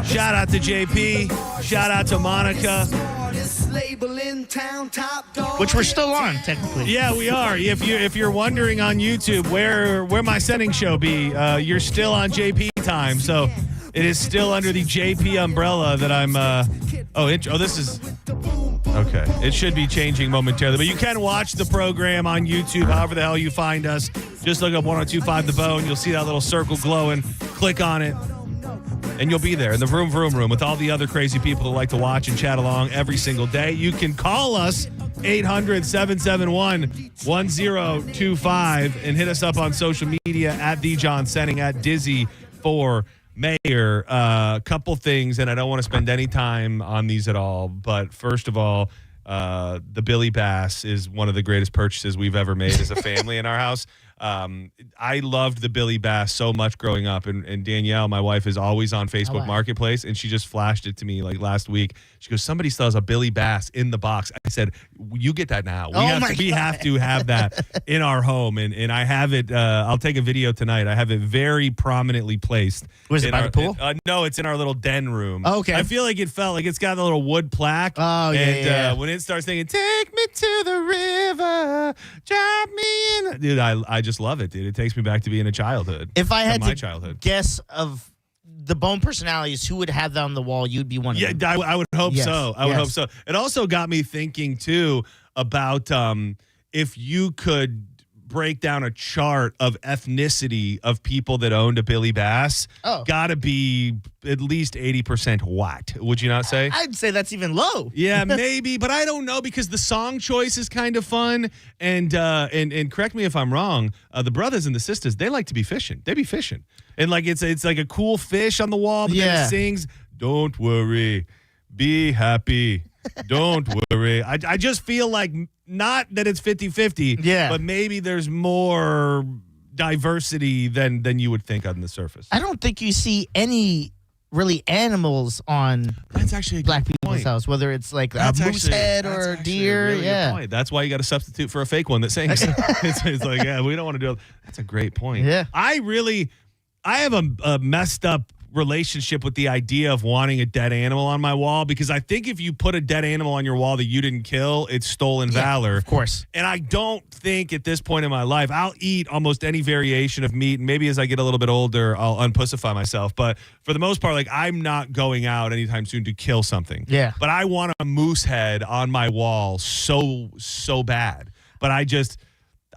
Shout out to JP. Shout out to Monica. Which we're still on, technically. Yeah, we are. If you're wondering on YouTube where my Senning Show be, you're still on JP time. So it is still under the JP umbrella that I'm. This is. Okay. It should be changing momentarily. But you can watch the program on YouTube, however the hell you find us. Just look up 102.5 The Bone. You'll see that little circle glowing. Click on it. And you'll be there in the vroom room with all the other crazy people that like to watch and chat along every single day. You can call us 800-771-1025 and hit us up on social media at The John Senning, at Dizzy for Mayor. Couple things, and I don't want to spend any time on these at all. But first of all, the Billy Bass is one of the greatest purchases we've ever made as a family in our house. I loved the Billy Bass so much growing up, and Danielle, my wife, is always on Facebook Marketplace, and she just flashed it to me like last week. She goes, somebody still has a Billy Bass in the box. I said, you get that now. We have to have that in our home, and I have it. I'll take a video tonight. I have it very prominently placed. Was it by the pool? No, it's in our little den room. Oh, okay. I feel like it felt like it's got a little wood plaque. Oh, yeah. When it starts singing, take me to the river, drop me in. Dude, I just love it, dude. It takes me back to being a childhood. If I had my to childhood. guess of the Bone personalities, who would have that on the wall, you'd be one of them. Yeah, I would hope so. I would hope so. It also got me thinking, too, about if you could break down a chart of ethnicity of people that owned a Billy Bass, gotta be at least 80% white. Would you not say? I'd say that's even low. Yeah, maybe, but I don't know, because the song choice is kind of fun. And correct me if I'm wrong, the brothers and the sisters, they like to be fishing. They be fishing. And like it's like a cool fish on the wall, but then it sings, "Don't worry, be happy. Don't worry." I just feel like, not that it's 50-50, but maybe there's more diversity than you would think on the surface. I don't think you see any really animals on that's actually a black good people's point. house, whether it's like a moose head or a deer. Really good point. That's why you got to substitute for a fake one that sings. it's like, yeah, we don't want to do it. That's a great point. Yeah. I have a messed up relationship with the idea of wanting a dead animal on my wall, because I think if you put a dead animal on your wall that you didn't kill, it's stolen valor. Of course. And I don't think at this point in my life, I'll eat almost any variation of meat. And maybe as I get a little bit older, I'll unpussify myself. But for the most part, like, I'm not going out anytime soon to kill something. Yeah. But I want a moose head on my wall so bad. But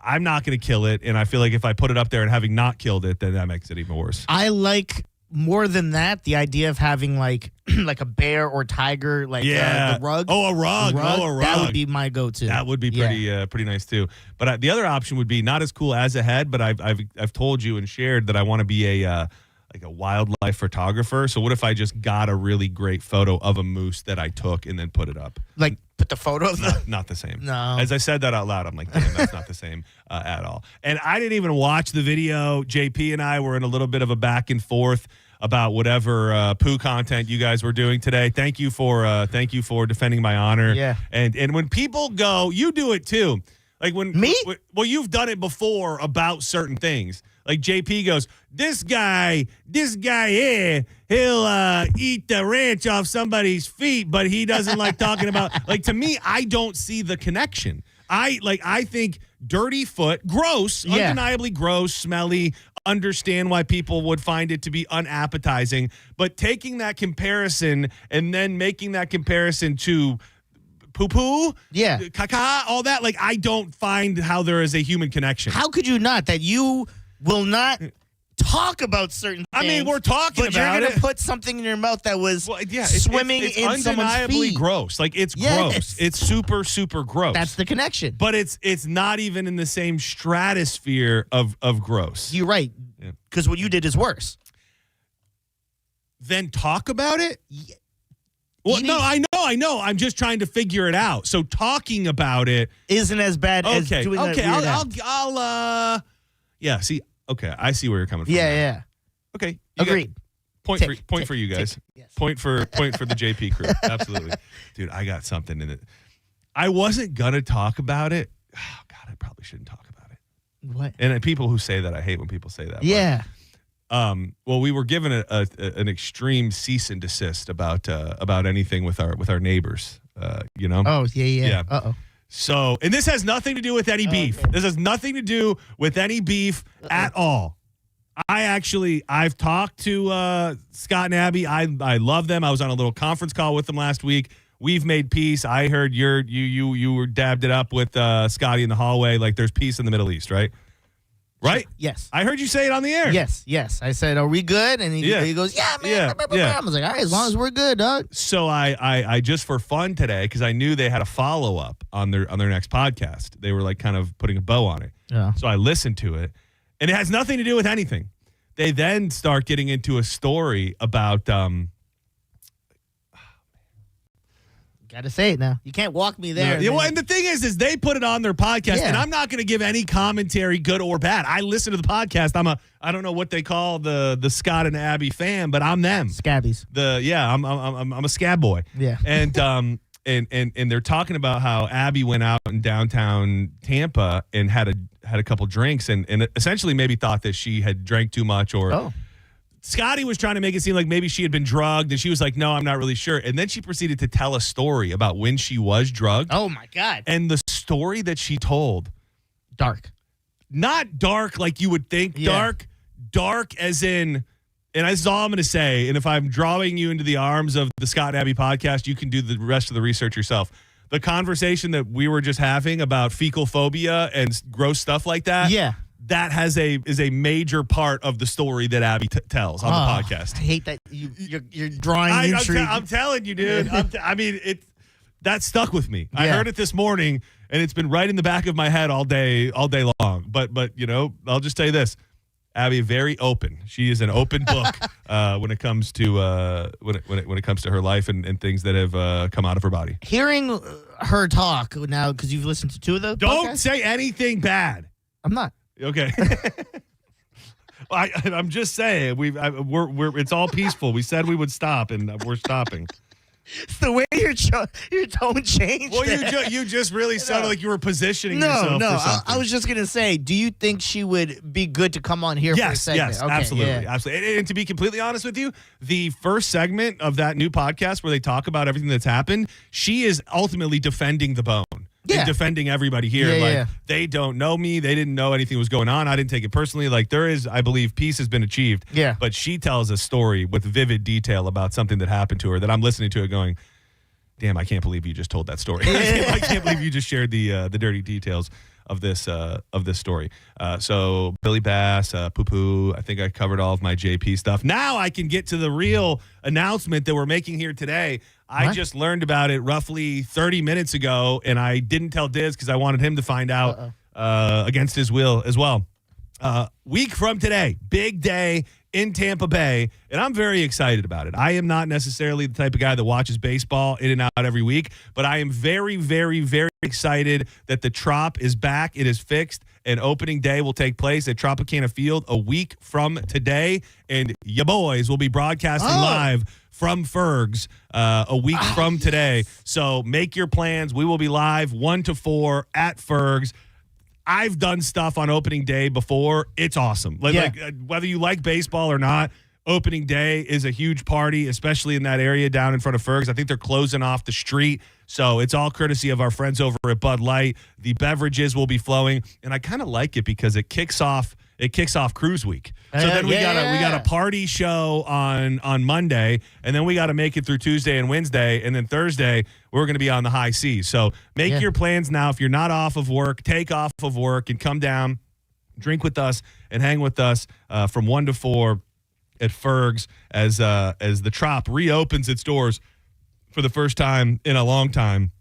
I'm not going to kill it. And I feel like if I put it up there and having not killed it, then that makes it even worse. I like, more than that, the idea of having like a bear or tiger, like the rug. A rug. That would be my go-to. That would be pretty nice too. But the other option would be not as cool as a head, but I've told you and shared that I want to be a wildlife photographer. So what if I just got a really great photo of a moose that I took and then put it up? Like, put the photo of not the same. No. As I said that out loud, I'm like, damn, that's not the same at all. And I didn't even watch the video. JP and I were in a little bit of a back and forth about whatever poo content you guys were doing today. Thank you for defending my honor. Yeah. And when people go, you do it too. Like when me? Well, you've done it before about certain things. Like JP goes, this guy here, he'll eat the ranch off somebody's feet, but he doesn't like talking about, like, to me, I don't see the connection. I think dirty foot, gross, undeniably gross, smelly, understand why people would find it to be unappetizing, but taking that comparison and then making that comparison to poo-poo, caca, all that, like, I don't find how there is a human connection. How could you not? That you will not talk about certain things. I mean, we're talking but about you're going it. to put something in your mouth that was swimming it's in someone's undeniably feet. gross. Like, it's gross. It's super, super gross. That's the connection. But it's not even in the same stratosphere of gross. You're right. Because what you did is worse. Then talk about it? Well, no, I know. I'm just trying to figure it out. So talking about it isn't as bad as doing that weird act. Yeah, see, okay, I see where you're coming from. Yeah. Okay. Agreed. Point for you guys. Yes. Point for the JP crew. Absolutely. Dude, I got something in it. I wasn't going to talk about it. Oh, God, I probably shouldn't talk about it. What? And people who say that, I hate when people say that. Yeah. Well, we were given an extreme cease and desist about anything with our neighbors. Oh, yeah. Uh-oh. So, and this has nothing to do with any beef. Okay. This has nothing to do with any beef at all. I've talked to Scott and Abby. I love them. I was on a little conference call with them last week. We've made peace. I heard you were dabbed it up with Scotty in the hallway. Like there's peace in the Middle East, right? Right? Yes. I heard you say it on the air. Yes. I said, are we good? And he goes, yeah, man. Yeah. I was like, all right, as long as we're good, dog. So I just for fun today, because I knew they had a follow-up on their next podcast. They were like kind of putting a bow on it. Yeah. So I listened to it, and it has nothing to do with anything. They then start getting into a story about Got to say it now. You can't walk me there. Well, and the thing is they put it on their podcast, and I'm not going to give any commentary, good or bad. I listen to the podcast. I don't know what they call the Scott and Abby fan, but I'm them. Scabbies. I'm a scab boy. Yeah. And and they're talking about how Abby went out in downtown Tampa and had a couple drinks and essentially maybe thought that she had drank too much or. Scotty was trying to make it seem like maybe she had been drugged, and she was like, no, I'm not really sure. And then she proceeded to tell a story about when she was drugged. Oh, my God. And the story that she told. Dark. Not dark like you would think dark. Dark as in, and that's all I'm going to say, and if I'm drawing you into the arms of the Scott and Abby podcast, you can do the rest of the research yourself. The conversation that we were just having about fecal phobia and gross stuff like that. Yeah. That is a major part of the story that Abby tells on the podcast. I hate that you're drawing intrigue. I'm telling you, dude. That stuck with me. Yeah. I heard it this morning, and it's been right in the back of my head all day long. But I'll just tell you this: Abby, very open. She is an open book when it comes to when it comes to her life and things that have come out of her body. Hearing her talk now, because you've listened to two of the Don't podcasts? say anything bad. I'm not. Okay. I'm just saying we're it's all peaceful. We said we would stop, and we're stopping. It's the way your tone changed. Well, you just really sounded like you were positioning yourself. No, for something. I was just gonna say, do you think she would be good to come on here for a segment? Yes, okay, absolutely. And to be completely honest with you, the first segment of that new podcast where they talk about everything that's happened, she is ultimately defending the bone. And defending everybody here. They don't know me. They didn't know anything was going on. I didn't take it personally. Like there is, I believe, peace has been achieved. Yeah. But she tells a story with vivid detail about something that happened to her that I'm listening to it going, damn, I can't believe you just told that story. I can't believe you just shared the dirty details of this story. So Billy Bass, Poo Poo, I think I covered all of my JP stuff. Now I can get to the real announcement that we're making here today. I just learned about it roughly 30 minutes ago, and I didn't tell Diz because I wanted him to find out against his will as well. Week from today, big day in Tampa Bay, and I'm very excited about it. I am not necessarily the type of guy that watches baseball in and out every week, but I am very, very, very excited that the Trop is back. It is fixed, and opening day will take place at Tropicana Field a week from today, and ya boys will be broadcasting live from Fergs a week from today. So make your plans. We will be live 1 to 4 at Fergs. I've done stuff on opening day before. It's awesome. Like whether you like baseball or not, opening day is a huge party, especially in that area down in front of Fergs. I think they're closing off the street. So it's all courtesy of our friends over at Bud Light. The beverages will be flowing, and I kind of like it because it kicks off cruise week. So then we got a party show on Monday, and then we got to make it through Tuesday and Wednesday, and then Thursday we're going to be on the high seas. So make your plans now. If you're not off of work, take off of work and come down, drink with us, and hang with us from 1 to 4 at Fergs as the Trop reopens its doors for the first time in a long time.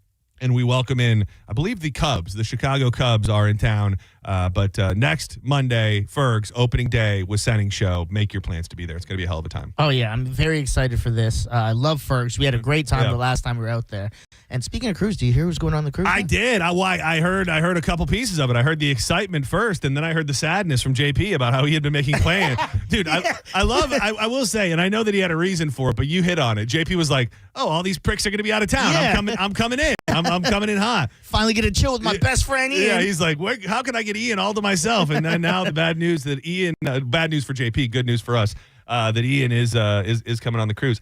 And we welcome in, I believe the Cubs, the Chicago Cubs are in town. But next Monday, Fergs, opening day with Senning Show. Make your plans to be there. It's going to be a hell of a time. Oh, yeah. I'm very excited for this. I love Fergs. We had a great time the last time we were out there. And speaking of cruise, do you hear what's going on the cruise? I did. I heard a couple pieces of it. I heard the excitement first, and then I heard the sadness from JP about how he had been making plans. Dude, I love it. I will say, and I know that he had a reason for it, but you hit on it. JP was like, oh, all these pricks are going to be out of town. I'm coming in. I'm coming in hot. Finally get to chill with my best friend Ian. Yeah, he's like, how can I get Ian all to myself? And then now the bad news that Ian, bad news for JP, good news for us, that Ian is coming on the cruise.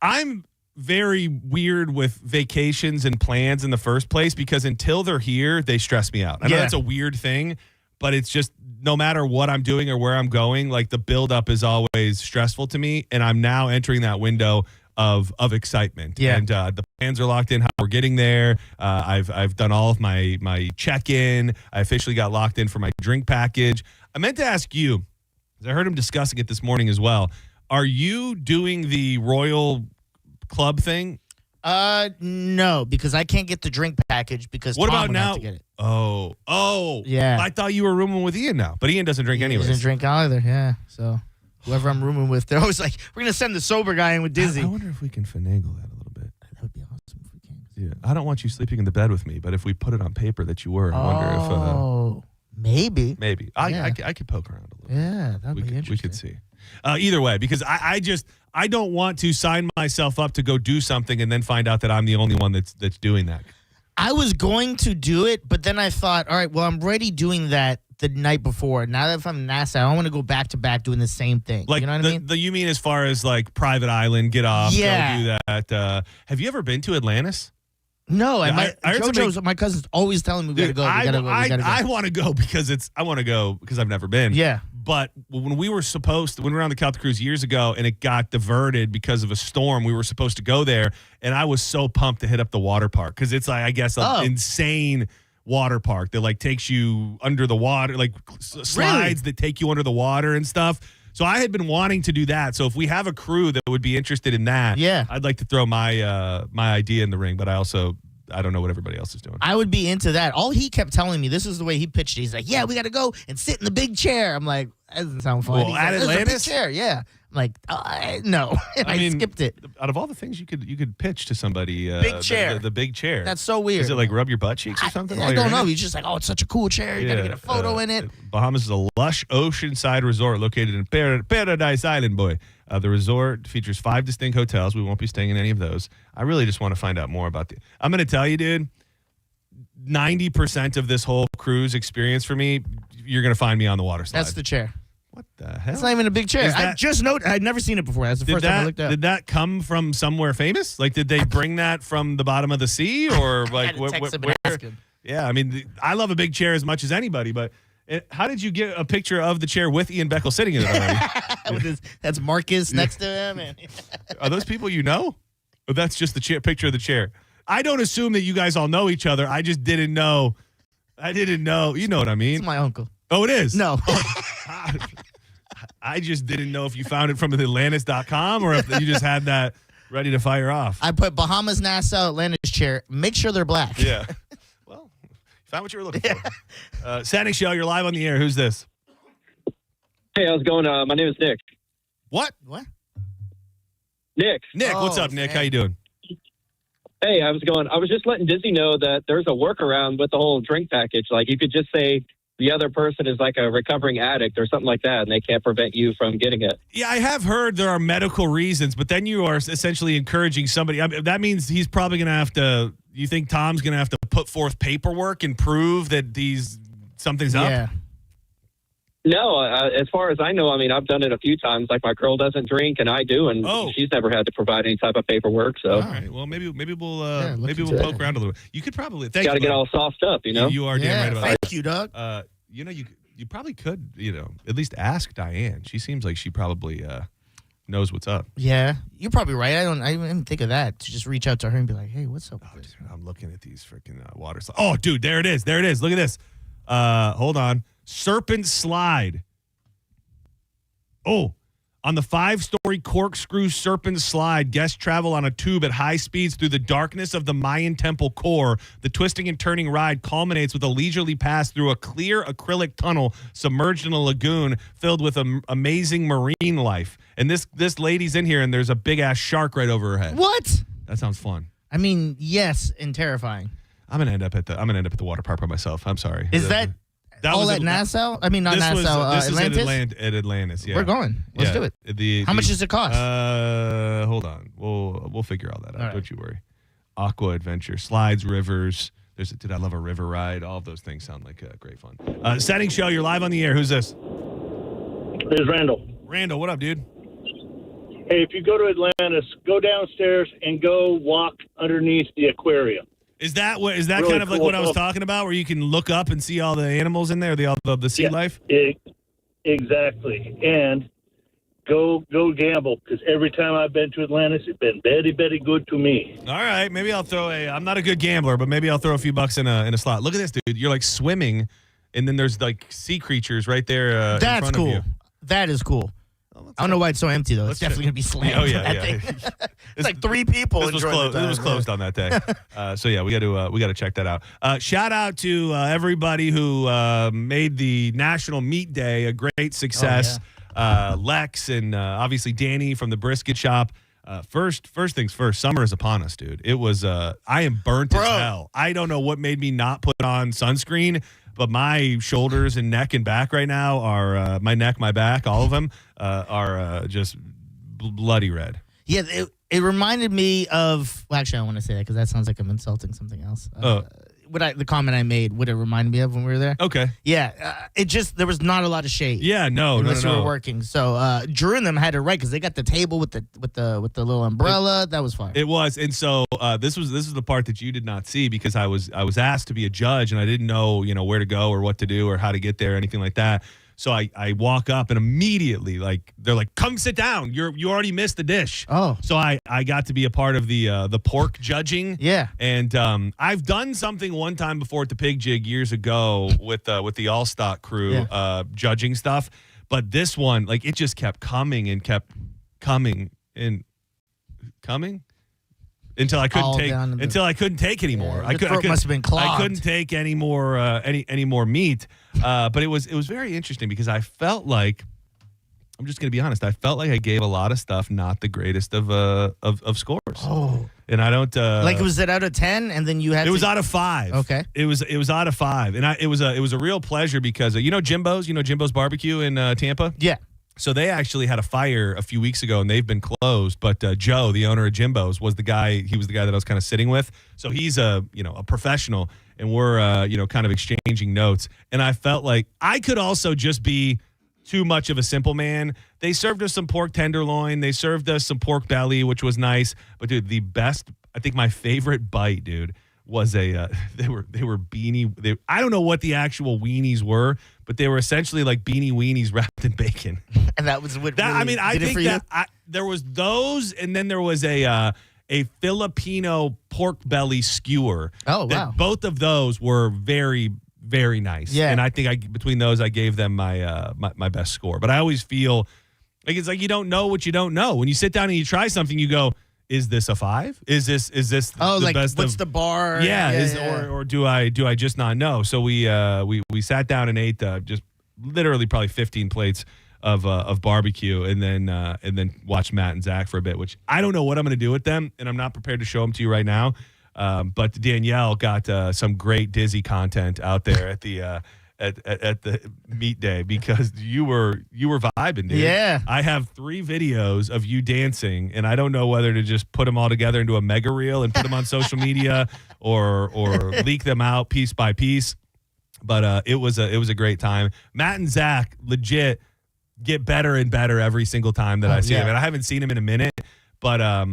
I'm very weird with vacations and plans in the first place because until they're here, they stress me out. I know that's a weird thing, but it's just no matter what I'm doing or where I'm going, like the buildup is always stressful to me. And I'm now entering that window of excitement. Yeah. And the plans are locked in, how we're getting there. I've done all of my check-in. I officially got locked in for my drink package. I meant to ask you, because I heard him discussing it this morning as well. Are you doing the Royal Club thing? No, because I can't get the drink package because what Tom about would now? have to get it. Oh, yeah. I thought you were rooming with Ian now, but Ian doesn't drink anyway. He doesn't drink either. Yeah, so whoever I'm rooming with, they're always like, "We're gonna send the sober guy in with Dizzy." I wonder if we can finagle that a little bit. That would be awesome if we can. Yeah, I don't want you sleeping in the bed with me, but if we put it on paper that you were, I wonder if. Maybe. I could poke around a little. Yeah, that'd be interesting. We could see. Either way, because I don't want to sign myself up to go do something and then find out that I'm the only one that's doing that. I was going to do it, but then I thought, all right, well, I'm already doing that the night before. Now that if I'm NASA, I don't want to go back to back doing the same thing. Like, you know what I mean? You mean as far as like private island, get off, go do that. Have you ever been to Atlantis? No, and I my cousin's always telling me we gotta go. I want to go because I've never been. Yeah. But when we were on the California cruise years ago and it got diverted because of a storm, we were supposed to go there. And I was so pumped to hit up the water park because it's like, I guess, an insane water park that like takes you under the water, like slides that take you under the water and stuff. So I had been wanting to do that. So if we have a crew that would be interested in that, I'd like to throw my idea in the ring. But I don't know what everybody else is doing. I would be into that. All he kept telling me, this is the way he pitched it. He's like, yeah, we got to go and sit in the big chair. I'm like, that doesn't sound fun. Well, at Atlantis? Big chair, yeah. I'm like, no. I skipped it. Out of all the things you could pitch to somebody, big chair. The big chair. That's so weird. Is it like rub your butt cheeks or something? I don't know. He's just like, oh, it's such a cool chair. You got to get a photo in it. Bahamas is a lush oceanside resort located in Paradise Island, boy. The resort features 5 distinct hotels. We won't be staying in any of those. I really just want to find out more about I'm going to tell you, dude, 90% of this whole cruise experience for me, you're going to find me on the water slide. That's the chair. What the hell? It's not even a big chair. I just noticed. I'd never seen it before. That's the first time I looked up. Did that come from somewhere famous? Like, did they bring that from the bottom of the sea? Or like, where? Yeah, I mean, I love a big chair as much as anybody, but how did you get a picture of the chair with Ian Beckel sitting in it already? That's Marcus next to him. Are those people you know? Or that's just the picture of the chair? I don't assume that you guys all know each other. I just didn't know. You know what I mean? It's my uncle. Oh, it is? No. I just didn't know if you found it from Atlantis.com or if you just had that ready to fire off. I put Bahamas, Nassau, Atlantis chair. Make sure they're black. Yeah. Well, you found what you were looking for. Senning Show, you're live on the air. Who's this? Hey, how's it going? My name is Nick. What? Nick. What's up, Nick? How you doing? Hey, how's it going? I was just letting Dizzy know that there's a workaround with the whole drink package. Like, you could just say the other person is like a recovering addict or something like that, and they can't prevent you from getting it. Yeah, I have heard there are medical reasons, but then you are essentially encouraging somebody. I mean, that means he's probably going to have to, you think Tom's going to have to put forth paperwork and prove that something's up? Yeah. No, as far as I know, I mean, I've done it a few times. Like, my girl doesn't drink, and I do, and she's never had to provide any type of paperwork. So, all right, well, maybe we'll poke around a little bit. You could probably got to get all soft up, you know. You are damn right about that. Thank you, Doug. You probably could, at least ask Diane. She seems like she probably knows what's up. Yeah, you're probably right. I didn't think of that. To just reach out to her and be like, hey, what's up? Dude, I'm looking at these freaking water slides. Oh, dude, there it is. Look at this. Hold on. Serpent slide. Oh, on the 5-story corkscrew serpent slide, guests travel on a tube at high speeds through the darkness of the Mayan temple core. The twisting and turning ride culminates with a leisurely pass through a clear acrylic tunnel submerged in a lagoon filled with amazing marine life. And this lady's in here, and there's a big-ass shark right over her head. What? That sounds fun. I mean, yes, and terrifying. I'm gonna end up at the water park by myself. I'm sorry. Is that all at Nassau? I mean, not Nassau. This Atlantis? is at Atlantis. Yeah, we're going. Let's do it. How much does it cost? Hold on. We'll figure all that out. All right. Don't you worry. aqua adventure, slides, rivers. Did I love a river ride? All of those things sound like great fun. Senning Show, you're live on the air. Who's this? There's Randall. Randall, what up, dude? Hey, if you go to Atlantis, go downstairs and go walk underneath the aquarium. Is that really kind of like cool what I was stuff. talking about, where you can look up and see all the animals in there, the sea life? Exactly. And go gamble, because every time I've been to Atlantis, it's been very, very good to me. All right, maybe I'll throw I'm not a good gambler, but maybe I'll throw a few bucks in a slot. Look at this, dude. You're like swimming, and then there's like sea creatures right there in That's front cool. of you. That is cool. I don't know why it's so empty, though. It's definitely going to be slammed. Oh, yeah, that yeah. thing. It's like 3 people. This was closed. It was closed on that day. So yeah, we got to check that out. Shout out to everybody who made the National Meat Day a great success. Lex and obviously Danny from the brisket shop. First things first. Summer is upon us, dude. It was. I am burnt as hell. I don't know what made me not put on sunscreen. But my shoulders and neck and back right now are my neck, my back, all of them are just bloody red. Yeah, it reminded me of. Well, actually, I don't want to say that because that sounds like I'm insulting something else. The comment I made, what it reminded me of when we were there. Okay. Yeah, there was not a lot of shade. Yeah, unless you were working. So Drew and them had it right because they got the table with the little umbrella. That was fine. It was, and so this was the part that you did not see because I was asked to be a judge and I didn't know where to go or what to do or how to get there or anything like that. So I walk up and immediately they're like, come sit down. You already missed the dish. Oh. So I got to be a part of the pork judging. Yeah. And I've done something one time before at the Pig Jig years ago with the All Stock crew judging stuff. But this one, it just kept coming and kept coming and coming. Until I couldn't take anymore. Yeah, the throat must have been clogged. I couldn't take any more any more meat. But it was very interesting because I felt like, I'm just going to be honest, I felt like I gave a lot of stuff not the greatest of scores. Oh. And I don't was it out of 10 and then you had It was out of 5. Okay. It was out of 5. And it was a real pleasure because Jimbo's barbecue in Tampa? Yeah. So they actually had a fire a few weeks ago, and they've been closed. But Joe, the owner of Jimbo's, was the guy. He was the guy that I was kind of sitting with. So he's a professional, and we're kind of exchanging notes. And I felt like I could also just be too much of a simple man. They served us some pork tenderloin. They served us some pork belly, which was nice. But dude, I think my favorite bite, dude, was they were beanie. I don't know what the actual weenies were, but they were essentially like beanie weenies wrapped in bacon. And that was what I did think that there was those, and then there was a Filipino pork belly skewer. Oh, wow. Both of those were very, very nice. Yeah. And I think between those, I gave them my best score. But I always feel like it's like you don't know what you don't know. When you sit down and you try something, you go, is this a 5? Is this the best? What's the bar? Yeah, or do I just not know? So we sat down and ate just literally probably 15 plates of barbecue, and then watched Matt and Zach for a bit, which I don't know what I'm going to do with them, and I'm not prepared to show them to you right now. But Danielle got some great Dizzy content out there at the at the meat day because you were vibing, dude. Yeah. I have 3 videos of you dancing, and I don't know whether to just put them all together into a mega reel and put them on social media or leak them out piece by piece. But it was a great time. Matt and Zach legit get better and better every single time that I see them. And I haven't seen them in a minute. But I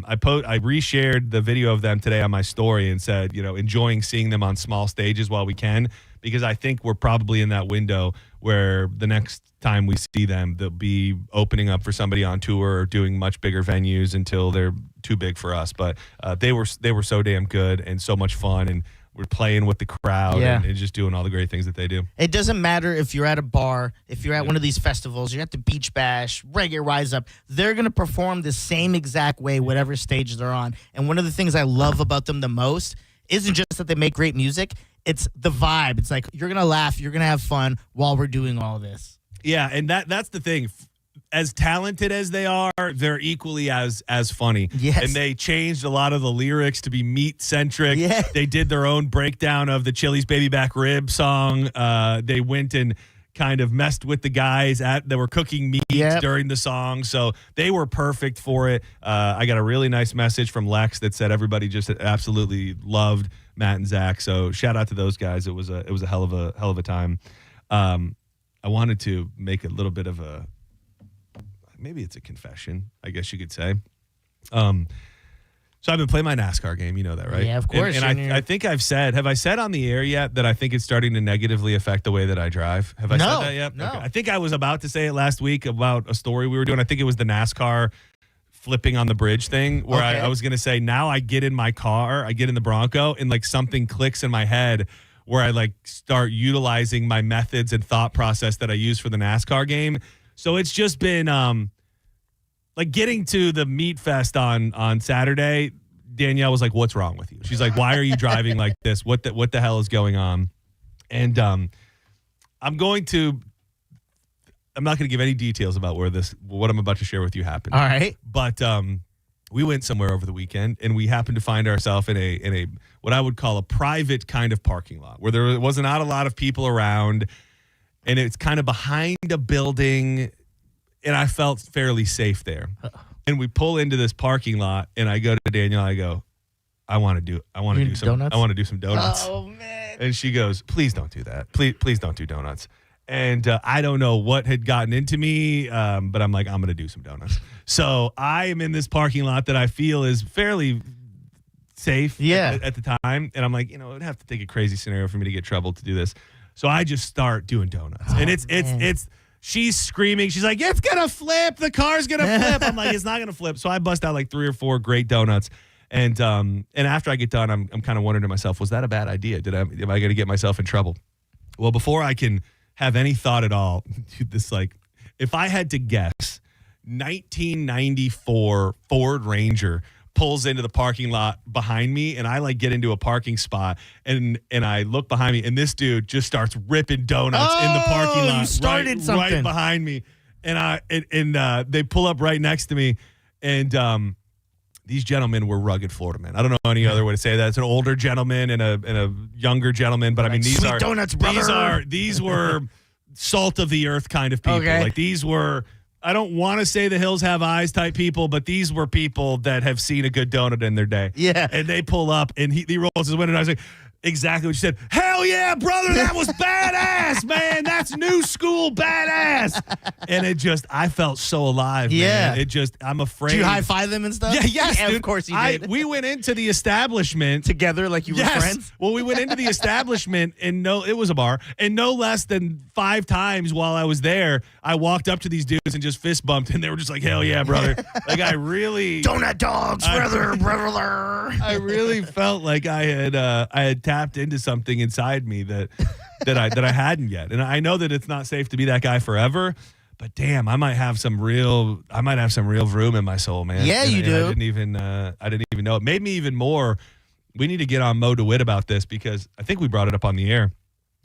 reshared the video of them today on my story and said, enjoying seeing them on small stages while we can, because I think we're probably in that window where the next time we see them, they'll be opening up for somebody on tour or doing much bigger venues until they're too big for us. But they were so damn good and so much fun, and we're playing with the crowd and just doing all the great things that they do. It doesn't matter if you're at a bar, if you're at one of these festivals, you're at the Beach Bash, Reggae Rise Up. They're going to perform the same exact way, whatever stage they're on. And one of the things I love about them the most isn't just that they make great music. It's the vibe. It's like you're going to laugh, you're going to have fun while we're doing all this. Yeah, and that's the thing. As talented as they are, they're equally as funny. Yes. And they changed a lot of the lyrics to be meat-centric. Yeah. They did their own breakdown of the Chili's Baby Back Rib song. They went and kind of messed with the guys that were cooking meat during the song. So they were perfect for it. I got a really nice message from Lex that said everybody just absolutely loved Matt and Zach. So shout out to those guys. It was a hell of a time. I wanted to make a little bit of maybe it's a confession, I guess you could say. So I've been playing my NASCAR game. You know that, right? Yeah, of course. And I think have I said on the air yet that I think it's starting to negatively affect the way that I drive? Have I said that yet? No. Okay. I think I was about to say it last week about a story we were doing. I think it was the NASCAR flipping on the bridge thing where I was going to say, now I get in my car, I get in the Bronco, and like something clicks in my head where I like start utilizing my methods and thought process that I use for the NASCAR game. So it's just been like getting to the meat fest on Saturday. Danielle was like, "What's wrong with you?" She's like, "Why are you driving like this? What the hell is going on?" And I'm not going to give any details about what I'm about to share with you happened. All right. But we went somewhere over the weekend, and we happened to find ourselves in a what I would call a private kind of parking lot where there was not a lot of people around, and it's kind of behind a building, and I felt fairly safe there. And we pull into this parking lot, and I go to Danielle. I go, I want to do some donuts. Oh man! And she goes, "Please don't do that. Please don't do donuts." And I don't know what had gotten into me, but I'm like, I'm going to do some donuts. So I am in this parking lot that I feel is fairly safe at the time. And I'm like, it would have to take a crazy scenario for me to get trouble to do this. So I just start doing donuts. And it's she's screaming. She's like, it's going to flip. The car's going to flip. I'm like, it's not going to flip. So I bust out like 3 or 4 great donuts. And after I get done, I'm kind of wondering to myself, was that a bad idea? Am I going to get myself in trouble? Well, before I can have any thought at all, if I had to guess, 1994 Ford Ranger pulls into the parking lot behind me, and I get into a parking spot, and I look behind me, and this dude just starts ripping donuts in the parking lot. You started something right behind me, and they pull up right next to me, and these gentlemen were rugged Florida men. I don't know any other way to say that. It's an older gentleman and a younger gentleman, but I mean these sweet are donuts, brother. These were salt of the earth kind of people. Okay. Like these were, I don't want to say the hills have eyes type people, but these were people that have seen a good donut in their day. Yeah. And they pull up, and he rolls his window, and I was like, exactly what you said. Hell yeah, brother, that was badass, man. That's new school badass. And I felt so alive, man. I'm afraid. Did you high-five them and stuff? Yeah, yes, yeah, dude. Of course you did. We went into the establishment. Together like you were friends? Well, we went into the establishment, and it was a bar, and no less than 5 times while I was there, I walked up to these dudes and just fist bumped, and they were just like, hell yeah, brother. Like, I really... Donut dogs, brother. I really felt like I had tapped into something inside me that I hadn't yet. And I know that it's not safe to be that guy forever, but damn, I might have some real vroom in my soul, man. Yeah, you do. I didn't even know. It made me even more. We need to get on Mo DeWitt about this because I think we brought it up on the air.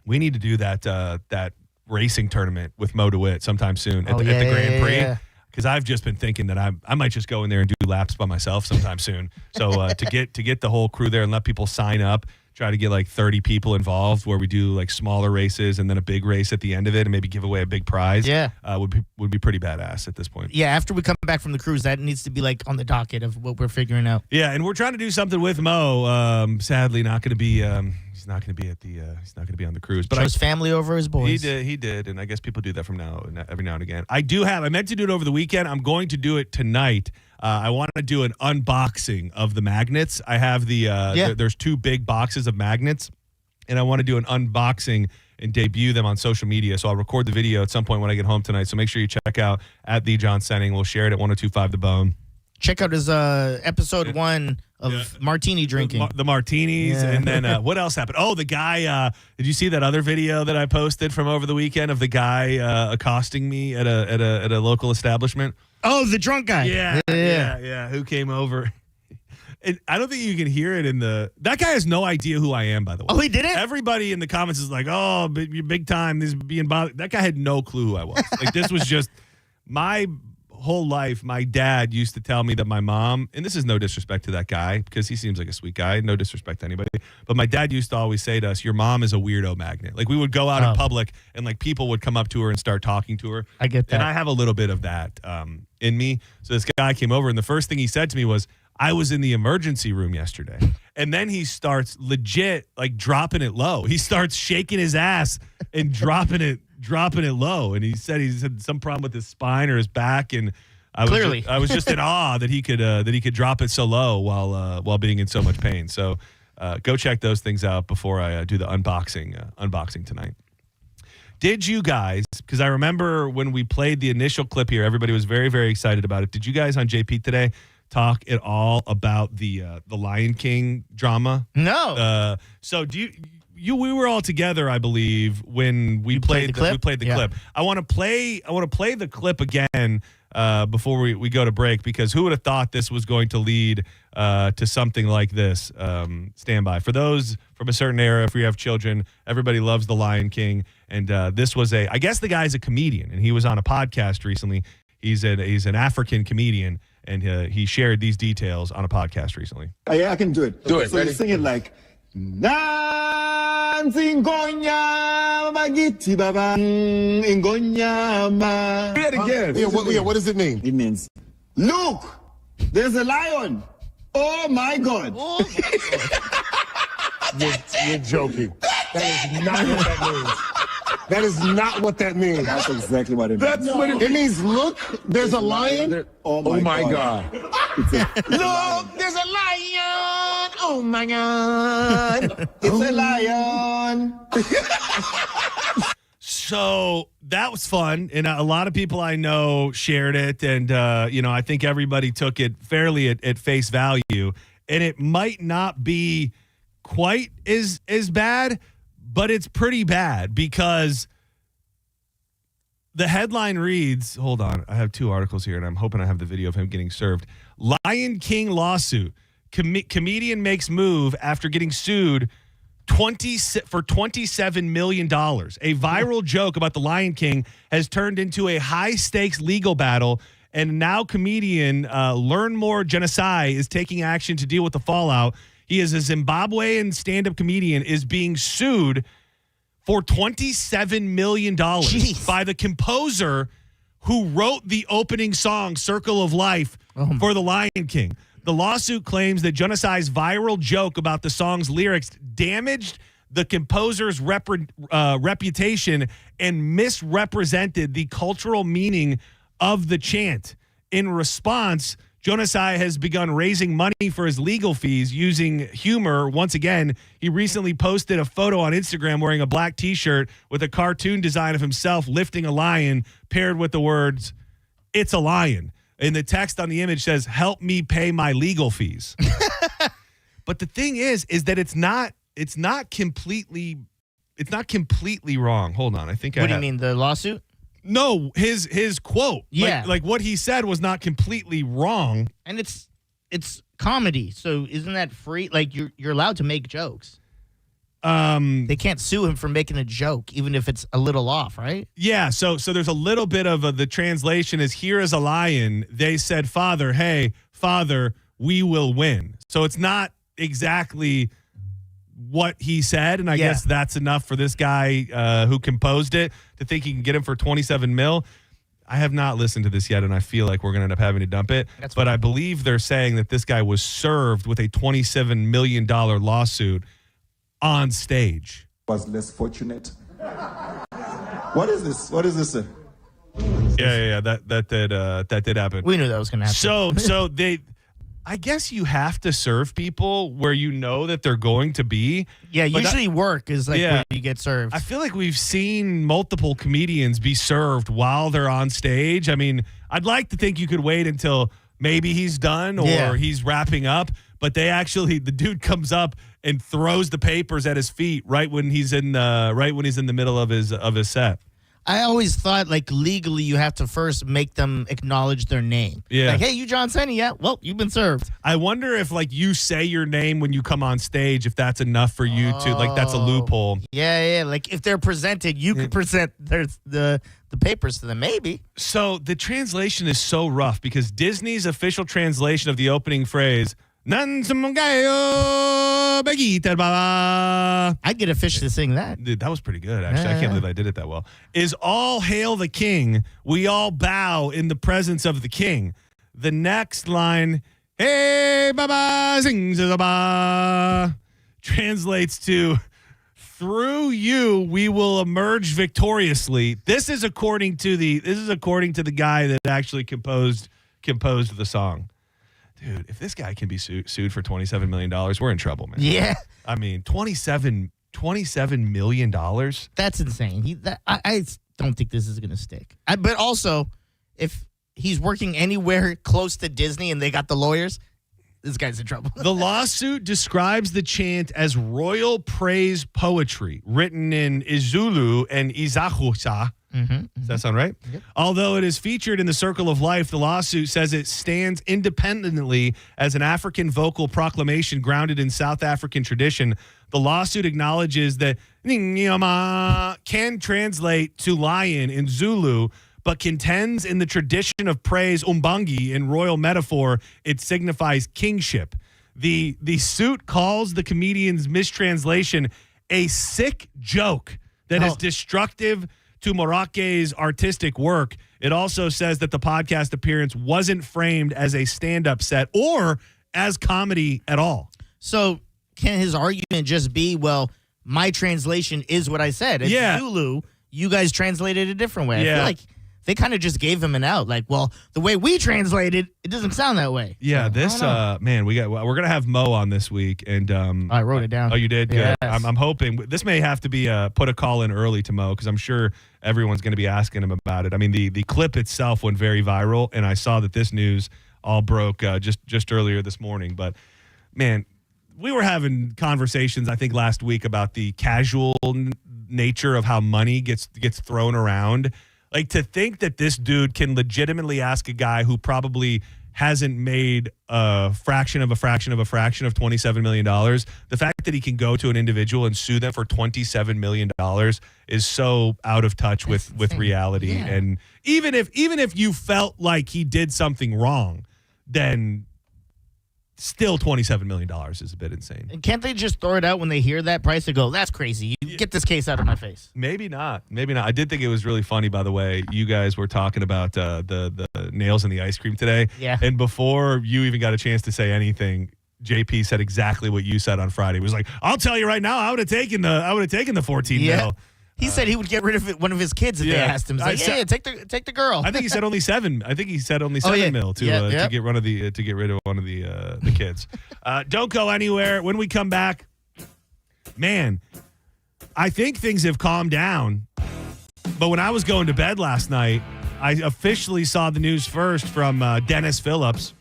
We need to do that racing tournament with Mo DeWitt sometime soon at the Grand Prix. Yeah. Because I've just been thinking that I might just go in there and do laps by myself sometime soon. So to get the whole crew there and let people sign up, try to get like 30 people involved where we do like smaller races and then a big race at the end of it and maybe give away a big prize. Yeah. Would be pretty badass at this point. Yeah, after we come back from the cruise, that needs to be like on the docket of what we're figuring out. Yeah, and we're trying to do something with Mo. Sadly, not going to be. He's not going to be he's not going to be on the cruise. But his family over his boys. He did, and I guess people do that every now and again. I meant to do it over the weekend. I'm going to do it tonight. I want to do an unboxing of the magnets. I have there's 2 big boxes of magnets, and I want to do an unboxing and debut them on social media. So I'll record the video at some point when I get home tonight. So make sure you check out at the John Senning. We'll share it at 1025 The Bone. Check out his episode 1 of martini drinking. The martinis, and then what else happened? Oh, the guy. Did you see that other video that I posted from over the weekend of the guy accosting me at a local establishment? Oh, the drunk guy. Yeah. Who came over? I don't think you can hear it in that guy has no idea who I am, by the way. Oh, he didn't? Everybody in the comments is like, oh, you're big time. This is being bothered. That guy had no clue who I was. Like, this was just my whole life, my dad used to tell me that my mom, and this is no disrespect to that guy because he seems like a sweet guy, no disrespect to anybody, but my dad used to always say to us, your mom is a weirdo magnet. Like we would go out in public and like people would come up to her and start talking to her. I get that. And I have a little bit of that in me. So this guy came over and the first thing he said to me was, I was in the emergency room yesterday. And then he starts legit like dropping it low. He starts shaking his ass and dropping it low. And he said he's had some problem with his spine or his back. And I was just in awe that he could drop it so low while being in so much pain. So go check those things out before I do the unboxing tonight. Did you guys, because I remember when we played the initial clip here, everybody was very, very excited about it. Did you guys on JP today talk at all about the Lion King drama? No. So we were all together, I believe, when we played the clip. I want to play the clip again before we go to break, because who would have thought this was going to lead to something like this? Stand by. For those from a certain era, if you have children, everybody loves the Lion King, and this was I guess the guy's a comedian, and he was on a podcast recently. He's an African comedian, and he shared these details on a podcast recently. Yeah, I can do it. Do it. So Ready? you sing it like Nanzingonya Magiti Baba Ingonyama. Say it again. What does it mean? It means, look, there's a lion. Oh my God. You're joking. That is not what that means. That is not what that means. That's exactly what it means. That's what it means. Look, there's a lion. Oh my God. Look, there's a lion. Oh my God. It's a lion. So that was fun, and a lot of people I know shared it, and I think everybody took it fairly at face value, and it might not be quite as bad, but it's pretty bad because the headline reads, hold on, I have two articles here, and I'm hoping I have the video of him getting served. Lion King lawsuit. Comedian makes move after getting sued for $27 million. A viral joke about the Lion King has turned into a high-stakes legal battle, and now comedian Learn More Genocide is taking action to deal with the fallout. He is a Zimbabwean stand-up comedian, is being sued for $27 million by the composer who wrote the opening song, Circle of Life, for The Lion King. The lawsuit claims that Genocide's viral joke about the song's lyrics damaged the composer's reputation and misrepresented the cultural meaning of the chant. In response, Genocide has begun raising money for his legal fees using humor. Once again, he recently posted a photo on Instagram wearing a black T-shirt with a cartoon design of himself lifting a lion paired with the words, "It's a lion." And the text on the image says, "Help me pay my legal fees." But the thing is that it's not completely wrong. Hold on. I think What do you mean, the lawsuit? No, his quote. Yeah. Like what he said was not completely wrong. And it's comedy, so isn't that free? Like you're allowed to make jokes. They can't sue him for making a joke, even if it's a little off, right? Yeah, so there's a little bit of the translation is, here is a lion. They said, Father, hey, Father, we will win. So it's not exactly what he said, and I guess that's enough for this guy who composed it to think he can get him for $27 million. I have not listened to this yet, and I feel like we're going to end up having to dump it. But I believe they're saying that this guy was served with a $27 million lawsuit on stage. Was less fortunate. What is this? What is this? Yeah. That did happen. We knew that was going to happen. So I guess you have to serve people where you know that they're going to be. Yeah, usually work is like where you get served. I feel like we've seen multiple comedians be served while they're on stage. I mean, I'd like to think you could wait until maybe he's done or he's wrapping up, but the dude comes up and throws the papers at his feet right when he's in the middle of his set. I always thought, like, legally you have to first make them acknowledge their name. Yeah. Like, hey, you John Senning? Yeah, well, you've been served. I wonder if, like, you say your name when you come on stage, if that's enough for you to, like, that's a loophole. Yeah. Like, if they're presented, you could present the the papers to them, maybe. So the translation is so rough because Disney's official translation of the opening phrase, I'd get a fish to sing that. Dude, that was pretty good, actually. I can't believe I did it that well. Is all hail the king, we all bow in the presence of the king. The next line, hey, baba, sings a ba, translates to, through you, we will emerge victoriously. This is according to the guy that actually composed the song. Dude, if this guy can be sued for $27 million, we're in trouble, man. Yeah. I mean, $27 million? That's insane. I don't think this is going to stick. But also, if he's working anywhere close to Disney and they got the lawyers, this guy's in trouble. The lawsuit describes the chant as royal praise poetry written in Izulu and Izahusa. Does that sound right? Yep. Although it is featured in the Circle of Life, the lawsuit says it stands independently as an African vocal proclamation grounded in South African tradition. The lawsuit acknowledges that Nyama can translate to lion in Zulu, but contends in the tradition of praise umbangi in royal metaphor, it signifies kingship. The suit calls the comedian's mistranslation a sick joke that is destructive to Morake's artistic work. It also says that the podcast appearance wasn't framed as a stand-up set or as comedy at all. So can his argument just be, well, my translation is what I said? It's Zulu. You guys translated it a different way. I feel like they kind of just gave him an out. Like, well, the way we translated, it doesn't sound that way. Yeah, man, we're gonna have Mo on this week, and I wrote it down. Oh, you did? Yes. Good. I'm hoping this may have to be put a call in early to Mo because I'm sure everyone's going to be asking him about it. I mean, the clip itself went very viral, and I saw that this news all broke just earlier this morning. But man, we were having conversations, I think, last week about the casual nature of how money gets thrown around. Like, to think that this dude can legitimately ask a guy who probably hasn't made a fraction of $27 million. The fact that he can go to an individual and sue them for $27 million is so out of touch with reality. Yeah. And even if you felt like he did something wrong, then still $27 million is a bit insane. And can't they just throw it out when they hear that price and go, that's crazy. You get this case out of my face. Maybe not. I did think it was really funny, by the way. You guys were talking about the nails in the ice cream today. Yeah. And before you even got a chance to say anything, JP said exactly what you said on Friday. He was like, I'll tell you right now, I would have taken the 14 mil. He said he would get rid of one of his kids if they asked him. He's like, take the girl. I think he said only 7. I think he said only 7 mil to get rid of one of the kids. Don't go anywhere. When we come back, man, I think things have calmed down. But when I was going to bed last night, I officially saw the news first from Dennis Phillips,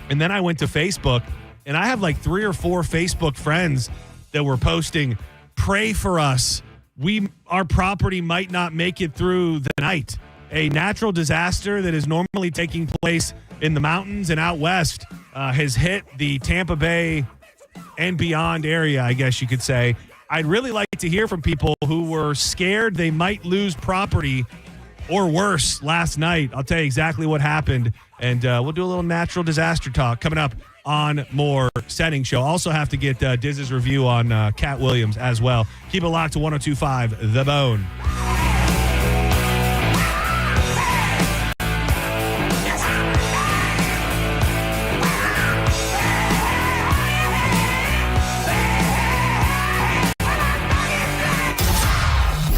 and then I went to Facebook, and I have like 3 or 4 Facebook friends that were posting, "Pray for us. Our property might not make it through the night." A natural disaster that is normally taking place in the mountains and out west has hit the Tampa Bay and beyond area, I guess you could say. I'd really like to hear from people who were scared they might lose property or worse last night. I'll tell you exactly what happened, and we'll do a little natural disaster talk coming up on more Senning Show. Also have to get Diz's review on Cat Williams as well. Keep it locked to 102.5 The Bone.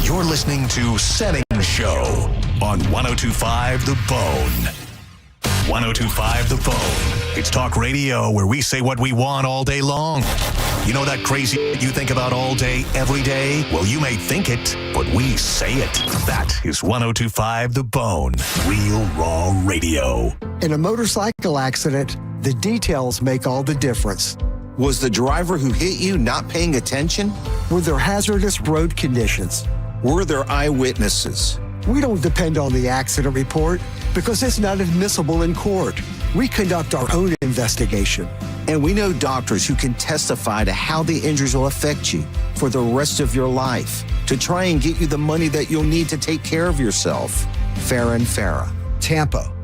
You're listening to Senning Show on 102.5 The Bone. 102.5 The Bone. It's talk radio where we say what we want all day long. You know that crazy you think about all day, every day? Well, you may think it, but we say it. That is 102.5 The Bone. Real raw radio. In a motorcycle accident, the details make all the difference. Was the driver who hit you not paying attention? Were there hazardous road conditions? Were there eyewitnesses? We don't depend on the accident report because it's not admissible in court. We conduct our own investigation. And we know doctors who can testify to how the injuries will affect you for the rest of your life to try and get you the money that you'll need to take care of yourself. Farrah and Farrah. Tampa.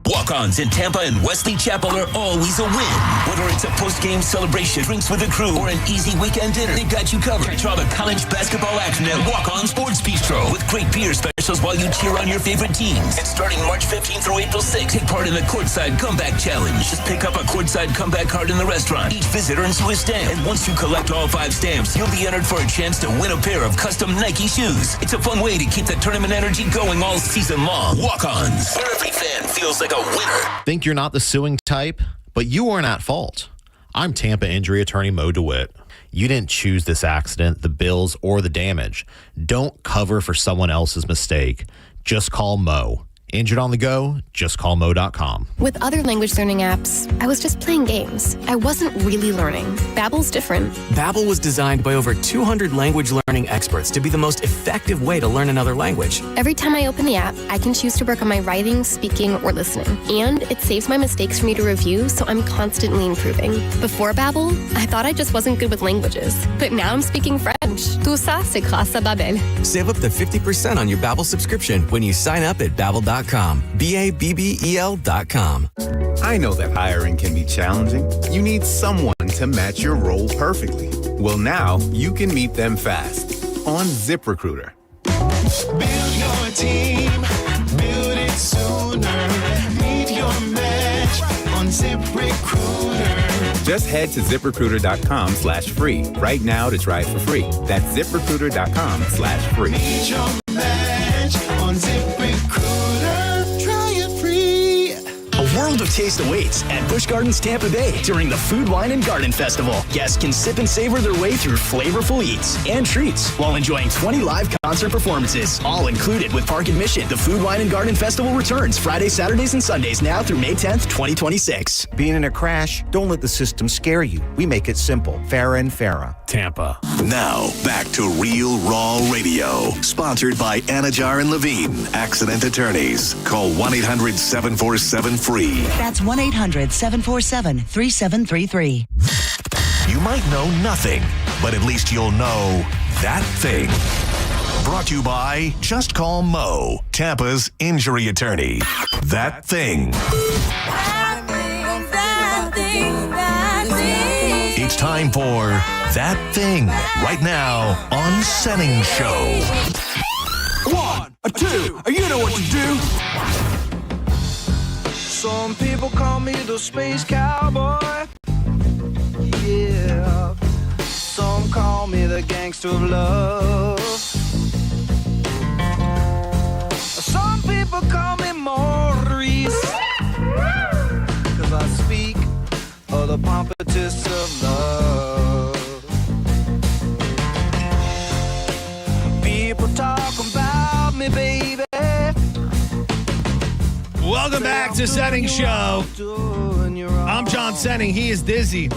Walk-ons in Tampa and Wesley Chapel are always a win. Whether it's a post-game celebration, drinks with the crew, or an easy weekend dinner, they got you covered. Catch all the college basketball action at Walk-On Sports Bistro with great beer specials while you cheer on your favorite teams. And starting March 15th through April 6th, take part in the Courtside Comeback Challenge. Just pick up a Courtside Comeback card in the restaurant. Each visit earns you a stamp. And once you collect all 5 stamps, you'll be entered for a chance to win a pair of custom Nike shoes. It's a fun way to keep the tournament energy going all season long. Walk-ons, where every fan feels like a winner. Think you're not the suing type, but you aren't at fault. I'm Tampa injury attorney Mo DeWitt. You didn't choose this accident, the bills, or the damage. Don't cover for someone else's mistake. Just call Mo. Injured on the go? Just call Mo.com. With other language learning apps, I was just playing games. I wasn't really learning. Babbel's different. Babbel was designed by over 200 language learning experts to be the most effective way to learn another language. Every time I open the app, I can choose to work on my writing, speaking, or listening. And it saves my mistakes for me to review, so I'm constantly improving. Before Babbel, I thought I just wasn't good with languages. But now I'm speaking French. Tout ça, c'est grâce à Babbel. Save up to 50% on your Babbel subscription when you sign up at Babbel.com. Babbel.com. I know that hiring can be challenging. You need someone to match your role perfectly. Well, now you can meet them fast on ZipRecruiter. Build your team, build it sooner. Meet your match on ZipRecruiter. Just head to ZipRecruiter.com/free right now to try it for free. That's ZipRecruiter.com/free. Meet your match on ZipRecruiter. Try it free. A world of taste awaits at Busch Gardens Tampa Bay during the Food, Wine, and Garden Festival. Guests can sip and savor their way through flavorful eats and treats while enjoying 20 live concert performances, all included with park admission. The Food, Wine, and Garden Festival returns Fridays, Saturdays, and Sundays now through May 10th, 2026. Being in a crash, don't let the system scare you. We make it simple. Farrah and Farrah. Tampa. Now, back to Real Raw Radio. Sponsored by Anajar and Levine, accident attorneys. Call 1-800-747-FREE. That's 1-800-747-3733. You might know nothing, but at least you'll know that thing. Brought to you by Just Call Mo, Tampa's injury attorney. That thing. It's time for That Thing right now on Senning Show. 1, 2, you know what to do. Some people call me the space cowboy. Yeah. Some call me the gangster of love. Some people call me Maurice. 'Cause I speak of the pompatus of love. People talk about me, baby. Welcome back to Senning Show. I'm John Senning. He is Dizzy.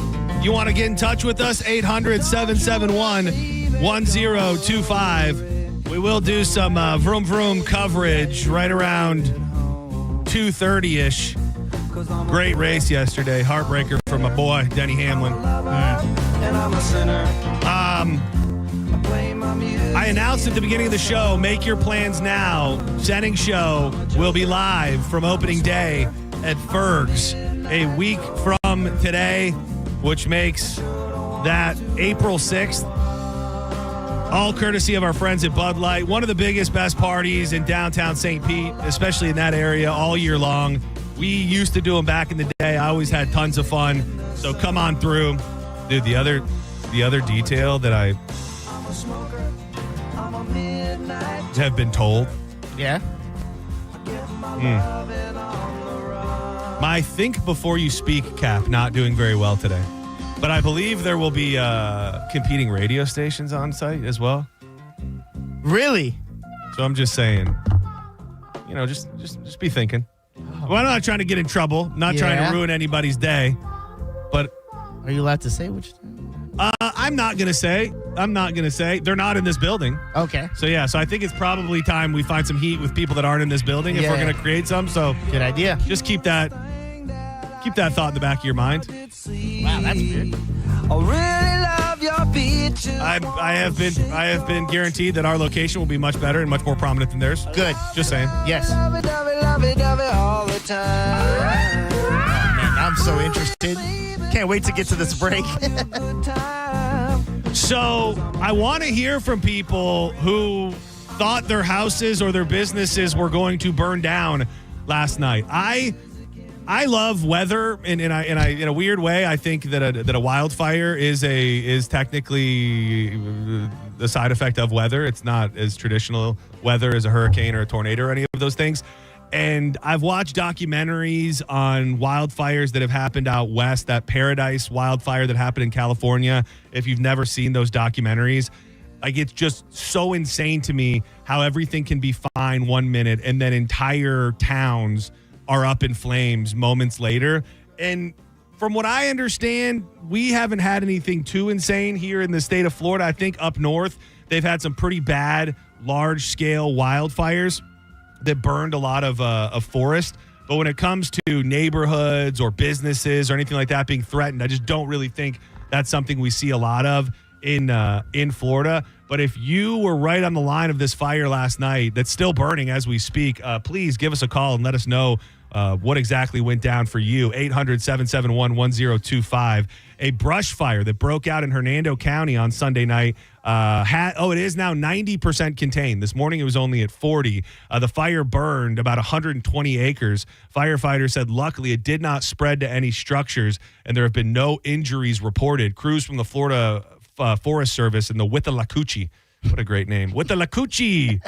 You want to get in touch with us? 800-771-1025. We will do some vroom vroom coverage right around 2:30-ish. Great race yesterday. Heartbreaker for my boy, Denny Hamlin. I announced at the beginning of the show, make your plans now. Senning Show will be live from opening day at Ferg's a week from today, which makes that April 6th. All courtesy of our friends at Bud Light. One of the biggest, best parties in downtown St. Pete, especially in that area all year long. We used to do them back in the day. I always had tons of fun. So come on through. Dude, the other detail that I have been told. Yeah. My think before you speak cap not doing very well today. But I believe there will be competing radio stations on site as well. Really? So I'm just saying, just be thinking. Well, I'm not trying to get in trouble, not trying to ruin anybody's day, but are you allowed to say which? I'm not going to say. They're not in this building. Okay. So I think it's probably time we find some heat with people that aren't in this building if we're going to create some. So good idea. Just keep that thought in the back of your mind. Wow, that's weird. I really love I have been guaranteed that our location will be much better and much more prominent than theirs. Good. Just saying. Yes. Oh, man, I'm so interested. Can't wait to get to this break. So I want to hear from people who thought their houses or their businesses were going to burn down last night. I love weather, and I in a weird way, I think that a wildfire is technically the side effect of weather. It's not as traditional weather as a hurricane or a tornado or any of those things. And I've watched documentaries on wildfires that have happened out west, that Paradise wildfire that happened in California. If you've never seen those documentaries, like, it's just so insane to me how everything can be fine 1 minute and then entire towns are up in flames moments later. And from what I understand, we haven't had anything too insane here in the state of Florida. I think up north, they've had some pretty bad, large-scale wildfires that burned a lot of forest. But when it comes to neighborhoods or businesses or anything like that being threatened, I just don't really think that's something we see a lot of in Florida. But if you were right on the line of this fire last night that's still burning as we speak, please give us a call and let us know what exactly went down for you. 800-771-1025. A brush fire that broke out in Hernando County on Sunday night. It is now 90% contained. This morning it was only at 40. The fire burned about 120 acres. Firefighters said luckily it did not spread to any structures, and there have been no injuries reported. Crews from the Florida Forest Service and the Withlacoochee. What a great name. Withlacoochee.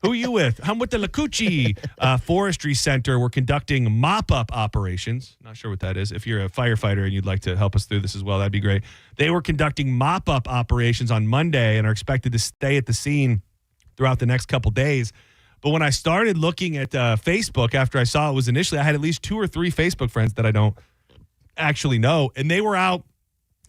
Who are you with? I'm with the Lacoochee Forestry Center. We're conducting mop-up operations. Not sure what that is. If you're a firefighter and you'd like to help us through this as well, that'd be great. They were conducting mop-up operations on Monday and are expected to stay at the scene throughout the next couple days. But when I started looking at Facebook after I saw it was initially, I had at least 2 or 3 Facebook friends that I don't actually know, and they were out.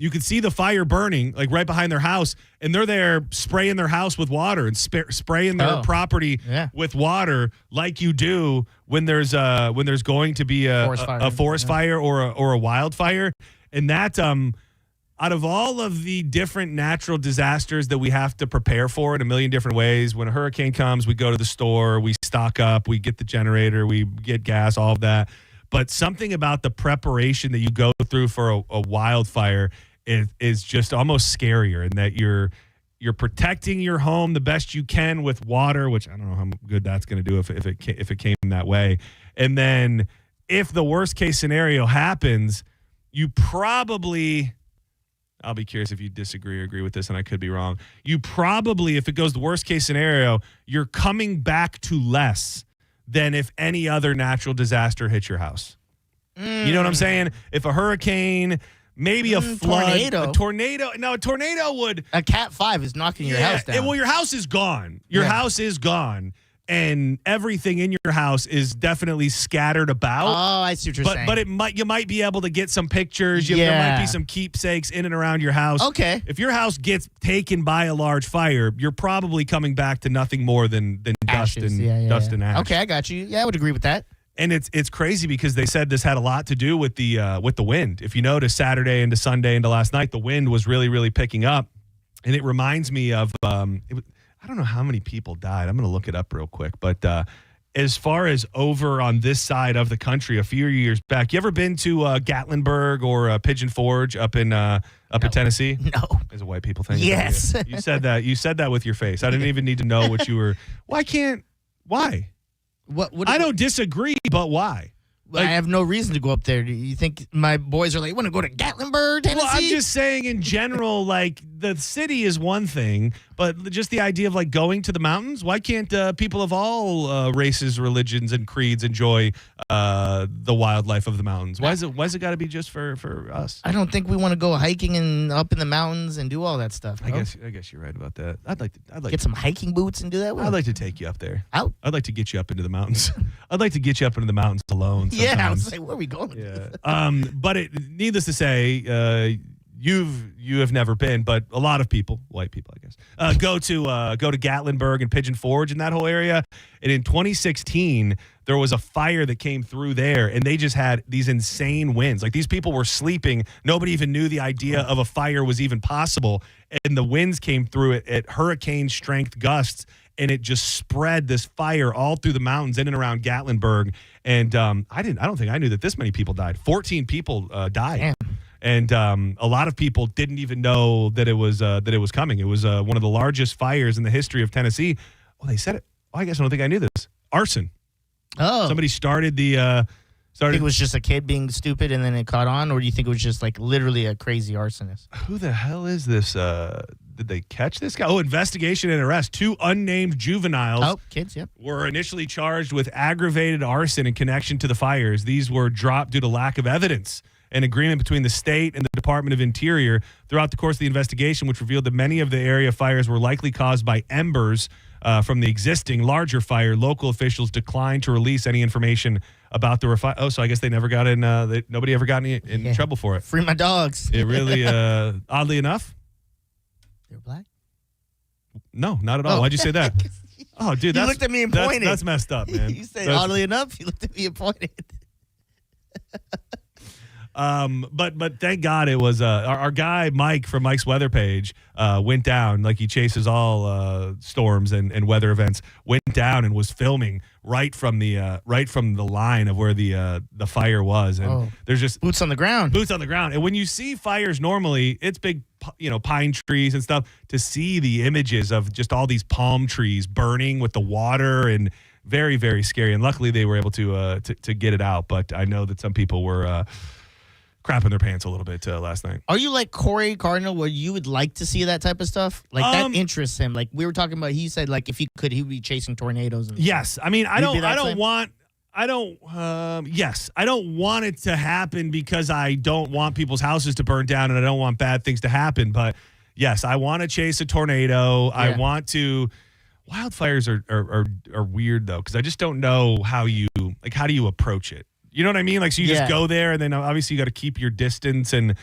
You could see the fire burning, like right behind their house, and they're there spraying their house with water and spraying their property with water, like you do when there's going to be a forest fire or a wildfire. And that out of all of the different natural disasters that we have to prepare for in a million different ways, when a hurricane comes, we go to the store, we stock up, we get the generator, we get gas, all of that. But something about the preparation that you go through for a wildfire is just almost scarier, in that you're protecting your home the best you can with water, which I don't know how good that's going to do if it came that way. And then if the worst case scenario happens, you probably, I'll be curious if you disagree or agree with this, and I could be wrong. You probably, if it goes the worst case scenario, you're coming back to less than if any other natural disaster hit your house. You know what I'm saying? If a hurricane, maybe a flood, a tornado. Now, a tornado would... A Cat 5 is knocking your house down. Well, your house is gone. Your house is gone. And everything in your house is definitely scattered about. Oh, I see what you're saying. But you might be able to get some pictures. There might be some keepsakes in and around your house. Okay. If your house gets taken by a large fire, you're probably coming back to nothing more than dust and dust and ash. Okay, I got you. Yeah, I would agree with that. And it's crazy because they said this had a lot to do with the wind. If you notice, Saturday into Sunday into last night, the wind was really, really picking up. And it reminds me of I don't know how many people died. I'm going to look it up real quick. But as far as over on this side of the country, a few years back, you ever been to Gatlinburg or Pigeon Forge up in Tennessee? No. As a white people thing. Yes. You said that. You said that with your face. I didn't even need to know what you were. Why? I don't disagree, but why? I have no reason to go up there. Do you think my boys are like, want to go to Gatlinburg, Tennessee? Well, I'm just saying in general, like, the city is one thing, but just the idea of, like, going to the mountains, why can't people of all races, religions, and creeds enjoy the wildlife of the mountains? Why is it got to be just for us? I don't think we want to go hiking and up in the mountains and do all that stuff. I guess you're right about that. I'd like get some hiking boots and do that. I'd like to take you up there. Out. I'd like to get you up into the mountains. I'd like to get you up into the mountains alone. Sometimes. Yeah, I was like, where are we going? Yeah. But needless to say, you have never been, but a lot of people, white people, I guess, go to Gatlinburg and Pigeon Forge in that whole area. And in 2016, there was a fire that came through there, and they just had these insane winds. Like, these people were sleeping. Nobody even knew the idea of a fire was even possible, and the winds came through it at hurricane-strength gusts, and it just spread this fire all through the mountains in and around Gatlinburg. And I don't think I knew that this many people died. 14 people died. Damn. And a lot of people didn't even know that it was coming. It was one of the largest fires in the history of Tennessee. Oh, they said it. Oh, I guess I don't think I knew this. Arson. Oh. Somebody started the. I think it was just a kid being stupid and then it caught on, or do you think it was just like literally a crazy arsonist? Who the hell is this? Did they catch this guy? Oh, investigation and arrest. 2 unnamed juveniles. Oh, kids, yep. Were initially charged with aggravated arson in connection to the fires. These were dropped due to lack of evidence. An agreement between the state and the Department of Interior throughout the course of the investigation, which revealed that many of the area fires were likely caused by embers from the existing larger fire. Local officials declined to release any information about the so I guess they never got in. Nobody ever got in trouble for it. Free my dogs. It really, oddly enough, they're black. No, not at all. Why'd you say that? Oh, dude, You looked at me and pointed. That's messed up, man. You said oddly enough. You looked at me and pointed. But thank God it was our guy Mike from Mike's Weather Page went down, like he chases all storms and weather events, went down and was filming right from the line of where the fire was, and there's just boots on the ground. And when you see fires normally, it's big, pine trees and stuff. To see the images of just all these palm trees burning with the water, and very, very scary. And luckily they were able to get it out. But I know that some people were crapping their pants a little bit last night. Are you like Corey Cardinal, where you would like to see that type of stuff? Like that interests him. Like we were talking about, he said like if he could, he would be chasing tornadoes. And yes, I mean I don't want it to happen because I don't want people's houses to burn down and I don't want bad things to happen. But yes, I want to chase a tornado. Yeah. I want to. Wildfires are weird though, because I just don't know how do you approach it. You know what I mean? Like, so you just go there, and then obviously you got to keep your distance. And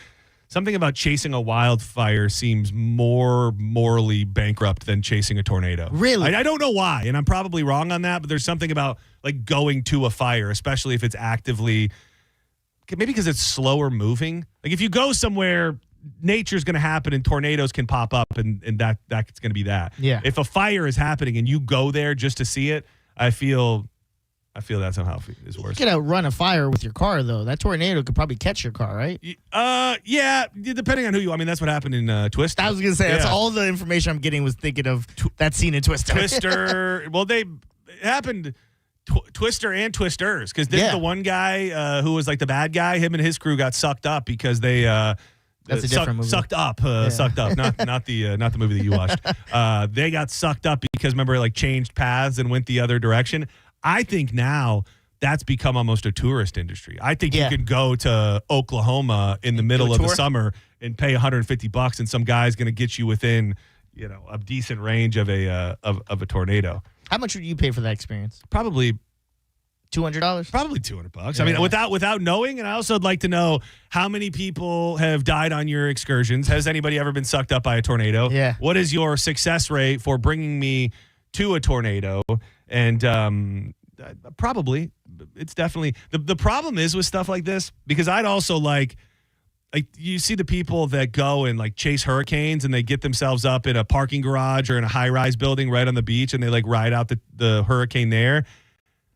something about chasing a wildfire seems more morally bankrupt than chasing a tornado. Really? I don't know why, and I'm probably wrong on that, but there's something about like going to a fire, especially if it's actively, maybe because it's slower moving. Like if you go somewhere, nature's going to happen and tornadoes can pop up, and that's going to be that. Yeah. If a fire is happening and you go there just to see it, I feel that somehow is worse. You could outrun a fire with your car, though. That tornado could probably catch your car, right? Yeah, depending on who you. I mean, that's what happened in Twister. I was gonna say that's all the information I'm getting was thinking of that scene in Twister. Twister. Well, it happened. Twister and Twisters, because this is the one guy who was like the bad guy. Him and his crew got sucked up because they. That's a different movie. Sucked up, not the movie that you watched. They got sucked up because remember, like changed paths and went the other direction. I think now that's become almost a tourist industry. I think you could go to Oklahoma in the middle of the summer and pay $150, and some guy's going to get you within, a decent range of a tornado. How much would you pay for that experience? Probably $200. Probably $200. I mean, without knowing, and I also would like to know how many people have died on your excursions. Has anybody ever been sucked up by a tornado? Yeah. What is your success rate for bringing me to a tornado? And probably, it's definitely the problem is with stuff like this, because I'd also like you see the people that go and like chase hurricanes and they get themselves up in a parking garage or in a high-rise building right on the beach and they like ride out the hurricane there.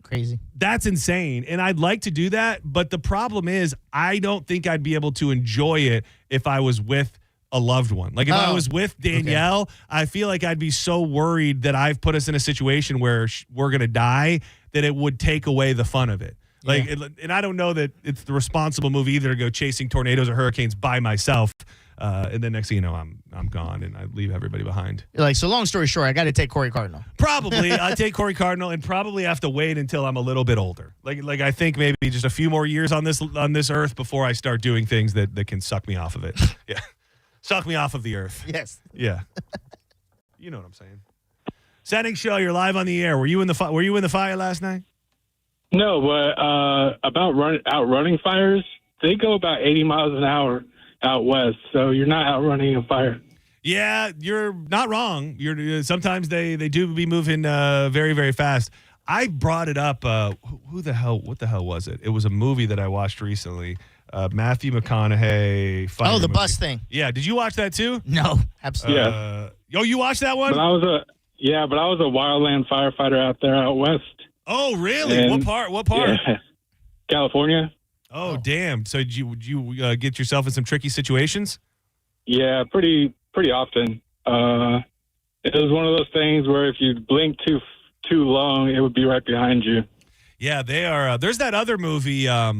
Crazy. That's insane. And I'd like to do that. But the problem is I don't think I'd be able to enjoy it if I was with a loved one. Like if I was with Danielle, I feel like I'd be so worried that I've put us in a situation where we're going to die that it would take away the fun of it. Like, and I don't know that it's the responsible move either to go chasing tornadoes or hurricanes by myself. And then next thing you know, I'm gone and I leave everybody behind. You're like, so long story short, I got to take Corey Cardinal. Probably. I take Corey Cardinal and probably have to wait until I'm a little bit older. Like I think maybe just a few more years on this earth before I start doing things that can suck me off of it. Yeah. Suck me off of the earth. Yes. Yeah. You know what I'm saying. Senning Show, you're live on the air. Were you in the fire last night? No, but about outrunning fires, they go about 80 miles an hour out west, so you're not outrunning a fire. Yeah, you're not wrong. Sometimes they do be moving very, very fast. I brought it up. What the hell was it? It was a movie that I watched recently. Matthew McConaughey. The movie. bus thing. Yeah. Did you watch that too? No, absolutely. You watched that one? But I was a wildland firefighter out there out west. Oh, really? And- What part? Yeah. California. Oh, damn. So did you get yourself in some tricky situations? Yeah, pretty often. It was one of those things where if you blink too long, it would be right behind you. Yeah, they are. There's that other movie. Oh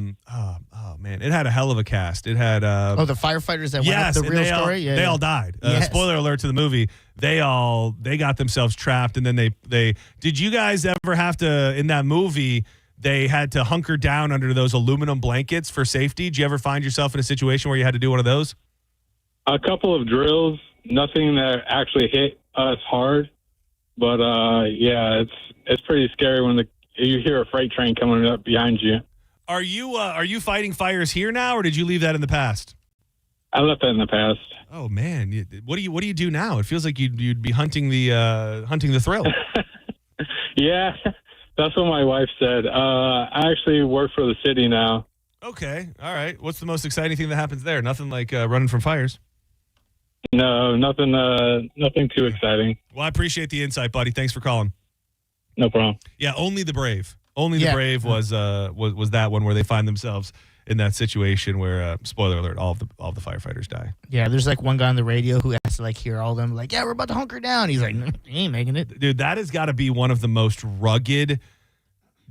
man, it had a hell of a cast. It had. The firefighters that went up the real story. They all died. Spoiler alert to the movie. They got themselves trapped, and then they. Did you guys ever have to in that movie? They had to hunker down under those aluminum blankets for safety. Did you ever find yourself in a situation where you had to do one of those? A couple of drills, nothing that actually hit us hard, but it's pretty scary when you hear a freight train coming up behind you. Are you fighting fires here now, or did you leave that in the past? I left that in the past. Oh man, what do you do now? It feels like you'd be hunting the thrill. Yeah, that's what my wife said. I actually work for the city now. Okay, all right. What's the most exciting thing that happens there? Nothing like running from fires. No, nothing too exciting. Well, I appreciate the insight, buddy. Thanks for calling. No problem. Yeah, only the brave. Only the brave was that one where they find themselves in that situation where, spoiler alert, all of the firefighters die. Yeah, there's like one guy on the radio who has to like hear all of them like, yeah, we're about to hunker down. He's like, no, he ain't making it. Dude, that has got to be one of the most rugged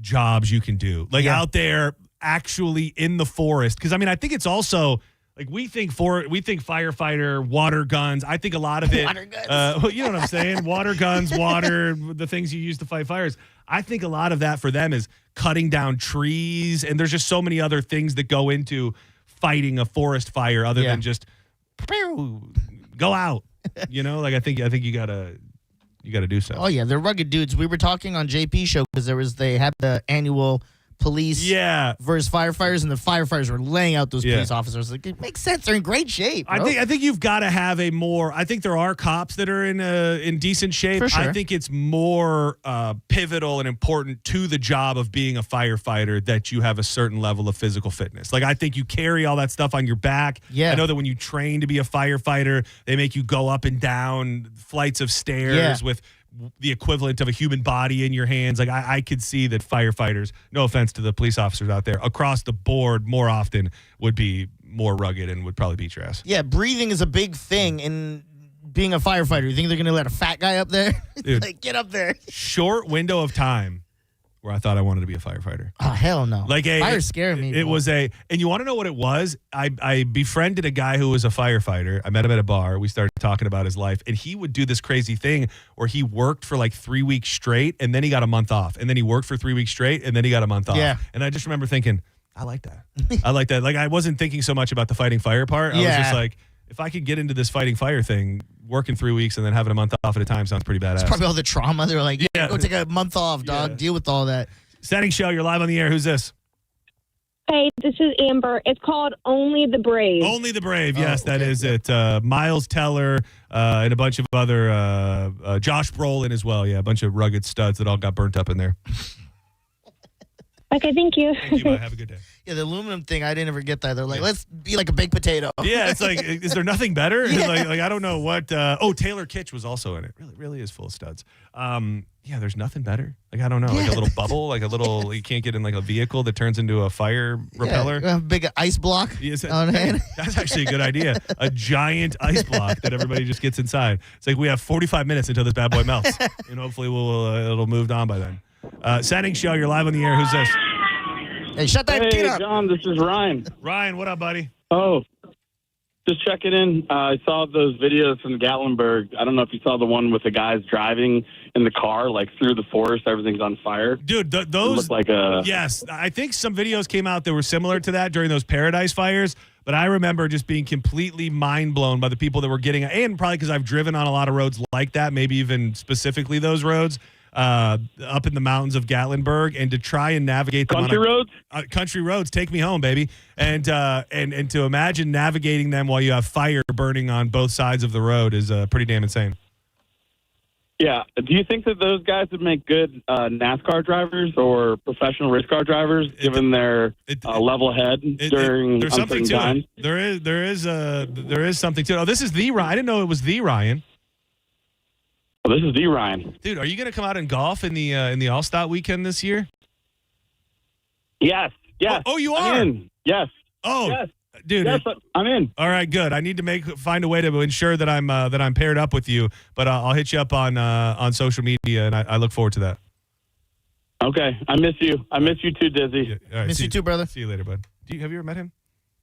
jobs you can do. Like out there actually in the forest. Because, I mean, I think it's also... Like we think firefighter, water guns. I think a lot of it, water guns. You know what I'm saying? Water guns, water, the things you use to fight fires. I think a lot of that for them is cutting down trees, and there's just so many other things that go into fighting a forest fire other than just go out. You know, like I think you gotta do so. Oh yeah, they're rugged dudes. We were talking on JP show because they had the annual police versus firefighters, and the firefighters were laying out those police officers. Like, it makes sense. They're in great shape, bro. I think you've got to have a more... I think there are cops that are in decent shape. For sure. I think it's more pivotal and important to the job of being a firefighter that you have a certain level of physical fitness. Like, I think you carry all that stuff on your back. Yeah. I know that when you train to be a firefighter, they make you go up and down flights of stairs with the equivalent of a human body in your hands. Like I could see that firefighters, no offense to the police officers out there, across the board more often would be more rugged and would probably beat your ass. Yeah, breathing is a big thing in being a firefighter. You think they're going to let a fat guy up there? Dude, like, get up there. Short window of time where I thought I wanted to be a firefighter. Oh, hell no. Like Fire's scaring me. It was and you want to know what it was? I befriended a guy who was a firefighter. I met him at a bar. We started talking about his life, and he would do this crazy thing where he worked for like 3 weeks straight, and then he got a month off, and then he worked for 3 weeks straight, and then he got a month off. Yeah. And I just remember thinking, I like that. I like that. Like, I wasn't thinking so much about the fighting fire part. I was just like, if I could get into this fighting fire thing, working 3 weeks and then having a month off at a time sounds pretty badass. It's probably all the trauma. They're like, go take a month off, dog. Deal with all that. Senning Show, you're live on the air. Who's this? Hey, this is Amber. It's called Only the Brave. Only the Brave. Yes, that is it. Miles Teller and a bunch of other, Josh Brolin as well. Yeah, a bunch of rugged studs that all got burnt up in there. Okay, thank you. Thank you. Bye. Have a good day. Yeah, the aluminum thing, I didn't ever get that. They're like, let's be like a baked potato. Yeah, it's like, is there nothing better? Like I don't know what. Taylor Kitsch was also in it. Really is full of studs. Yeah, there's nothing better. Like, I don't know, like a little bubble, like a little, you can't get in like a vehicle that turns into a fire repeller. A big ice block on hand. That's actually a good idea. A giant ice block that everybody just gets inside. It's like we have 45 minutes until this bad boy melts, and hopefully it'll moved on by then. Senning Show, you're live on the air. Who's this? Hey, shut that kid up. John, this is Ryan. Ryan, what up, buddy? Oh, just checking in. I saw those videos from Gatlinburg. I don't know if you saw the one with the guys driving in the car, like through the forest. Everything's on fire. Dude, those look like a... Yes, I think some videos came out that were similar to that during those Paradise fires. But I remember just being completely mind blown by the people that were getting, and probably because I've driven on a lot of roads like that, maybe even specifically those roads. Up in the mountains of Gatlinburg, and to try and navigate them country roads, take me home, baby. And to imagine navigating them while you have fire burning on both sides of the road is pretty damn insane. Yeah. Do you think that those guys would make good NASCAR drivers or professional race car drivers, given their level head during there's something uncertain to times? it. There is something to it. Oh, this is the Ryan. I didn't know it was the Ryan. Oh, this is the Ryan. Dude, are you going to come out and golf in the All-Star weekend this year? Yes. Yes. Oh, you I'm are? in. Yes. Oh, yes. Dude, yes, I'm in. All right, good. I need to find a way to ensure that I'm paired up with you. But I'll hit you up on social media, and I look forward to that. Okay, I miss you. I miss you too, Dizzy. Yeah. All right, Miss you too, brother. See you later, bud. Have you ever met him?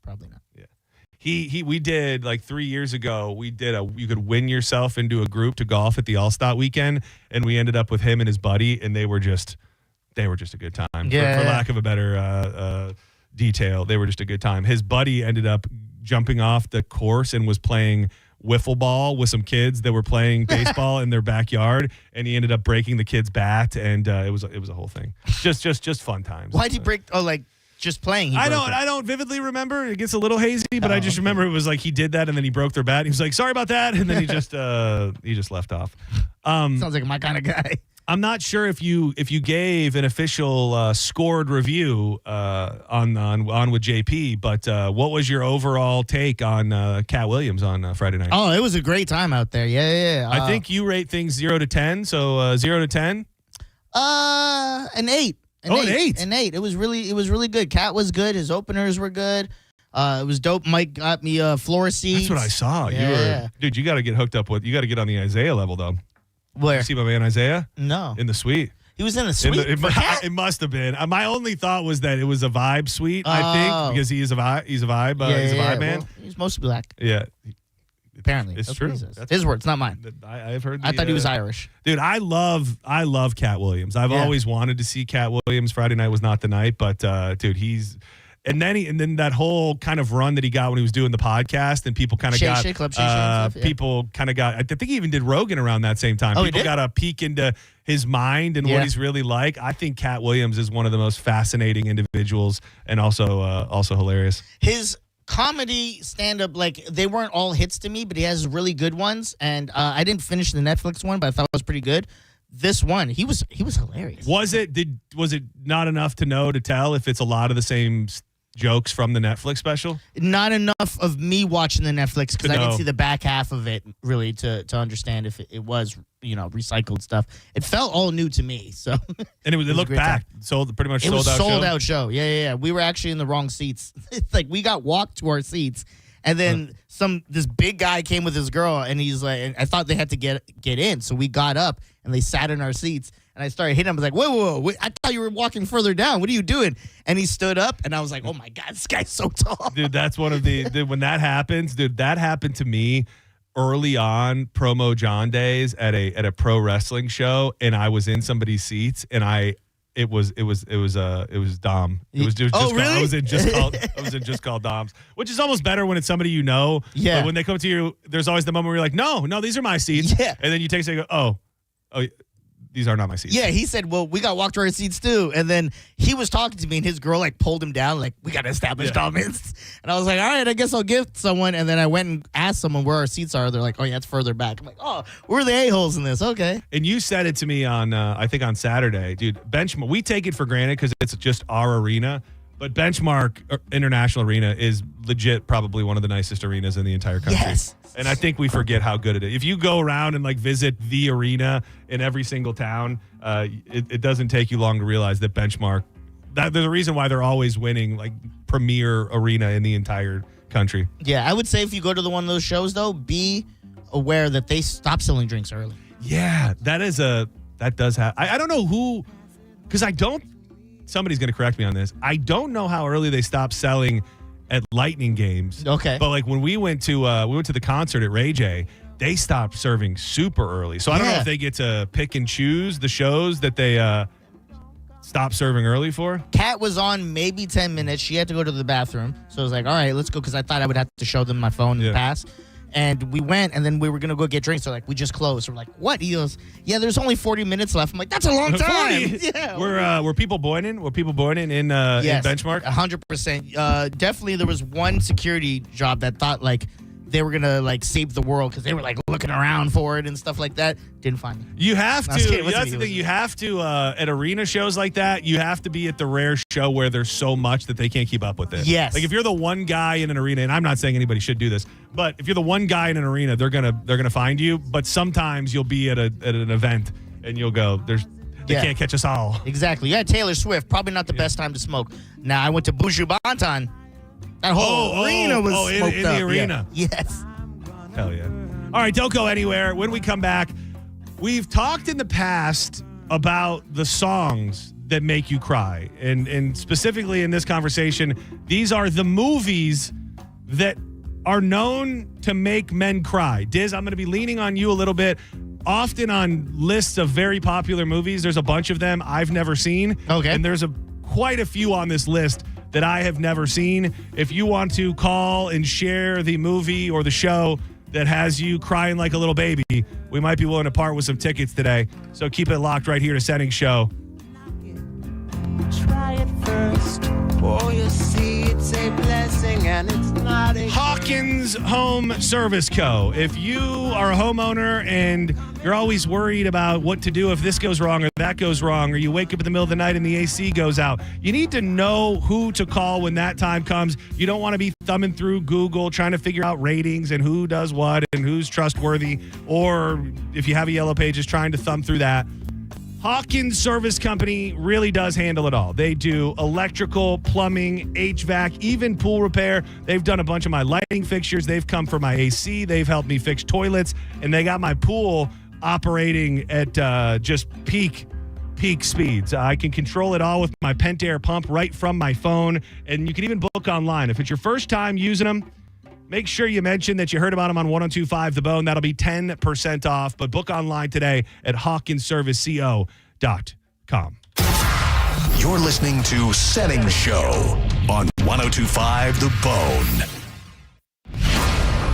Probably not. Yeah. We did like 3 years ago. You could win yourself into a group to golf at the All-Star weekend, and we ended up with him and his buddy, and they were just a good time. Yeah. For lack of a better detail, they were just a good time. His buddy ended up jumping off the course and was playing wiffle ball with some kids that were playing baseball in their backyard, and he ended up breaking the kid's bat, and it was a whole thing. Just fun times. Why'd he break? Oh, like just playing. I don't vividly remember. It gets a little hazy, but I just remember it was like he did that, and then he broke their bat. He was like, "Sorry about that," and then he just left off. Sounds like my kind of guy. I'm not sure if you gave an official scored review on with JP, but what was your overall take on Cat Williams on Friday night? Oh, it was a great time out there. Yeah. I think you rate things 0 to 10. So 0 to 10. An 8. An 8. An 8. It was really good. Cat was good. His openers were good. It was dope. Mike got me floor seats. That's what I saw. Yeah. You got to get hooked up with. You got to get on the Isaiah level though. Where? You see my man Isaiah? No. In the suite. He was in the suite. It must have been. My only thought was that it was a vibe suite. I think because he's a vibe. He's a vibe. He's a vibe man. Well, he's mostly black. Yeah. Apparently, it's that's true. What he says. His words, not mine. I've heard. I thought he was Irish. Dude, I love Cat Williams. I've always wanted to see Cat Williams. Friday night was not the night, but dude, he's. And then that whole kind of run that he got when he was doing the podcast, and people kind of got people kind of got. I think he even did Rogan around that same time. People got a peek into his mind and what he's really like. I think Cat Williams is one of the most fascinating individuals, and also hilarious. His comedy stand-up, like, they weren't all hits to me, but he has really good ones. And I didn't finish the Netflix one, but I thought it was pretty good. This one, he was hilarious. Was it not enough to know to tell if it's a lot of the same jokes from the Netflix special? Not enough of me watching the Netflix because I didn't see the back half of it really to understand if it was recycled stuff. It felt all new to me. So and it looked packed. Pretty much it was sold out show. Yeah. We were actually in the wrong seats. It's like we got walked to our seats. And then this big guy came with his girl, and he's like, and I thought they had to get in, so we got up and they sat in our seats, and I started hitting him. I was like, whoa, I thought you were walking further down. What are you doing? And he stood up, and I was like, oh my God, this guy's so tall. Dude, that's one of when that happens, dude, that happened to me early on Promo John days at a pro wrestling show, and I was in somebody's seats, and it was Dom. It was just really? I was in just called Dom's, which is almost better when it's somebody you know. Yeah. But when they come to you, there's always the moment where you're like, no, these are my seats. Yeah. And then you take a second, oh, these are not my seats. Yeah, he said, well, we got walked to our seats too. And then he was talking to me, and his girl like pulled him down, like, we got to establish dominance. And I was like, all right, I guess I'll give someone. And then I went and asked someone where our seats are. They're like, oh yeah, it's further back. I'm like, oh, we're the a-holes in this. Okay. And you said it to me on, I think on Saturday, dude. Benchmark. We take it for granted because it's just our arena. But Benchmark International Arena is legit probably one of the nicest arenas in the entire country. Yes. And I think we forget how good it is. If you go around and like visit the arena in every single town, it doesn't take you long to realize that Benchmark, there's a reason why they're always winning like premier arena in the entire country. Yeah, I would say if you go to one of those shows, though, be aware that they stop selling drinks early. Yeah, that does happen. I don't know who, because somebody's going to correct me on this. I don't know how early they stopped selling at Lightning games. Okay. But like when we went to the concert at Ray J, they stopped serving super early. So I don't know if they get to pick and choose the shows that they stop serving early for. Kat was on maybe 10 minutes. She had to go to the bathroom. So I was like, all right, let's go, because I thought I would have to show them my phone and pass. And we went, and then we were going to go get drinks. So like, we just closed. So we're like, what? He goes, yeah, there's only 40 minutes left. I'm like, that's a long time. Yeah. Were people boining? Were people boining in Benchmark? 100%. Definitely there was one security job that thought like they were gonna like save the world because they were like looking around for it and stuff like that. Didn't find it. You have to. No, I was kidding. That's the thing. You have to at arena shows like that. You have to be at the rare show where there's so much that they can't keep up with it. Yes. Like if you're the one guy in an arena, and I'm not saying anybody should do this, but if you're the one guy in an arena, they're gonna find you. But sometimes you'll be at an event and you'll go, they can't catch us all. Exactly. Yeah, Taylor Swift, probably not the best time to smoke. Now I went to Buju Banton. That whole arena was smoked in up. the arena. Yeah. Yes. Hell yeah. All right, don't go anywhere. When we come back, we've talked in the past about the songs that make you cry. And specifically in this conversation, these are the movies that are known to make men cry. Diz, I'm going to be leaning on you a little bit. Often on lists of very popular movies, there's a bunch of them I've never seen. Okay. And there's quite a few on this list that I have never seen. If you want to call and share the movie or the show that has you crying like a little baby, we might be willing to part with some tickets today. So keep it locked right here to Senning Show. Try it first. Oh, you see, it's a blessing and it's not a Hawkins Home Service Co. If you are a homeowner and you're always worried about what to do if this goes wrong or that goes wrong, or you wake up in the middle of the night and the AC goes out, you need to know who to call when that time comes. You don't want to be thumbing through Google trying to figure out ratings and who does what and who's trustworthy, or if you have a Yellow Pages, trying to thumb through that. Hawkins Service Company really does handle it all. They do electrical, plumbing, HVAC, even pool repair. They've done a bunch of my lighting fixtures. They've come for my AC. They've helped me fix toilets. And they got my pool operating at just peak speeds. I can control it all with my Pentair pump right from my phone. And you can even book online. If it's your first time using them, make sure you mention that you heard about them on 102.5 The Bone. That'll be 10% off. But book online today at hawkinsserviceco.com. You're listening to Senning Show on 102.5 The Bone.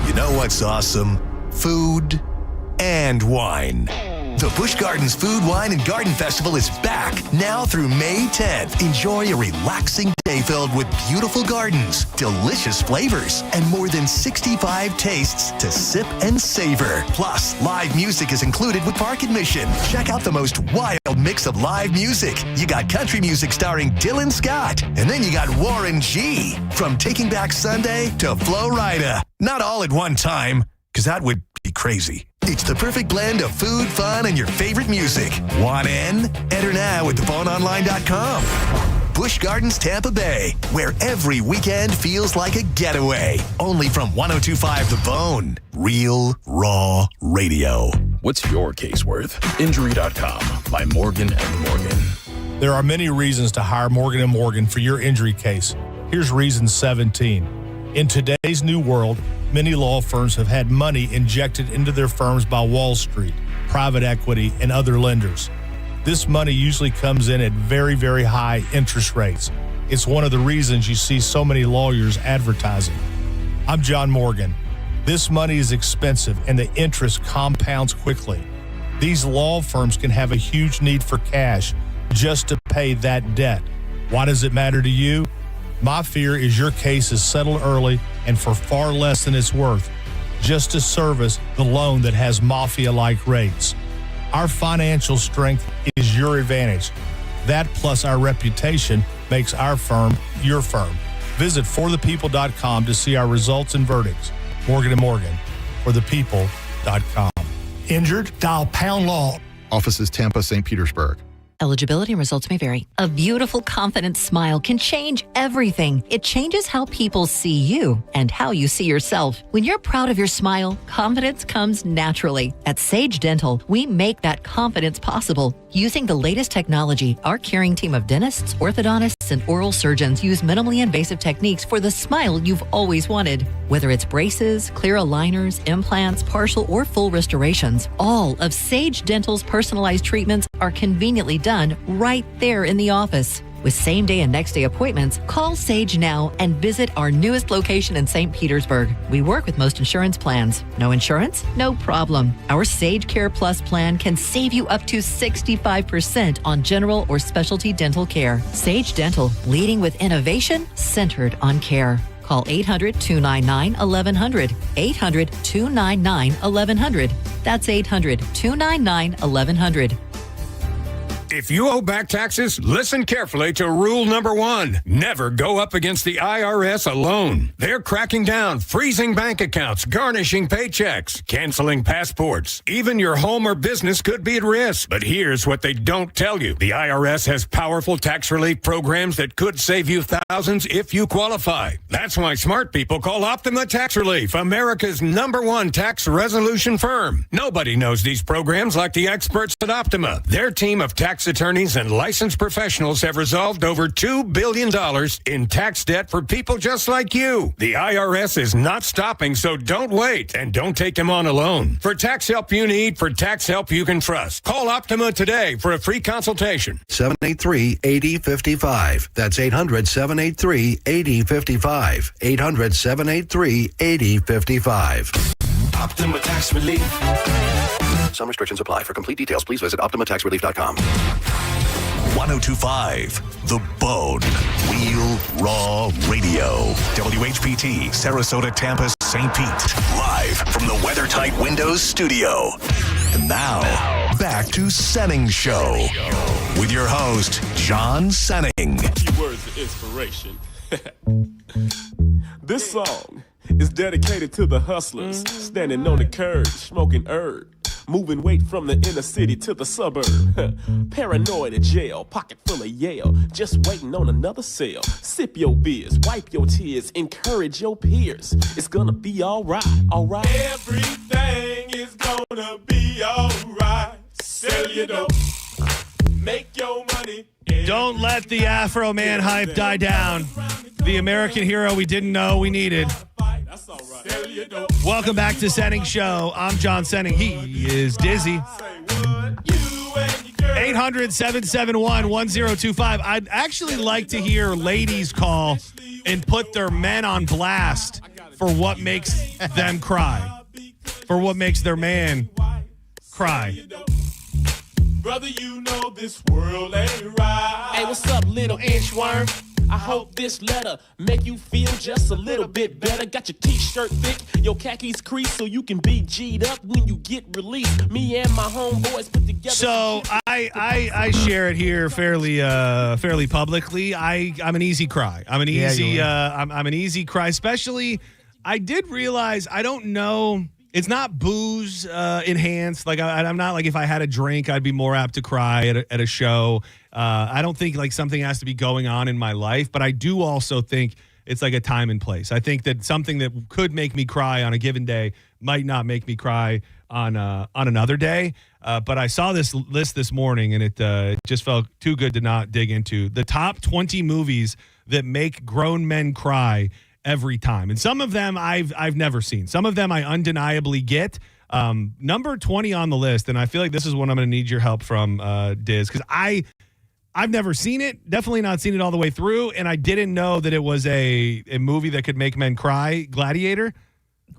You know what's awesome? Food and wine. The Busch Gardens Food, Wine, and Garden Festival is back now through May 10th. Enjoy a relaxing day filled with beautiful gardens, delicious flavors, and more than 65 tastes to sip and savor. Plus, live music is included with park admission. Check out the most wild mix of live music. You got country music starring Dylan Scott, and then you got Warren G. From Taking Back Sunday to Flo Rida. Not all at one time, because that would be crazy. It's the perfect blend of food, fun, and your favorite music. Want in? Enter now at theboneonline.com. Busch Gardens, Tampa Bay, where every weekend feels like a getaway. Only from 102.5 The Bone. Real, raw radio. What's your case worth? Injury.com by Morgan & Morgan. There are many reasons to hire Morgan & Morgan for your injury case. Here's reason 17. In today's new world, many law firms have had money injected into their firms by Wall Street, private equity, and other lenders. This money usually comes in at very, very high interest rates. It's one of the reasons you see so many lawyers advertising. I'm John Morgan. This money is expensive and the interest compounds quickly. These law firms can have a huge need for cash just to pay that debt. Why does it matter to you? My fear is your case is settled early and for far less than it's worth, just to service the loan that has mafia-like rates. Our financial strength is your advantage. That plus our reputation makes our firm your firm. Visit forthepeople.com to see our results and verdicts. Morgan & Morgan, forthepeople.com. Injured? Dial pound law. Offices Tampa, St. Petersburg. Eligibility and results may vary. A beautiful, confident smile can change everything. It changes how people see you and how you see yourself. When you're proud of your smile, confidence comes naturally. At Sage Dental, we make that confidence possible. Using the latest technology, our caring team of dentists, orthodontists, and oral surgeons use minimally invasive techniques for the smile you've always wanted. Whether it's braces, clear aligners, implants, partial or full restorations, all of Sage Dental's personalized treatments are conveniently done right there in the office. With same-day and next-day appointments, call Sage now and visit our newest location in St. Petersburg. We work with most insurance plans. No insurance? No problem. Our Sage Care Plus plan can save you up to 65% on general or specialty dental care. Sage Dental, leading with innovation centered on care. Call 800-299-1100. 800-299-1100. That's 800-299-1100. If you owe back taxes, listen carefully to rule number 1. Never go up against the IRS alone. They're cracking down, freezing bank accounts, garnishing paychecks, canceling passports. Even your home or business could be at risk. But here's what they don't tell you. The IRS has powerful tax relief programs that could save you thousands if you qualify. That's why smart people call Optima Tax Relief, America's #1 tax resolution firm. Nobody knows these programs like the experts at Optima. Their team of tax attorneys and licensed professionals have resolved over $2 billion in tax debt for people just like you. The IRS is not stopping, so don't wait and don't take them on alone. For tax help you need, for tax help you can trust, call Optima today for a free consultation. 783-8055. That's 800-783-8055. 800-783-8055. Optima Tax Relief. Some restrictions apply. For complete details, please visit OptimaTaxRelief.com. 1025 The Bone. Real Raw Radio. WHPT, Sarasota, Tampa, St. Pete. Live from the WeatherTight Windows studio. And now, back to Senning Show. With your host, John Senning. Keywords of inspiration. This song is dedicated to the hustlers standing on the curb, smoking herb. Moving weight from the inner city to the suburb. Paranoid in jail, pocket full of Yale. Just waiting on another sale. Sip your beers, wipe your tears, encourage your peers. It's gonna be alright, alright. Everything is gonna be alright. Sell your dope, make your money. Don't let the Afro Man hype die down. The American hero we didn't know we needed. Welcome back to Senning Show. I'm John Senning. He is Dizzy. 800-771-1025. I'd actually like to hear ladies call and put their men on blast for what makes them cry. For what makes their man cry. Brother, you know this world ain't right. Hey, what's up, little inchworm? I hope this letter make you feel just a little bit better. Got your t-shirt thick, your khakis creased, so you can be G'd up when you get released. Me and my homeboys put together. So I share it here fairly publicly. I'm an easy cry. I'm an easy cry. Especially, I did realize I don't know. It's not booze enhanced. Like I'm not like if I had a drink, I'd be more apt to cry at a show. I don't think like something has to be going on in my life, but I do also think it's like a time and place. I think that something that could make me cry on a given day might not make me cry on another day. But I saw this list this morning, and it just felt too good to not dig into. The top 20 movies that make grown men cry every time. And some of them I've never seen. Some of them I undeniably get. Number 20 on the list, and I feel like this is one I'm going to need your help from, Diz, because I've never seen it, definitely not seen it all the way through, and I didn't know that it was a movie that could make men cry. Gladiator?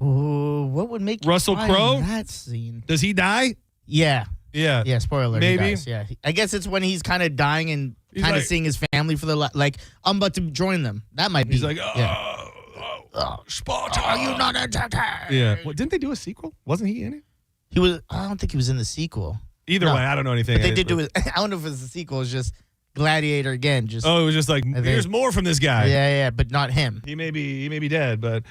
Oh, what would make Russell Crowe? That scene. Does he die? Yeah. Yeah. Spoiler alert. Maybe. He dies, yeah. I guess it's when he's kind of dying and kind of like, seeing his family for the like. I'm about to join them. That might be. He's like, Sparta, are you not entertained? Yeah. Well, didn't they do a sequel? Wasn't he in it? He was. I don't think he was in the sequel. Either way, I don't know anything. But they did do it. I don't know if it's a sequel. It's just Gladiator again. Just it was just like here's more from this guy. Yeah, but not him. He may be dead. But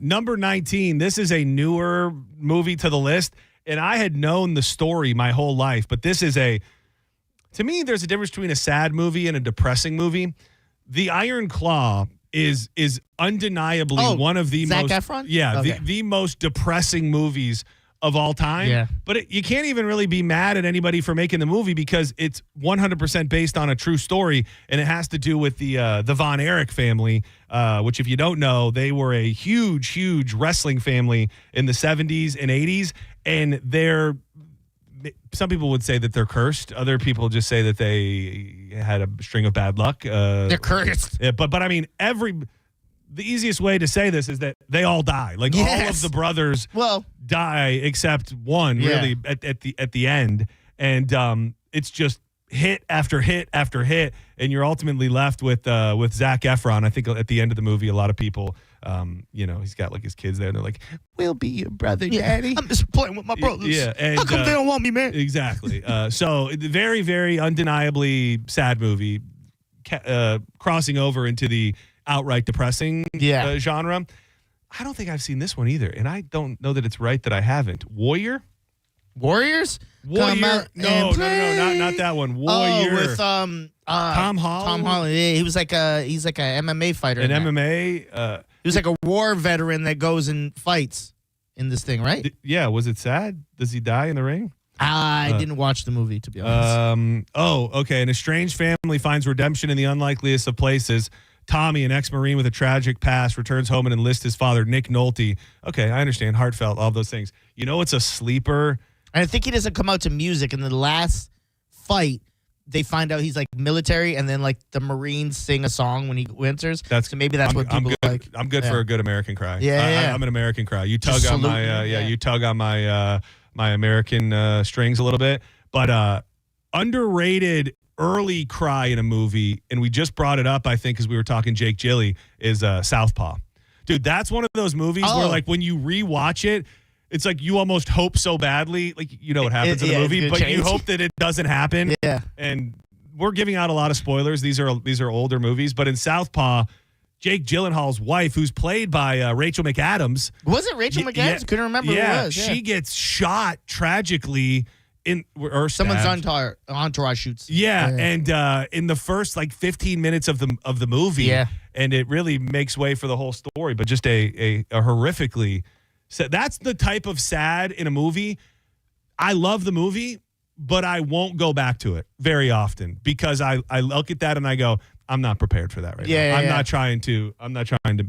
number 19. This is a newer movie to the list, and I had known the story my whole life. But this is to me, there's a difference between a sad movie and a depressing movie. The Iron Claw is undeniably one of the Zac most Efron? Yeah, Okay. the most depressing movies of all time. Yeah. But you can't even really be mad at anybody for making the movie because it's 100% based on a true story, and it has to do with the Von Erich family, which if you don't know, they were a huge wrestling family in the 70s and 80s, and some people would say that they're cursed. Other people just say that they had a string of bad luck. They're cursed. Yeah, but I mean, the easiest way to say this is that they all die. Like all of the brothers die except one, really, at the end. And it's just hit after hit after hit, and you're ultimately left with Zac Efron. I think at the end of the movie, a lot of people, he's got like his kids there, and they're like, "We'll be your brother, Daddy." I'm just playing with my brothers. Yeah, and, how come they don't want me, man? Exactly. So very, very undeniably sad movie, crossing over into the outright depressing genre. I don't think I've seen this one either, and I don't know that it's right that I haven't. Warriors? Come out No, and not that one. Warrior. with Tom Holland. Tom Holland. Yeah, he's like a MMA fighter. An MMA. He was like a war veteran that goes and fights in this thing, right? Yeah. Was it sad? Does he die in the ring? I didn't watch the movie, to be honest. Okay. An estranged family finds redemption in the unlikeliest of places. Tommy, an ex-Marine with a tragic past, returns home and enlists his father, Nick Nolte. Okay, I understand. Heartfelt, all those things. You know, it's a sleeper. And I think he doesn't come out to music. In the last fight, they find out he's like military, and then like the Marines sing a song when he enters. So maybe that's what people like. I'm good for a good American cry. Yeah, I'm an American cry. You tug on my you tug on my my American strings a little bit, but underrated early cry in a movie, and we just brought it up, I think, because we were talking Jake Gyllenhaal, is Southpaw. Dude, that's one of those movies where, like, when you rewatch it, it's like you almost hope so badly, like, you know what happens in the movie, but you hope that it doesn't happen. Yeah. And we're giving out a lot of spoilers. These are older movies, but in Southpaw, Jake Gyllenhaal's wife, who's played by Rachel McAdams. Was it Rachel McAdams? Couldn't remember who it was. She gets shot tragically or someone's entourage shoots. And in the first like 15 minutes of the movie, and it really makes way for the whole story. But just a horrifically sad. That's the type of sad in a movie. I love the movie, but I won't go back to it very often because I look at that and I go, I'm not prepared for that right now. I'm not trying to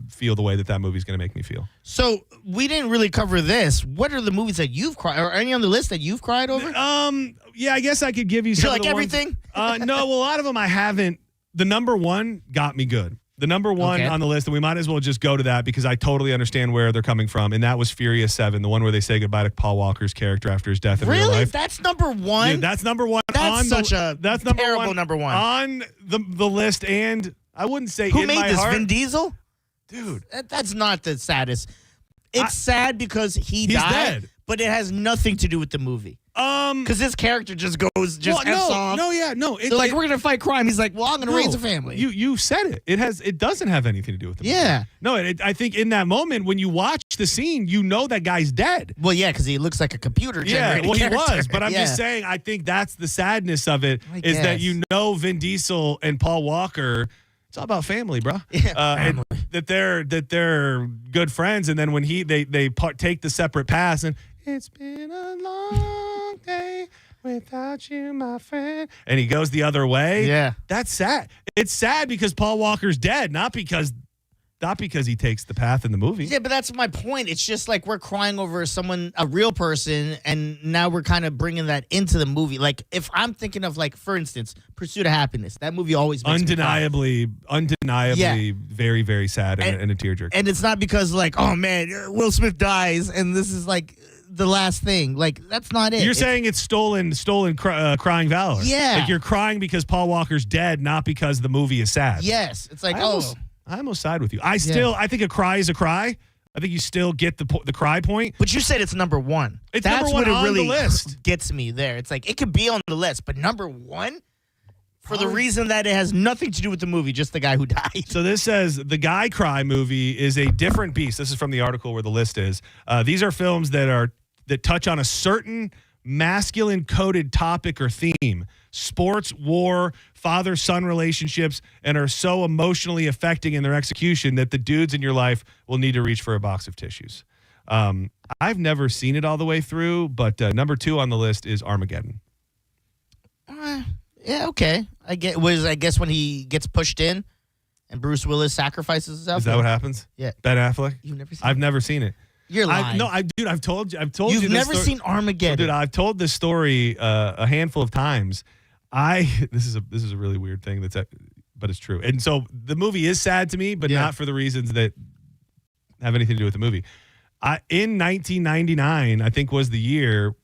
feel the way that movie's going to make me feel. So we didn't really cover this. What are the movies that you've cried, or any on the list that you've cried over? Yeah, I guess I could give you some. Like everything? No, well, a lot of them I haven't. The number one got me good. The number one on the list, and we might as well just go to that because I totally understand where they're coming from, and that was Furious 7, the one where they say goodbye to Paul Walker's character after his death in real life. That's number one? Yeah, that's number one. That's terrible number one. On the list, and I wouldn't say Who in made my this, heart. Vin Diesel? Dude. That's not the saddest. It's sad because he's died, dead. But it has nothing to do with the movie. Because his character just goes, F's off. They're like, we're going to fight crime. He's like, well, I'm going to raise a family. You said it. It doesn't have anything to do with the movie. Yeah. No, I think in that moment when you watch the scene, you know that guy's dead. Well, yeah, because he looks like a computer generated he character. was. But I'm just saying, I think that's the sadness of it, is that you know Vin Diesel and Paul Walker, it's all about family, bro. Yeah, and that they're good friends, and then when they take the separate paths, and it's been a long day without you, my friend, and he goes the other way. Yeah, that's sad. It's sad because Paul Walker's dead, not because he takes the path in the movie. Yeah, but that's my point. It's just like we're crying over a real person, and now we're kind of bringing that into the movie. Like, if I'm thinking of, like, for instance, Pursuit of Happiness, that movie always makes undeniably very, very sad and a tearjerker. And it's not because, like, oh, man, Will Smith dies, and this is, like, the last thing. Like, that's not it. You're saying it's stolen crying valor. Yeah. Like, you're crying because Paul Walker's dead, not because the movie is sad. Yes. It's like, I almost side with you. I think a cry is a cry. I think you still get the cry point. But you said it's number one. It's That's number one what it on really the list. Gets me there. It's like, it could be on the list, but number one? For the reason that it has nothing to do with the movie, just the guy who died. So this says the Guy Cry movie is a different beast. This is from the article where the list is. These are films that touch on a certain masculine coded topic or theme. Sports, war, father-son relationships, and are so emotionally affecting in their execution that the dudes in your life will need to reach for a box of tissues. I've never seen it all the way through, but number 2 on the list is Armageddon. Yeah, okay. I guess when he gets pushed in and Bruce Willis sacrifices himself. Is that what happens? Yeah. Ben Affleck? You've never seen I've never seen it. You're lying. I've told you. You've never seen Armageddon. Dude, I've told this story a handful of times. This is a really weird thing but it's true. And so the movie is sad to me, but not for the reasons that have anything to do with the movie. In 1999, I think was the year,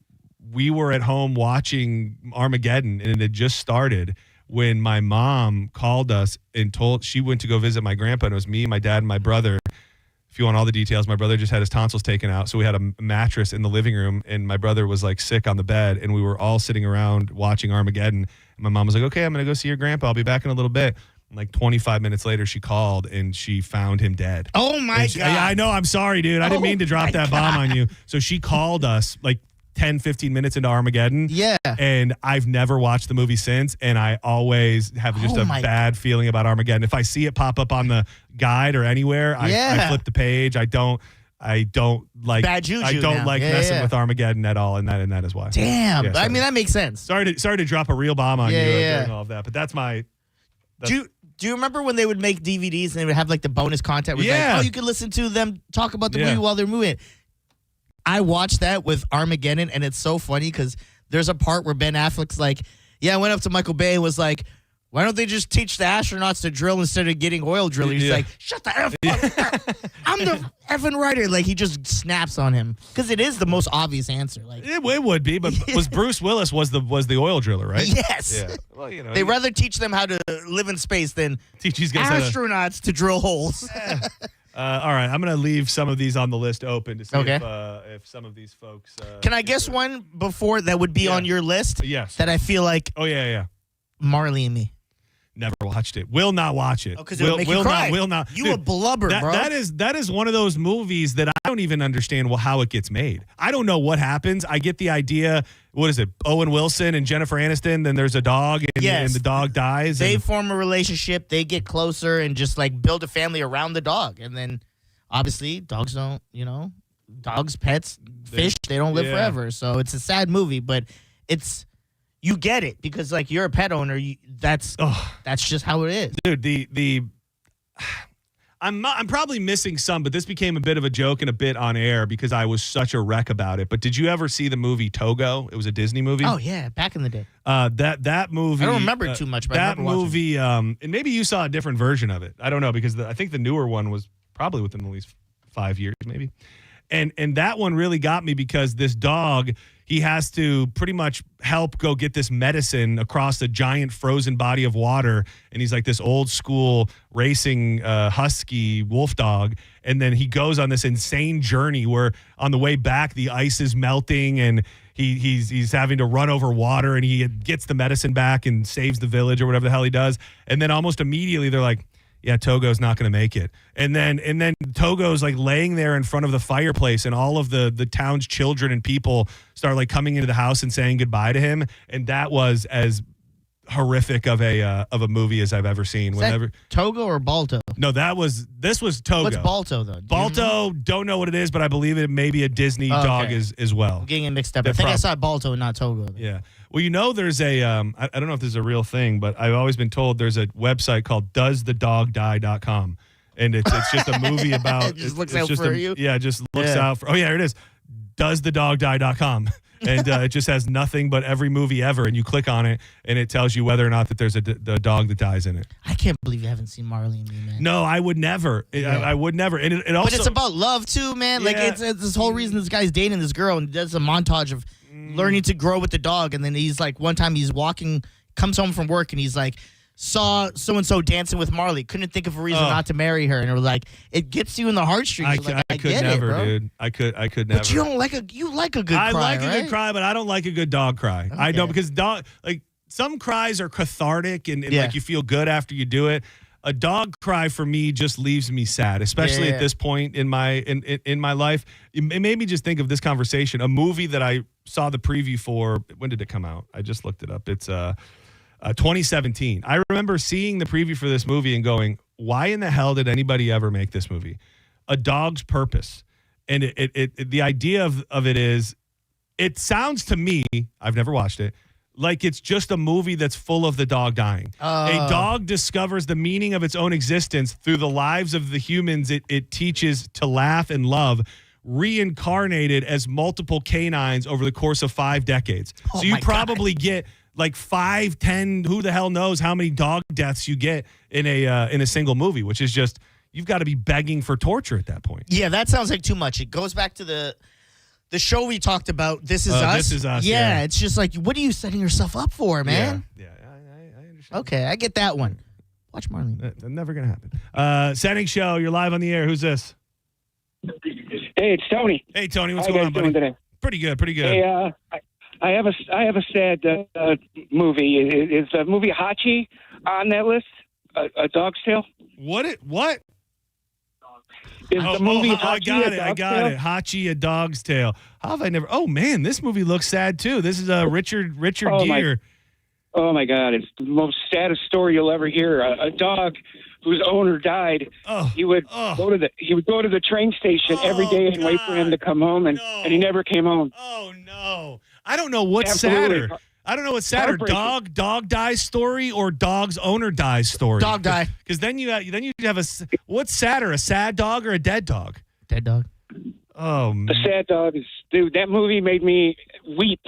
we were at home watching Armageddon, and it had just started when my mom called us and she went to go visit my grandpa, and it was me, my dad, and my brother. If you want all the details, my brother just had his tonsils taken out, so we had a mattress in the living room, and my brother was like sick on the bed, and we were all sitting around watching Armageddon. And my mom was like, "Okay, I'm gonna go see your grandpa. I'll be back in a little bit." And like 25 minutes later, she called and she found him dead. Oh my God! Yeah, I know. I'm sorry, dude. I didn't mean to drop that bomb on you. So she called us like 10, 15 minutes into Armageddon. Yeah. And I've never watched the movie since, and I always have just a bad feeling about Armageddon. If I see it pop up on the guide or anywhere, I flip the page. I don't like bad juju. I don't now. like messing with Armageddon at all, and that is why. Damn. Yeah, I mean, that makes sense. Sorry to drop a real bomb on you during all of that, but that's my. Do you remember when they would make DVDs and they would have like the bonus content? Where Yeah. like, you could listen to them talk about the movie while they're moving. I watched that with Armageddon, and it's so funny because there's a part where Ben Affleck's like, I went up to Michael Bay and was like, why don't they just teach the astronauts to drill instead of getting oil drillers? He's like, shut the F up. I'm the effing writer. Like, he just snaps on him because it is the most obvious answer. Like, it would be, but was Bruce Willis was the oil driller, right? Yes. Yeah. Well, you know, they rather teach them how to live in space than teach these guys astronauts to drill holes. All right, I'm going to leave some of these on the list open to see if some of these folks. Can I guess one before that would be on your list? Yes. That I feel like. Oh yeah. Marley and Me. Never watched it. Will not watch it. Oh, because it'll make you cry. Will not. You Dude, a blubber, bro. That is one of those movies that I don't even understand how it gets made. I don't know what happens. I get the idea. What is it? Owen Wilson and Jennifer Aniston. Then there's a dog, and the dog dies. They form a relationship. They get closer and just like build a family around the dog. And then, obviously, dogs don't. Dogs, pets, fish. They don't live forever. So it's a sad movie, but it's. You get it because like you're a pet owner. That's just how it is, dude. I'm probably missing some, but this became a bit of a joke and a bit on air because I was such a wreck about it. But did you ever see the movie Togo? It was a Disney movie. Oh yeah, back in the day. That movie. I don't remember it too much, but that I remember movie. And maybe you saw a different version of it. I don't know because I think the newer one was probably within at least 5 years, maybe. And that one really got me because this dog, he has to pretty much help go get this medicine across a giant frozen body of water. And he's like this old school racing husky wolf dog. And then he goes on this insane journey where on the way back, the ice is melting and he's having to run over water, and he gets the medicine back and saves the village or whatever the hell he does. And then almost immediately they're like, yeah, Togo's not going to make it. And then Togo's like laying there in front of the fireplace, and all of the town's children and people start like coming into the house and saying goodbye to him. And that was as horrific of a movie as I've ever seen. That Togo or Balto? No, this was Togo. What's Balto though? Balto, don't know what it is, but I believe it may be a Disney dog as well. I'm getting it mixed up. I think I saw Balto, not Togo. Yeah. Well, there's a, I don't know if this is a real thing, but I've always been told there's a website called doesthedogdie.com. And it's just a movie about. It just looks out for you? Yeah, it just looks out for. Oh, yeah, here it is. Doesthedogdie.com. And it just has nothing but every movie ever. And you click on it, and it tells you whether or not that there's a dog that dies in it. I can't believe you haven't seen Marley and Me, man. No, I would never. I would never. And it also. But it's about love, too, man. Like, it's this whole reason this guy's dating this girl, and does a montage of learning to grow with the dog. And then he's like, one time he's walking, comes home from work, and he's like, saw so-and-so dancing with Marley. Couldn't think of a reason not to marry her. And it was like, it gets you in the heartstrings. I could get never, it, bro. dude. I could never. But you like a good cry, I like right? a good cry, but I don't like a good dog cry. Okay. I don't, because some cries are cathartic and like you feel good after you do it. A dog cry for me just leaves me sad, especially at this point in my in my life. It made me just think of this conversation. A movie that I saw the preview for. When did it come out? I just looked it up. It's 2017. I remember seeing the preview for this movie and going, "Why in the hell did anybody ever make this movie?" A Dog's Purpose, and the idea of it is, it sounds to me, I've never watched it, like it's just a movie that's full of the dog dying. A dog discovers the meaning of its own existence through the lives of the humans it teaches to laugh and love, reincarnated as multiple canines over the course of 5 decades. So you probably get like 5, 10, who the hell knows how many dog deaths you get in a single movie, which is just, you've got to be begging for torture at that point. Yeah, that sounds like too much. It goes back to the show we talked about, This Is Us. This Is Us, Yeah, yeah. it's just like, what are you setting yourself up for, man? Yeah, I understand. Okay, I get that one. Watch Marlene. That's never going to happen. Senning Show, you're live on the air. Who's this? Hey, it's Tony. Hey, Tony, what's How going you on, guys buddy? doing today? Pretty good. Hey, I have a sad movie. Is the movie Hachi on that list? A Dog's Tale. What? Is the movie Hachi I got a it. I Dog's got Tale? it. Hachi, A Dog's Tale. How have I never? Oh man, this movie looks sad too. This is Richard Oh, my- Gere. Oh my God! It's the most saddest story you'll ever hear. A dog whose owner died. He would go to the train station every day and wait for him to come home, and he never came home. Oh no! I don't know what's Absolutely. sadder. I don't know what's sadder. Heartbreaking. Dog dies story or dog's owner dies story. Dog die. Because then you have what's sadder, a sad dog or a dead dog? Dead dog. Oh, The sad dog is, dude. That movie made me weep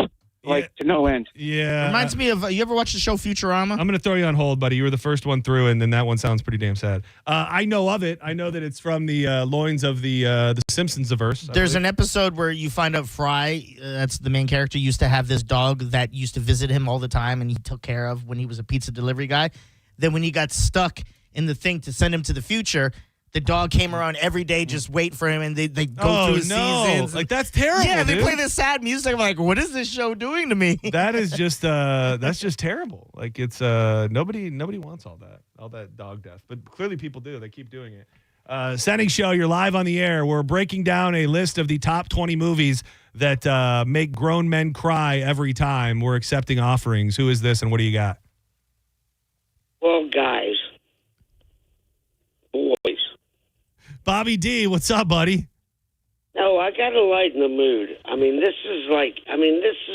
to no end. Yeah. Reminds me of, you ever watch the show Futurama? I'm going to throw you on hold, buddy. You were the first one through, and then that one sounds pretty damn sad. I know of it. I know that it's from the loins of the Simpsons-averse. There's an episode where you find out Fry, that's the main character, used to have this dog that used to visit him all the time, and he took care of when he was a pizza delivery guy. Then when he got stuck in the thing to send him to the future, the dog came around every day, just wait for him, and they go through seasons. Like, that's terrible, Yeah, they dude. play this sad music. I'm like, what is this show doing to me? That is just that's just terrible. Like, it's nobody wants all that dog death, but clearly people do. They keep doing it. Senning Show, you're live on the air. We're breaking down a list of the top 20 movies that make grown men cry every time. We're accepting offerings. Who is this, and what do you got? Well, guys, boys. Bobby D, what's up, buddy? No, I got to lighten the mood. This is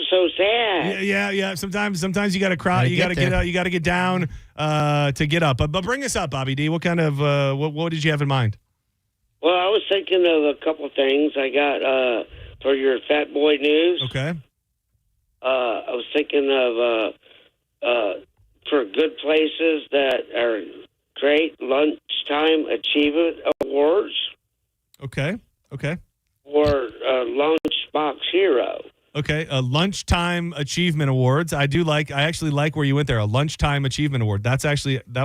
so sad. Yeah. Sometimes you got to cry. You got to get out. You got to get down to get up. But bring us up, Bobby D. What kind of what did you have in mind? Well, I was thinking of a couple things I got for your Fat Boy News. Okay. I was thinking of for good places that are great lunchtime achievement awards. Okay. Or Lunchbox Hero. Okay, lunchtime achievement awards. I actually like where you went there. A lunchtime achievement award. That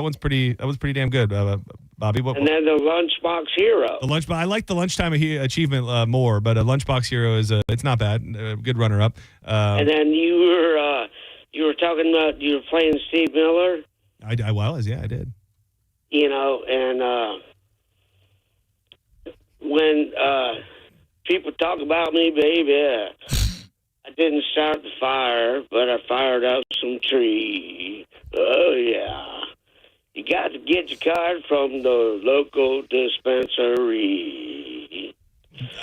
was pretty damn good, Bobby. And then the Lunchbox Hero. I like the lunchtime achievement more, but a lunchbox hero is it's not bad. Good runner up. And then you were talking about you were playing Steve Miller. I did. And when people talk about me, baby, I didn't start the fire, but I fired out some tree. Oh, yeah. You got to get your card from the local dispensary.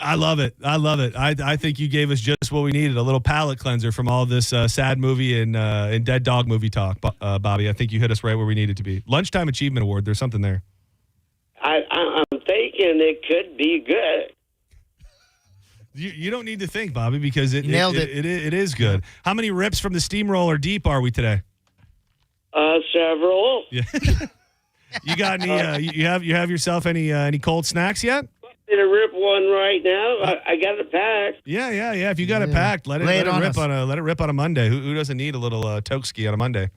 I love it. I think you gave us just what we needed, a little palate cleanser from all this sad movie and dead dog movie talk, Bobby. I think you hit us right where we needed to be. Lunchtime Achievement Award, there's something there. I'm thinking it could be good. You don't need to think, Bobby, because it nailed it. It is good. How many rips from the steamroller deep are we today? Several. Yeah. You got any? You have yourself any cold snacks yet? Gonna rip one right now. I got it packed. Yeah. If you got it packed, let it rip on a Monday. Who doesn't need a little Tokeski on a Monday?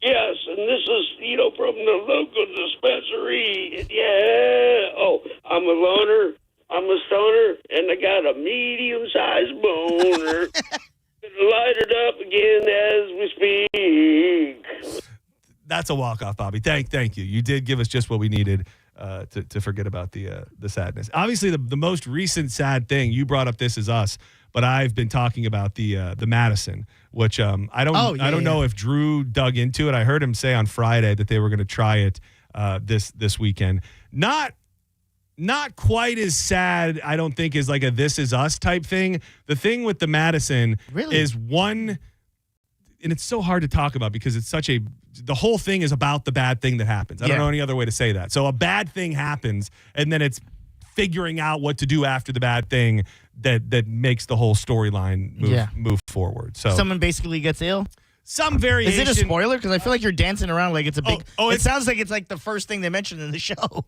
Yes, and this is from the local dispensary. Yeah. Oh, I'm a loner. I'm a stoner, and I got a medium-sized boner. Light it up again as we speak. That's a walk-off, Bobby. Thank you. You did give us just what we needed to forget about the sadness. Obviously, the most recent sad thing, you brought up This Is Us, but I've been talking about the Madison, which I don't know if Drew dug into it. I heard him say on Friday that they were going to try it this weekend. Not quite as sad, I don't think, as like a This Is Us type thing. The thing with the Madison is one, and it's so hard to talk about because it's the whole thing is about the bad thing that happens. I don't know any other way to say that. So a bad thing happens, and then it's figuring out what to do after the bad thing that makes the whole storyline move forward. So someone basically gets ill. Some variation. Is it a spoiler? Because I feel like you're dancing around like it's a big. It sounds like it's like the first thing they mentioned in the show.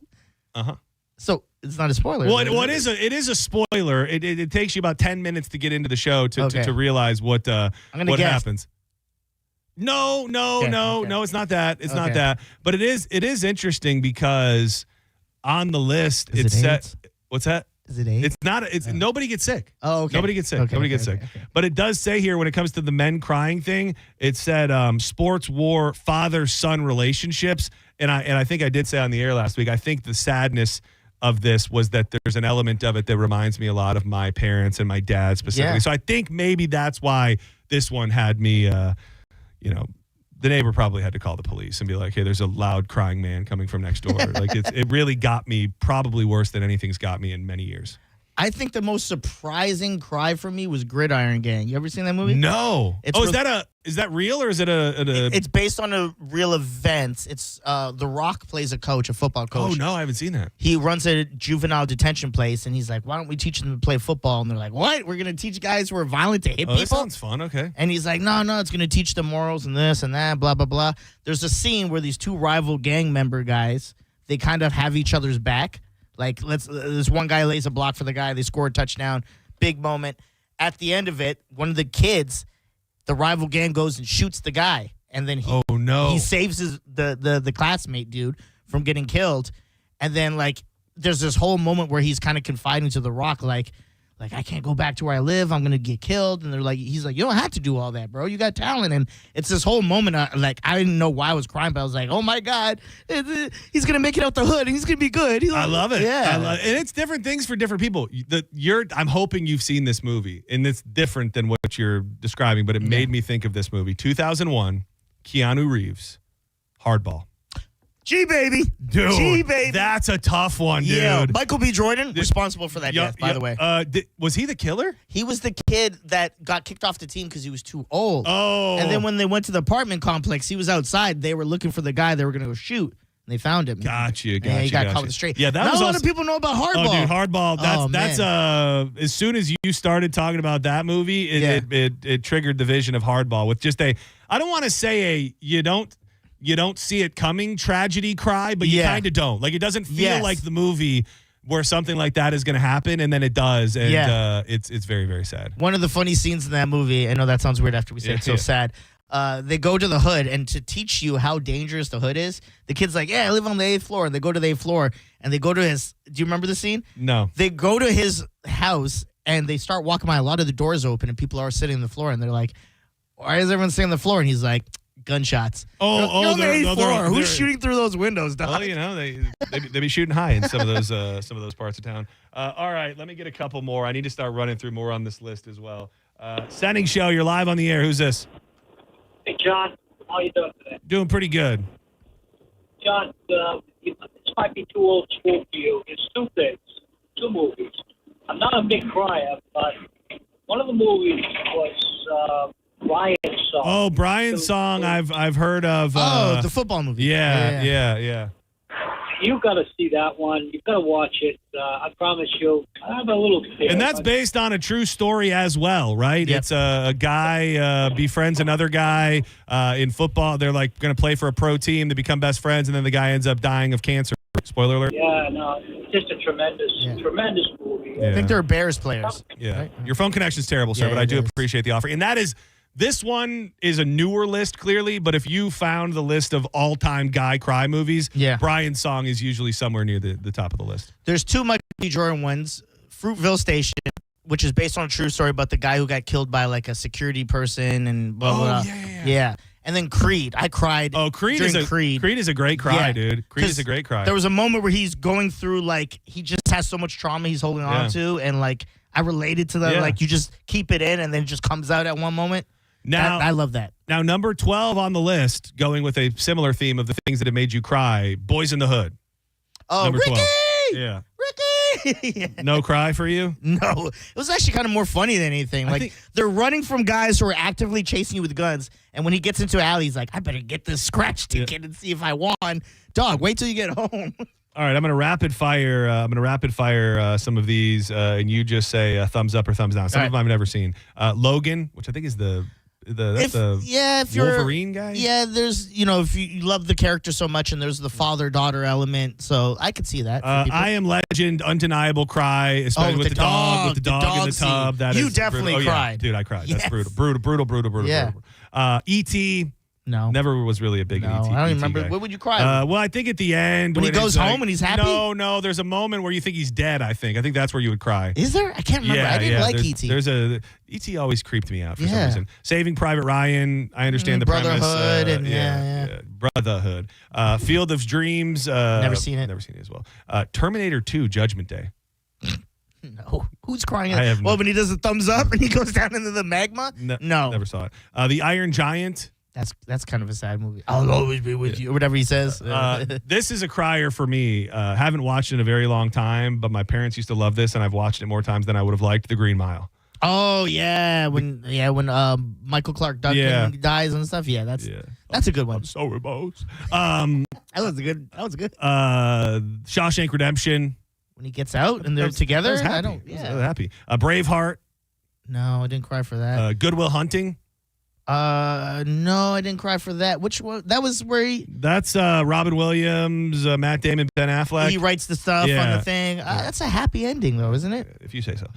Uh-huh. So it's not a spoiler. Well, it is a spoiler. It takes you about 10 minutes to get into the show to realize what guess. happens. No, it's not that. It's not that. But it is interesting because on the list it's set. What's that? Is it 8? It's not. It's nobody gets sick. Oh, okay. Nobody gets sick. Okay, Nobody gets sick. But it does say here when it comes to the men crying thing, it said sports war father-son relationships, and I think I did say on the air last week. I think the sadness of this was that there's an element of it that reminds me a lot of my parents and my dad specifically. Yeah. So I think maybe that's why this one had me. The neighbor probably had to call the police and be like, hey, there's a loud crying man coming from next door. Like it really got me probably worse than anything's got me in many years. I think the most surprising cry for me was Gridiron Gang. You ever seen that movie? No. Is that real or is it a It's based on a real event. It's The Rock plays a football coach. Oh no, I haven't seen that. He runs a juvenile detention place and he's like, why don't we teach them to play football? And they're like, what? We're going to teach guys who are violent to hit people? That sounds fun. Okay. And he's like, no, it's going to teach them morals and this and that, blah, blah, blah. There's a scene where these two rival gang member guys, they kind of have each other's back. Like, this one guy lays a block for the guy. They score a touchdown. Big moment. At the end of it, one of the kids, the rival gang goes and shoots the guy. And then he saves the classmate dude from getting killed. And then, like, there's this whole moment where he's kind of confiding to The Rock, like, I can't go back to where I live. I'm going to get killed. And he's like, you don't have to do all that, bro. You got talent. And it's this whole moment. I didn't know why I was crying, but I was like, oh my God, he's going to make it out the hood and he's going to be good. I love it. Yeah. And it's different things for different people. I'm hoping you've seen this movie and it's different than what you're describing, but it made me think of this movie. 2001, Keanu Reeves, Hardball. G-Baby. Dude, G-Baby. That's a tough one, dude. Yeah, Michael B. Jordan, responsible for that death, by the way. Was he the killer? He was the kid that got kicked off the team because he was too old. Oh. And then when they went to the apartment complex, he was outside. They were looking for the guy they were going to go shoot. And they found him. Gotcha. He got caught with a straight. Yeah, that Not was a lot of people know about Hardball. Oh, dude, Hardball. That's as soon as you started talking about that movie, it triggered the vision of Hardball with just I don't want to say you don't see it coming tragedy cry, but you kind of don't. Like, it doesn't feel like the movie where something like that is going to happen, and then it does, and it's very, very sad. One of the funny scenes in that movie, I know that sounds weird after we say it's so sad, they go to the hood, and to teach you how dangerous the hood is, the kid's like, I live on the 8th floor, and they go to the 8th floor, and they go to his, do you remember the scene? No. They go to his house, and they start walking by, a lot of the doors open, and people are sitting on the floor, and they're like, why is everyone sitting on the floor? And he's like, gunshots. You're on the 8th floor. Who's shooting through those windows, dog? Well, they be shooting high in some of those parts of town. All right, let me get a couple more. I need to start running through more on this list as well. Senning Show, you're live on the air. Who's this? Hey, John. How you doing today? Doing pretty good. John, this might be too old school for you. It's two movies. I'm not a big crier, but one of the movies was Brian's Song. Oh, Brian's Song I've heard of. The football movie. Yeah. You got to see that one. You got to watch it. I promise you. I have a little fear. And that's based on a true story as well, right? Yep. It's a guy befriends another guy in football. They're like going to play for a pro team. They become best friends, and then the guy ends up dying of cancer. Spoiler alert. Yeah, no, it's just a tremendous movie. I think they're Bears players. Yeah. Right? Your phone connection's terrible, sir, but I do appreciate the offer. And this one is a newer list, clearly, but if you found the list of all-time guy cry movies, Brian's Song is usually somewhere near the top of the list. There's two Michael B. Jordan ones. Fruitville Station, which is based on a true story about the guy who got killed by like a security person and blah, blah, blah. Yeah. And then Creed. I cried. Oh, Creed is a great cry, dude. Creed is a great cry. There was a moment where he's going through, like, he just has so much trauma he's holding on to, and like I related to that. Like, you just keep it in and then it just comes out at one moment. Now, I love that. Now, number 12 on the list, going with a similar theme of the things that have made you cry, Boys in the Hood. Oh, number Ricky! 12. Yeah. Ricky! No cry for you? No. It was actually kind of more funny than anything. Like, they're running from guys who are actively chasing you with guns, and when he gets into an alley, he's like, I better get this scratch ticket and see if I won. Dog, wait till you get home. All right, I'm going to rapid fire some of these, and you just say thumbs up or thumbs down. Some of them I've never seen. Logan, which I think is the That's the if you're Wolverine guy. Yeah, there's if you love the character so much, and there's the father-daughter element, so I could see that. I Am Legend, undeniable cry, especially with the dog in the tub. That you is definitely brutal. cried, dude. I cried. Yes. That's brutal. Yeah. E.T. No, never was really a big E.T. I don't even remember. guy. What would you cry? Well, I think at the end when he goes it's home and he's happy. No. There's a moment where you think he's dead. I think that's where you would cry. Is there? I can't remember. I didn't like E.T. There's E.T. always creeped me out for some reason. Saving Private Ryan. I understand the premise. Brotherhood and Brotherhood. Field of Dreams. Never seen it. Never seen it as well. Terminator 2, Judgment Day. No. Who's crying? When he does the thumbs up and he goes down into the magma? No. Never saw it. The Iron Giant. That's kind of a sad movie. I'll always be with you, or whatever he says. This is a crier for me. Haven't watched it in a very long time, but my parents used to love this, and I've watched it more times than I would have liked. The Green Mile. Oh yeah, when Michael Clark Duncan dies and stuff. Yeah, that's a good one. I'm so emotional. That was good. Shawshank Redemption. When he gets out and they're together, I was happy. I was happy. Braveheart. No, I didn't cry for that. Good Will Hunting. No, I didn't cry for that. Which one? That was where he. That's Robin Williams, Matt Damon, Ben Affleck. He writes the stuff on the thing. That's a happy ending, though, isn't it? If you say so.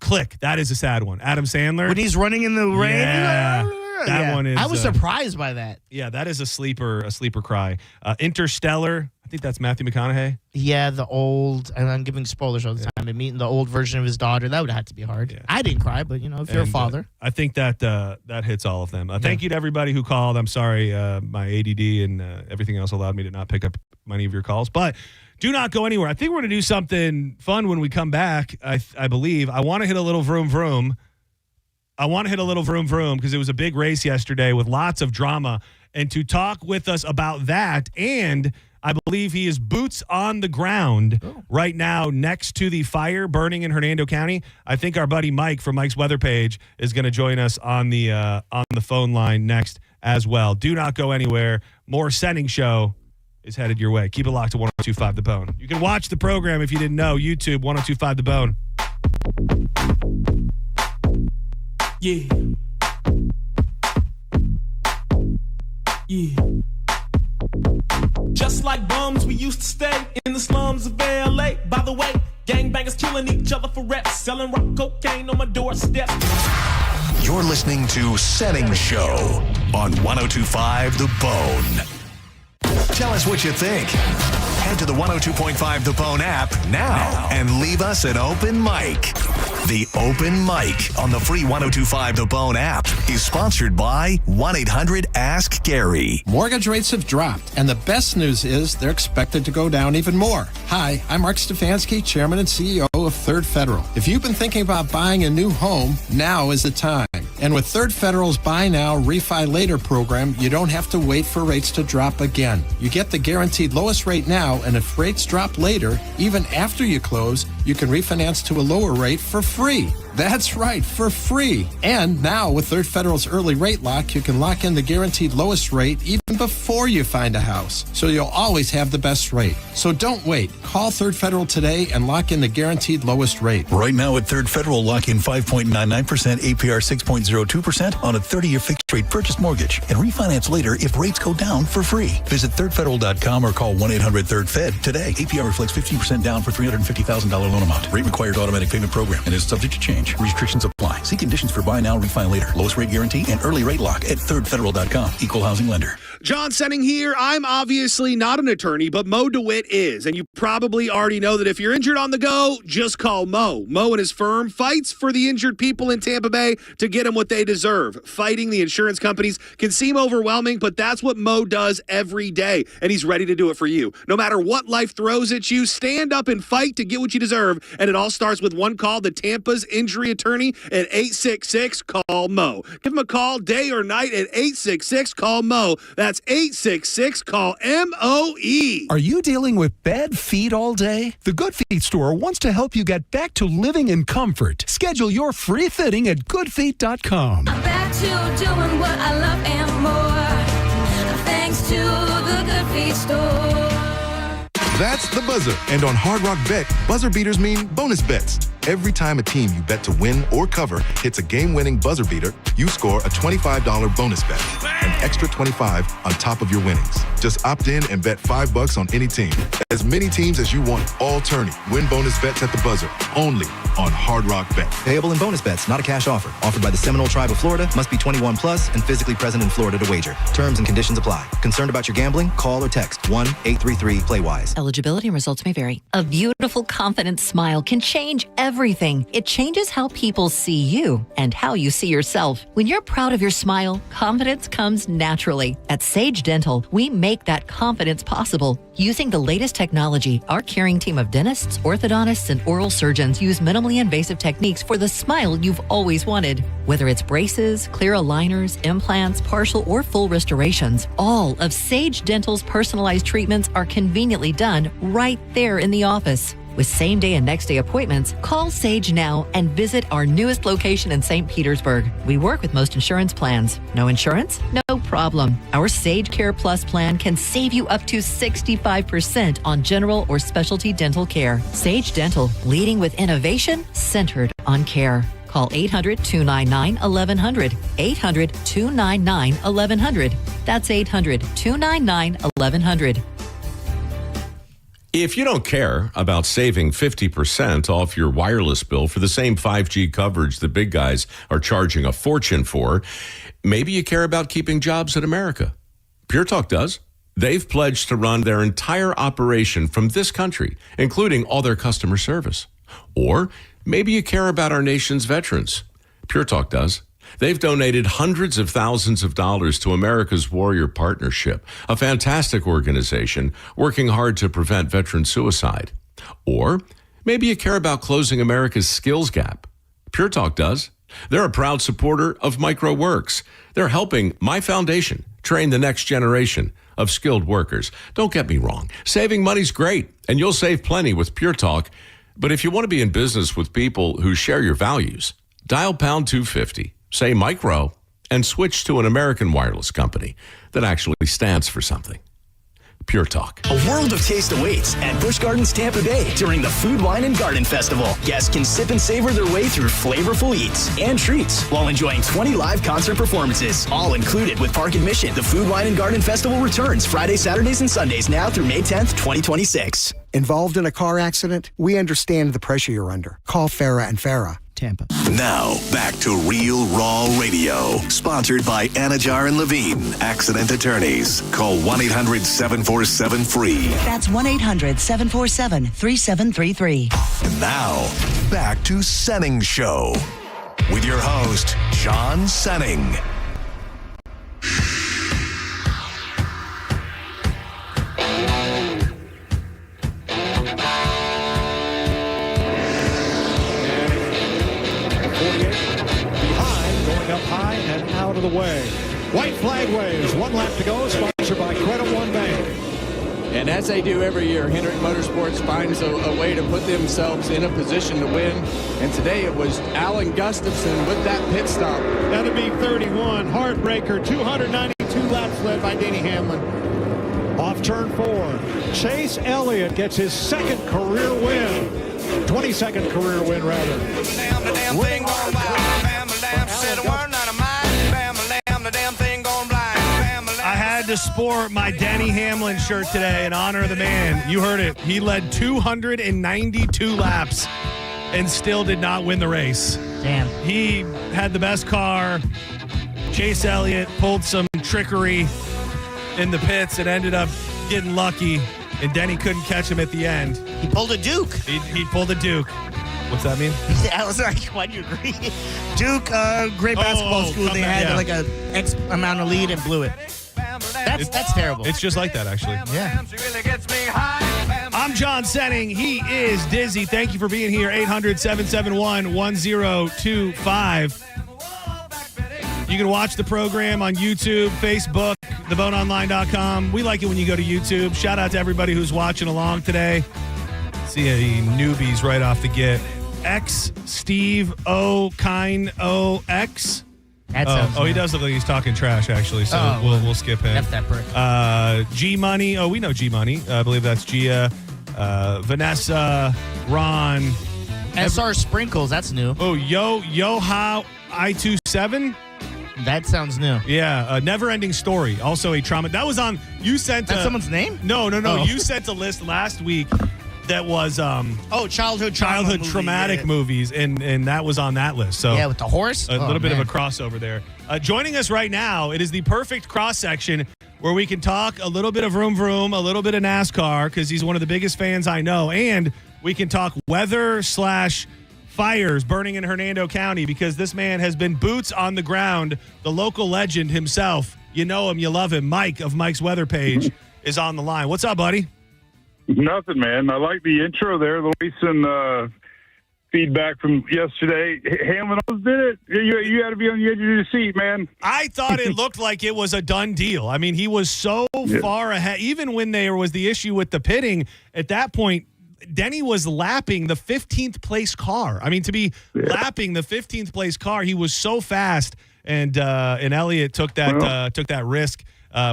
Click. That is a sad one. Adam Sandler. When he's running in the rain. That one is. I was surprised by that. Yeah, that is a sleeper cry. Interstellar. I think that's Matthew McConaughey. Yeah, the old, and I'm giving spoilers all the time, and meeting the old version of his daughter, that would have to be hard. Yeah. I didn't cry, but, if you're a father. I think that hits all of them. Thank you to everybody who called. I'm sorry my ADD and everything else allowed me to not pick up many of your calls, but do not go anywhere. I think we're going to do something fun when we come back, I believe. I want to hit a little vroom vroom. Because it was a big race yesterday with lots of drama. And to talk with us about that, and I believe he is boots on the ground right now next to the fire burning in Hernando County. I think our buddy Mike from Mike's Weather Page is going to join us on the phone line next as well. Do not go anywhere. More Senning Show is headed your way. Keep it locked to 102.5 The Bone. You can watch the program if you didn't know. YouTube, 102.5 The Bone. Yeah. Just like bums, we used to stay in the slums of LA. By the way, gangbangers killing each other for reps, selling rock cocaine on my doorstep. You're listening to Senning Show on 102.5 The Bone. Tell us what you think. Head to the 102.5 The Bone app now and leave us an open mic. The Open Mic on the free 102.5 The Bone app is sponsored by 1-800-ASK-GARY. Mortgage rates have dropped, and the best news is they're expected to go down even more. Hi, I'm Mark Stefanski, Chairman and CEO of Third Federal. If you've been thinking about buying a new home, now is the time. And with Third Federal's Buy Now, Refi Later program, you don't have to wait for rates to drop again. You get the guaranteed lowest rate now, and if rates drop later, even after you close, you can refinance to a lower rate for free. That's right, for free. And now with Third Federal's early rate lock, you can lock in the guaranteed lowest rate even before you find a house. So you'll always have the best rate. So don't wait. Call Third Federal today and lock in the guaranteed lowest rate. Right now at Third Federal, lock in 5.99% APR 6.02% on a 30-year fixed rate purchase mortgage and refinance later if rates go down for free. Visit thirdfederal.com or call 1-800-3rd-FED today. APR reflects 15% down for $350,000 loan amount. Rate requires automatic payment program and is subject to change. Restrictions apply. See conditions for buy now, refi later. Lowest rate guarantee and early rate lock at thirdfederal.com. Equal housing lender. John Senning here. I'm obviously not an attorney, but Mo DeWitt is. And you probably already know that if you're injured on the go, just call Mo. Mo and his firm fights for the injured people in Tampa Bay to get them what they deserve. Fighting the insurance companies can seem overwhelming, but that's what Mo does every day. And he's ready to do it for you. No matter what life throws at you, stand up and fight to get what you deserve. And it all starts with one call to Tampa's injury attorney at 866-CALL-MO. Give him a call day or night at 866-CALL-MO. That's 866-CALL-MOE. Are you dealing with bad feet all day? The Good Feet store wants to help you get back to living in comfort. Schedule your free fitting at goodfeet.com. I'm back to doing what I love and more. Thanks to the Good Feet store. That's the buzzer. And on Hard Rock Bet, buzzer beaters mean bonus bets. Every time a team you bet to win or cover hits a game-winning buzzer beater, you score a $25 bonus bet. An extra $25 on top of your winnings. Just opt in and bet $5 on any team. As many teams as you want, all tourney. Win bonus bets at the buzzer, only on Hard Rock Bet. Payable in bonus bets, not a cash offer. Offered by the Seminole Tribe of Florida. Must be 21 plus and physically present in Florida to wager. Terms and conditions apply. Concerned about your gambling? Call or text 1-833-PLAY-WISE. Eligibility and results may vary. A beautiful, confident smile can change everything. It changes how people see you and how you see yourself. When you're proud of your smile, confidence comes naturally. At Sage Dental, we make that confidence possible. Using the latest technology, our caring team of dentists, orthodontists, and oral surgeons use minimally invasive techniques for the smile you've always wanted. Whether it's braces, clear aligners, implants, partial or full restorations, all of Sage Dental's personalized treatments are conveniently done right there in the office. With same-day and next-day appointments, call Sage now and visit our newest location in St. Petersburg. We work with most insurance plans. No insurance? No problem. Our Sage Care Plus plan can save you up to 65% on general or specialty dental care. Sage Dental, leading with innovation centered on care. Call 800-299-1100. 800-299-1100. That's 800-299-1100. If you don't care about saving 50% off your wireless bill for the same 5G coverage the big guys are charging a fortune for, maybe you care about keeping jobs in America. Pure Talk does. They've pledged to run their entire operation from this country, including all their customer service. Or maybe you care about our nation's veterans. Pure Talk does. They've donated hundreds of thousands of dollars to America's Warrior Partnership, a fantastic organization working hard to prevent veteran suicide. Or maybe you care about closing America's skills gap. Pure Talk does. They're a proud supporter of MicroWorks. They're helping my foundation train the next generation of skilled workers. Don't get me wrong. Saving money's great, and you'll save plenty with Pure Talk. But if you want to be in business with people who share your values, dial pound 250. Say micro, and switch to an American wireless company that actually stands for something. Pure Talk. A world of taste awaits at Busch Gardens Tampa Bay during the Food, Wine, and Garden Festival. Guests can sip and savor their way through flavorful eats and treats while enjoying 20 live concert performances, all included with park admission. The Food, Wine, and Garden Festival returns Fridays, Saturdays, and Sundays now through May 10th, 2026. Involved in a car accident? We understand the pressure you're under. Call Farah and Farah. Tampa. Now, back to Real Raw Radio. Sponsored by Anajar and Levine, Accident Attorneys. Call 1-800-747-FREE. That's 1-800-747-3733. And now, back to Senning Show. With your host, John Senning. High and out of the way. White flag waves. 1 lap to go. Sponsored by Credit One Bank. And as they do every year, Hendrick Motorsports finds a way to put themselves in a position to win. And today it was Alan Gustafson with that pit stop. That'll be 31. Heartbreaker. 292 laps led by Denny Hamlin. Off turn 4. Chase Elliott gets his second career win. 22nd career win, rather. Damn thing gone by. Said a word, not a mind. The damn thing gone blind. I had to sport my Denny Hamlin shirt today in honor of the man. You heard it. He led 292 laps and still did not win the race. Damn. He had the best car. Chase Elliott pulled some trickery in the pits and ended up getting lucky, and Denny couldn't catch him at the end. He pulled a Duke. He pulled a Duke. What's that mean? I was like, why do you agree? Duke, great basketball school. They had like a X amount of lead and blew it. That's terrible. It's just like that, actually. Yeah. I'm John Senning. He is Dizzy. Thank you for being here. 800-771-1025. You can watch the program on YouTube, Facebook, theboneonline.com. We like it when you go to YouTube. Shout out to everybody who's watching along today. See any newbies right off the get. X Steve O Kine O X. He does look like he's talking trash, actually. So we'll skip him. F that prick. G Money. Oh, we know G Money. I believe that's Gia. Vanessa, Ron, SR Sprinkles, that's new. Oh, Yo-Ha I-27? That sounds new. Yeah, Never Ending Story. Also a trauma. That was on, you sent That's someone's name? No. Oh. You sent a list last week that was childhood traumatic movies, and that was on that list. So yeah, with the horse? A little bit of a crossover there. Joining us right now, it is the perfect cross-section where we can talk a little bit of Vroom Vroom, a little bit of NASCAR, because he's one of the biggest fans I know, and we can talk weather/fires burning in Hernando County, because this man has been boots on the ground. The local legend himself, you know him, you love him. Mike of Mike's Weather Page is on the line. What's up, buddy? Nothing, man. I like the intro there, the recent feedback from yesterday. Hamlin almost did it. You had to be on the edge of your seat, man. I thought it looked like it was a done deal. I mean, he was so far ahead. Even when there was the issue with the pitting, at that point, Denny was lapping the 15th place car. I mean, to be lapping the 15th place car, he was so fast. And Elliott took that risk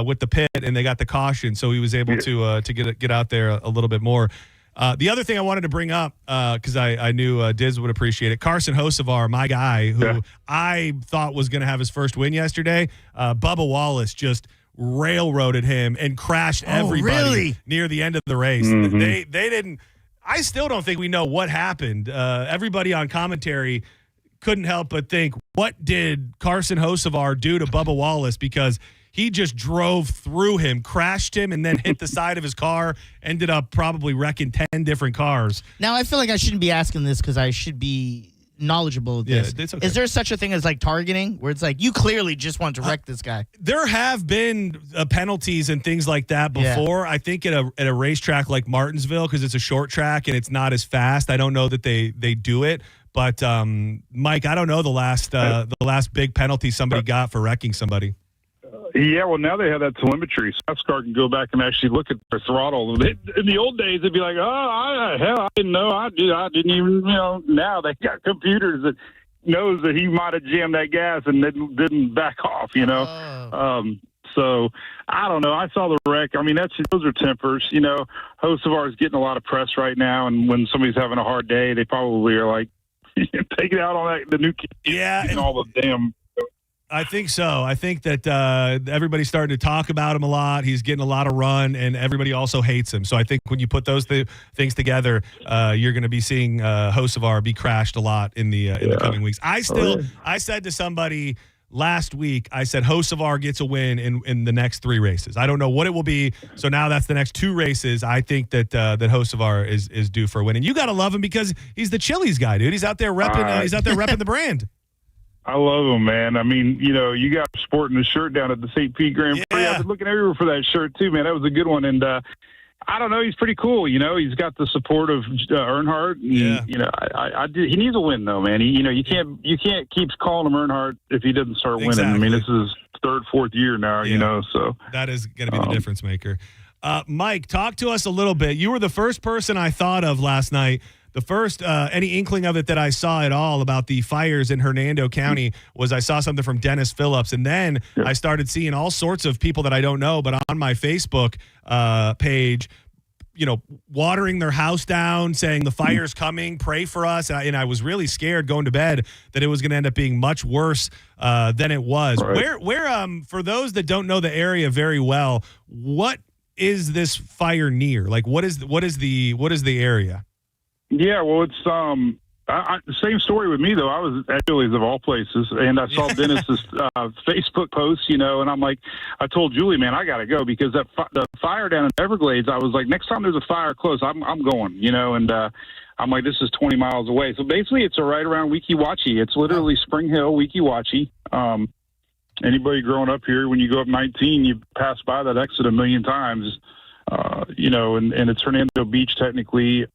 with the pit, and they got the caution, so he was able to get out there a little bit more. The other thing I wanted to bring up, because I knew Diz would appreciate it, Carson Hocevar, my guy, who I thought was going to have his first win yesterday, Bubba Wallace just railroaded him and crashed everybody near the end of the race. Mm-hmm. They didn't. I still don't think we know what happened. Everybody on commentary couldn't help but think, what did Carson Hocevar do to Bubba Wallace? Because he just drove through him, crashed him, and then hit the side of his car, ended up probably wrecking 10 different cars. Now, I feel like I shouldn't be asking this because I should be knowledgeable of this. Yeah, it's okay. Is there such a thing as like targeting, where it's like you clearly just want to wreck this guy? There have been penalties and things like that before. I think at a racetrack like Martinsville, because it's a short track and it's not as fast, I don't know that they do it. But, Mike, I don't know the last big penalty somebody got for wrecking somebody. Yeah, well, now they have that telemetry. So NASCAR can go back and actually look at their throttle. In the old days, they'd be like, I didn't know. I didn't even, now they got computers that knows that he might have jammed that gas and didn't back off, So I don't know. I saw the wreck. I mean, those are tempers. Hocevar is getting a lot of press right now, and when somebody's having a hard day, they probably are like, take it out on the new kid. Yeah. And all the damn. I think so. I think that everybody's starting to talk about him a lot. He's getting a lot of run, and everybody also hates him. So I think when you put those things together, you're going to be seeing Hocevar be crashed a lot in the coming weeks. I said to somebody last week, I said Hocevar gets a win in the next 3 races. I don't know what it will be. So now that's the next 2 races. I think that Hocevar is due for a win, and you got to love him because he's the Chili's guy, dude. He's out there repping. He's out there repping the brand. I love him, man. I mean, you got sporting the shirt down at the St. Pete Grand Prix. I've been looking everywhere for that shirt too, man. That was a good one, and I don't know. He's pretty cool. He's got the support of Earnhardt. And, he needs a win though, man. You can't keep calling him Earnhardt if he doesn't start winning. I mean, this is 3rd, 4th year now. So that is going to be the difference maker. Mike, talk to us a little bit. You were the first person I thought of last night. The first, any inkling of it that I saw at all about the fires in Hernando County was I saw something from Dennis Phillips. And then I started seeing all sorts of people that I don't know, but on my Facebook page, watering their house down, saying the fire's coming, pray for us. And I was really scared going to bed that it was going to end up being much worse than it was. Right. Where for those that don't know the area very well, what is this fire near? Like, what is the area? Yeah, well, it's same story with me, though. I was at Chili's of all places, and I saw Dennis's Facebook post, and I'm like, I told Julie, man, I got to go because the fire down in Everglades, I was like, next time there's a fire close, I'm going, and I'm like, this is 20 miles away. So basically, it's right around Weeki Wachee. It's literally Spring Hill, Weeki Wachee. Anybody growing up here, when you go up 19, you pass by that exit a million times, and it's Hernando Beach technically.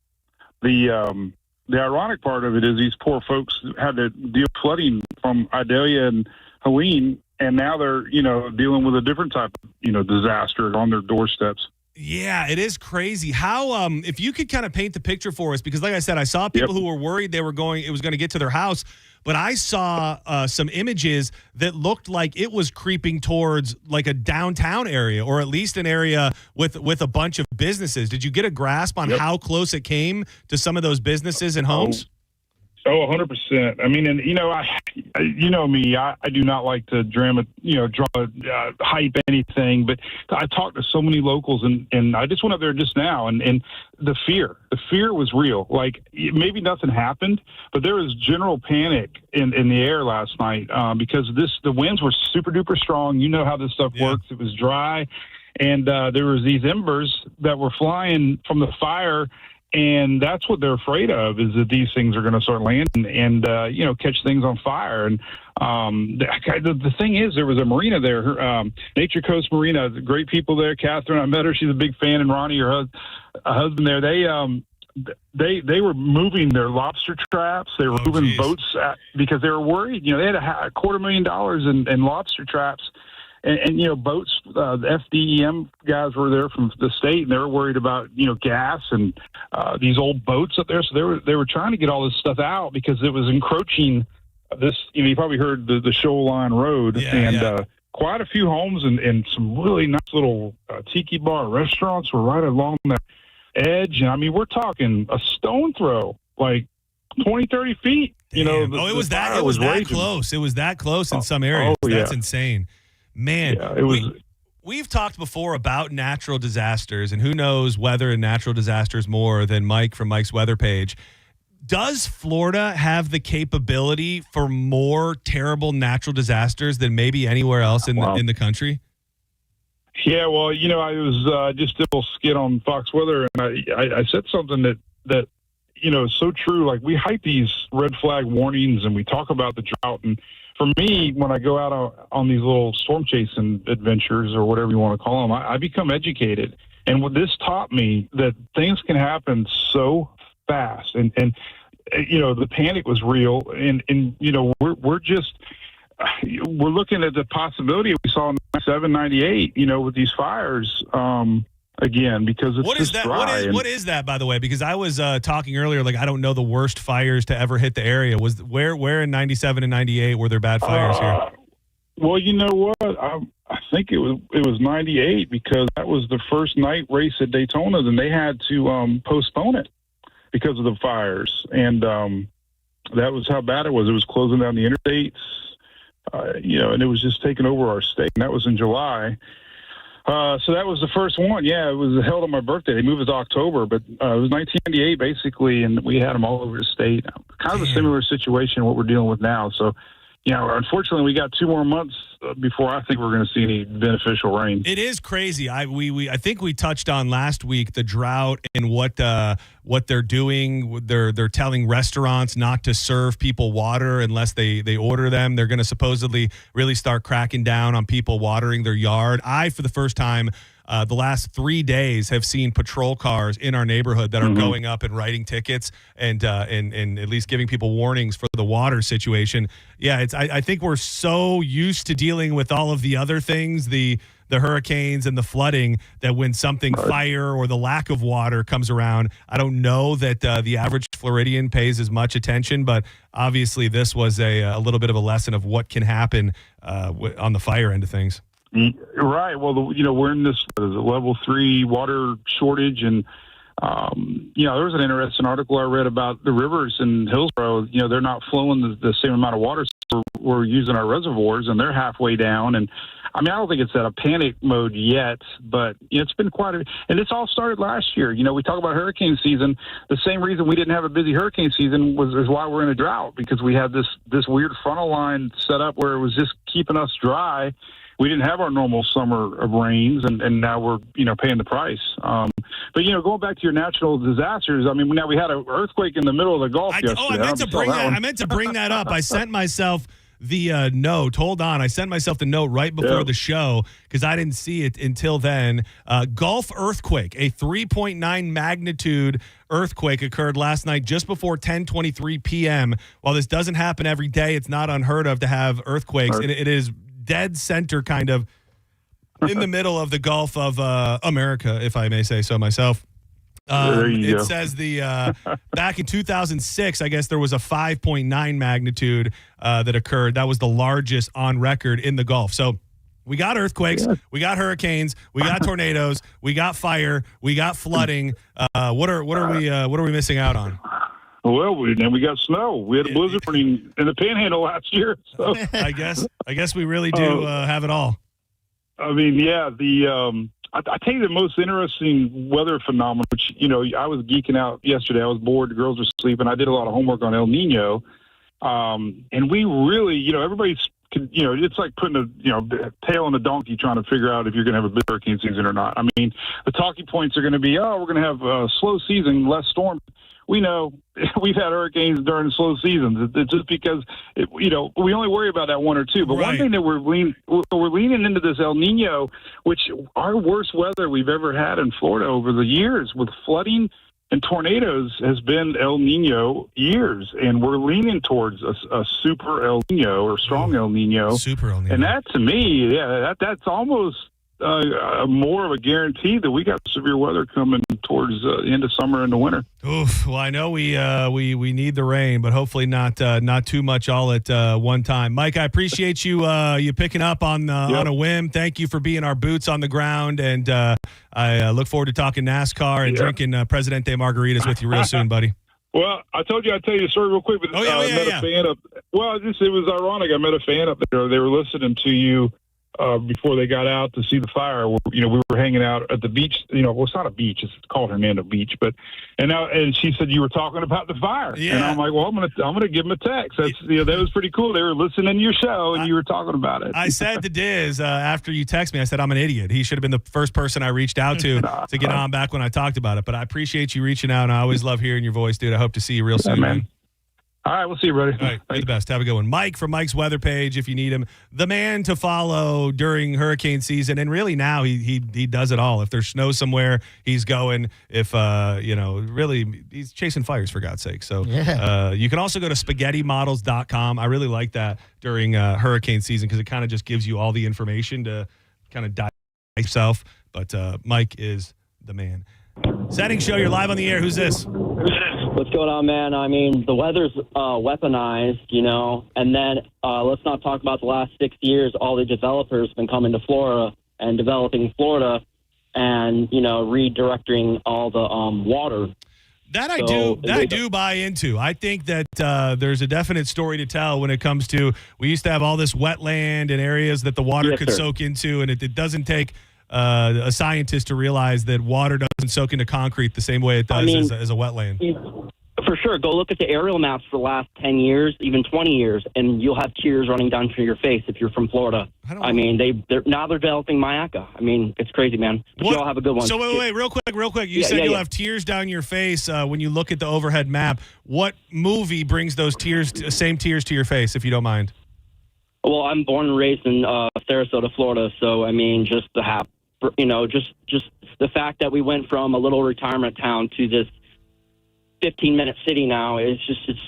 The ironic part of it is these poor folks had to deal with flooding from Idalia and Helene, and now they're, dealing with a different type of, disaster on their doorsteps. Yeah, it is crazy. How, if you could kind of paint the picture for us, because like I said, I saw people who were worried it was going to get to their house, but I saw some images that looked like it was creeping towards like a downtown area, or at least an area with a bunch of businesses. Did you get a grasp on how close it came to some of those businesses and homes? Oh, 100%. I mean, and you know me, I do not like to hype anything, but I talked to so many locals, and I just went up there just now, and the fear was real. Like, maybe nothing happened, but there was general panic in the air last night because the winds were super duper strong. You know how this stuff works. It was dry, and there was these embers that were flying from the fire. And that's what they're afraid of, is that these things are going to start landing and catch things on fire. And the thing is, there was a marina there, Nature Coast Marina, great people there. Catherine, I met her. She's a big fan. And Ronnie, her husband there, they were moving their lobster traps. They were moving boats because they were worried. They had a $250,000 in lobster traps. And boats, the FDEM guys were there from the state, and they were worried about, gas and these old boats up there. So they were trying to get all this stuff out because it was encroaching this, you probably heard the Shoreline Road, quite a few homes and some really nice little tiki bar restaurants were right along that edge. And I mean, we're talking a stone throw, like 20, 30 feet. It was that close. It was that close in some areas. That's insane. Man, we've talked before about natural disasters, and who knows weather and natural disasters more than Mike from Mike's weather page. Does Florida have the capability for more terrible natural disasters than maybe anywhere else in the country? Yeah, well, I was just a little skit on Fox Weather, and I said something that is so true. Like, we hype these red flag warnings, and we talk about the drought, and for me, when I go out on these little storm chasing adventures or whatever you want to call them, I become educated. And what this taught me, that things can happen so fast. And the panic was real. And we're looking at the possibility we saw in 97, 98, with these fires again, because it's what is that? dry. What is that, by the way? Because I was talking earlier, like, I don't know the worst fires to ever hit the area. Was where in 97 and 98 were there bad fires here? Well, you know what? I think it was 98, because that was the first night race at Daytona, and they had to postpone it because of the fires. And that was how bad it was. It was closing down the interstates, and it was just taking over our state. And that was in July. So that was the first one. Yeah, it was held on my birthday. They moved it to October, but it was 1998 basically, and we had them all over the state. Kind of a similar situation what we're dealing with now. So, unfortunately, we got 2 more months before I think we're going to see any beneficial rain. It is crazy. I think we touched on last week the drought and what they're doing. They're telling restaurants not to serve people water unless they order them. They're going to supposedly really start cracking down on people watering their yard. For the first time the last 3 days, have seen patrol cars in our neighborhood that are going up and writing tickets and at least giving people warnings for the water situation. Yeah, I think we're so used to dealing with all of the other things, the hurricanes and the flooding, that when something fire or the lack of water comes around, I don't know that the average Floridian pays as much attention, but obviously this was a little bit of a lesson of what can happen on the fire end of things. Right. Well, we're in this level 3 water shortage, and there was an interesting article I read about the rivers in Hillsborough. They're not flowing the same amount of water, so we're using our reservoirs, and they're halfway down. And I mean, I don't think it's at a panic mode yet, but it's been and this all started last year. We talk about hurricane season. The same reason we didn't have a busy hurricane season is why we're in a drought, because we had this weird frontal line set up where it was just keeping us dry. We didn't have our normal summer of rains, and now we're, paying the price. But, going back to your natural disasters, I mean, now we had an earthquake in the middle of the Gulf yesterday. I meant to bring that up. I sent myself the note. Hold on. I sent myself the note right before the show because I didn't see it until then. Gulf earthquake, a 3.9 magnitude earthquake occurred last night just before 10:23 p.m. While this doesn't happen every day, it's not unheard of to have earthquakes. It is dead center, kind of in the middle of the Gulf of America, if I may say so myself. It says back in 2006, I guess there was a 5.9 magnitude that occurred. That was the largest on record in the Gulf. So we got earthquakes, we got hurricanes, we got tornadoes, we got fire, we got flooding. What are we missing out on? Well, then we got snow. We had a blizzard warning in the Panhandle last year. So. I guess we really do have it all. I mean, yeah. I tell you the most interesting weather phenomenon, which, I was geeking out yesterday. I was bored. The girls were sleeping. I did a lot of homework on El Nino. And we really, everybody's, it's like putting a tail on a donkey trying to figure out if you're going to have a big hurricane season or not. I mean, the talking points are going to be, we're going to have a slow season, less storm. We know we've had hurricanes during slow seasons. It's just because, we only worry about that one or two. But one thing that we're leaning into this El Nino, which our worst weather we've ever had in Florida over the years with flooding and tornadoes has been El Nino years. And we're leaning towards a super El Nino or strong El Nino. Super El Nino. And that, to me, that's almost more of a guarantee that we got severe weather coming towards the end of summer and the winter. Oof. Well, I know we need the rain, but hopefully not too much all at one time. Mike, I appreciate you picking up on a whim. Thank you for being our boots on the ground, and I look forward to talking NASCAR and drinking Presidente margaritas with you real soon, buddy. Well, I told you I'd tell you a story real quick, but I met a fan it was ironic. I met a fan up there. They were listening to you before they got out to see the fire. We were hanging out at the beach. Well, it's not a beach; it's called Hernando Beach. And she said you were talking about the fire, and I'm like, well, I'm gonna give them a text. That's that was pretty cool. They were listening to your show, and you were talking about it. I said to Diz after you text me, I said I'm an idiot. He should have been the first person I reached out to get on back when I talked about it. But I appreciate you reaching out, and I always love hearing your voice, dude. I hope to see you real soon, man. All right, we'll see you, buddy. All right, you're the best. Have a good one. Mike from Mike's Weather Page, if you need him. The man to follow during hurricane season, and really now he does it all. If there's snow somewhere, he's going. If, really, he's chasing fires, for God's sake. So you can also go to spaghettimodels.com. I really like that during hurricane season because it kind of just gives you all the information to kind of dive yourself. But Mike is the man. Senning Show, you're live on the air. Who's this? What's going on, man? I mean, the weather's weaponized, and then let's not talk about the last 6 years. All the developers have been coming to Florida and developing Florida and, redirecting all the water. That I do buy into. I think that there's a definite story to tell when it comes to, we used to have all this wetland and areas that the water could soak into, and it doesn't take a scientist to realize that water doesn't soak into concrete the same way it does as a wetland. For sure. Go look at the aerial maps for the last 10 years, even 20 years, and you'll have tears running down your face if you're from Florida. They're developing Mayaca. I mean, it's crazy, man. But you all have a good one. So wait, real quick. You said you'll have tears down your face when you look at the overhead map. What movie brings those same tears to your face, if you don't mind? Well, I'm born and raised in Sarasota, Florida, so I mean, just the fact that we went from a little retirement town to this 15-minute city now it's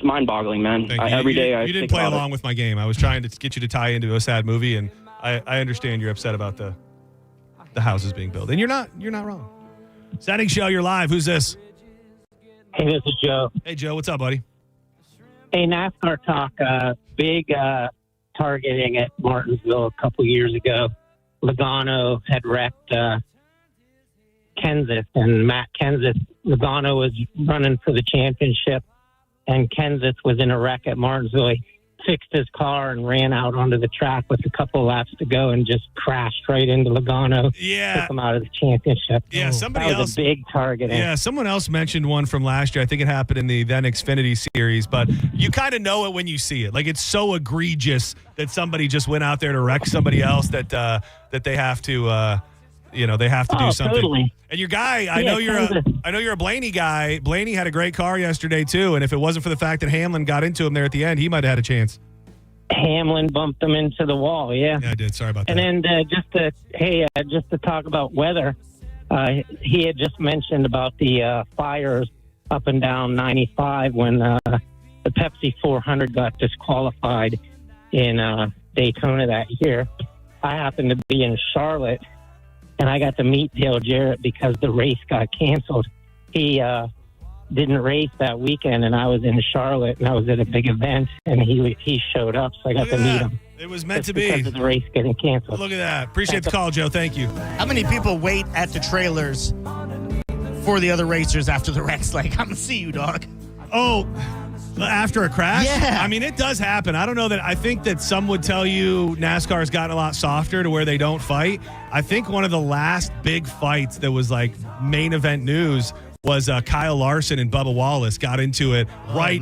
mind-boggling, man. Every day I you didn't play along with my game. I was trying to get you to tie into a sad movie, and I understand you're upset about the houses being built, and you're not wrong. Senning Show, you're live. Who's this? Hey, this is Joe. Hey, Joe, what's up, buddy? Hey, NASCAR talk. Big targeting at Martinsville a couple years ago. Logano had wrecked Kenseth, and Matt Kenseth. Logano was running for the championship, and Kenseth was in a wreck at Martinsville. He fixed his car and ran out onto the track with a couple laps to go and just crashed right into Logano. Yeah. Took him out of the championship. Yeah, that was a big target. Yeah, someone else mentioned one from last year. I think it happened in the then Xfinity series, but you kind of know it when you see it. Like, it's so egregious that somebody just went out there to wreck somebody else that they have to they have to do something. Totally. And your guy, I know you're a Blaney guy. Blaney had a great car yesterday too, and if it wasn't for the fact that Hamlin got into him there at the end, he might have had a chance. Hamlin bumped him into the wall. Yeah, I did. Sorry about that. And then just to talk about weather, he had just mentioned about the fires up and down 95 when the Pepsi 400 got disqualified in Daytona that year. I happened to be in Charlotte, and I got to meet Dale Jarrett because the race got canceled. He didn't race that weekend, and I was in Charlotte, and I was at a big event, and he showed up, so I got to meet him. It was meant to be. Because of the race getting canceled. Look at that. Appreciate the call, Joe. Thank you. How many people wait at the trailers for the other racers after the wrecks? Like, I'm going to see you, dog. Oh, after a crash? Yeah. I mean, it does happen. I don't know that. I think that some would tell you NASCAR's gotten a lot softer to where they don't fight. I think one of the last big fights that was like main event news was Kyle Larson and Bubba Wallace got into it right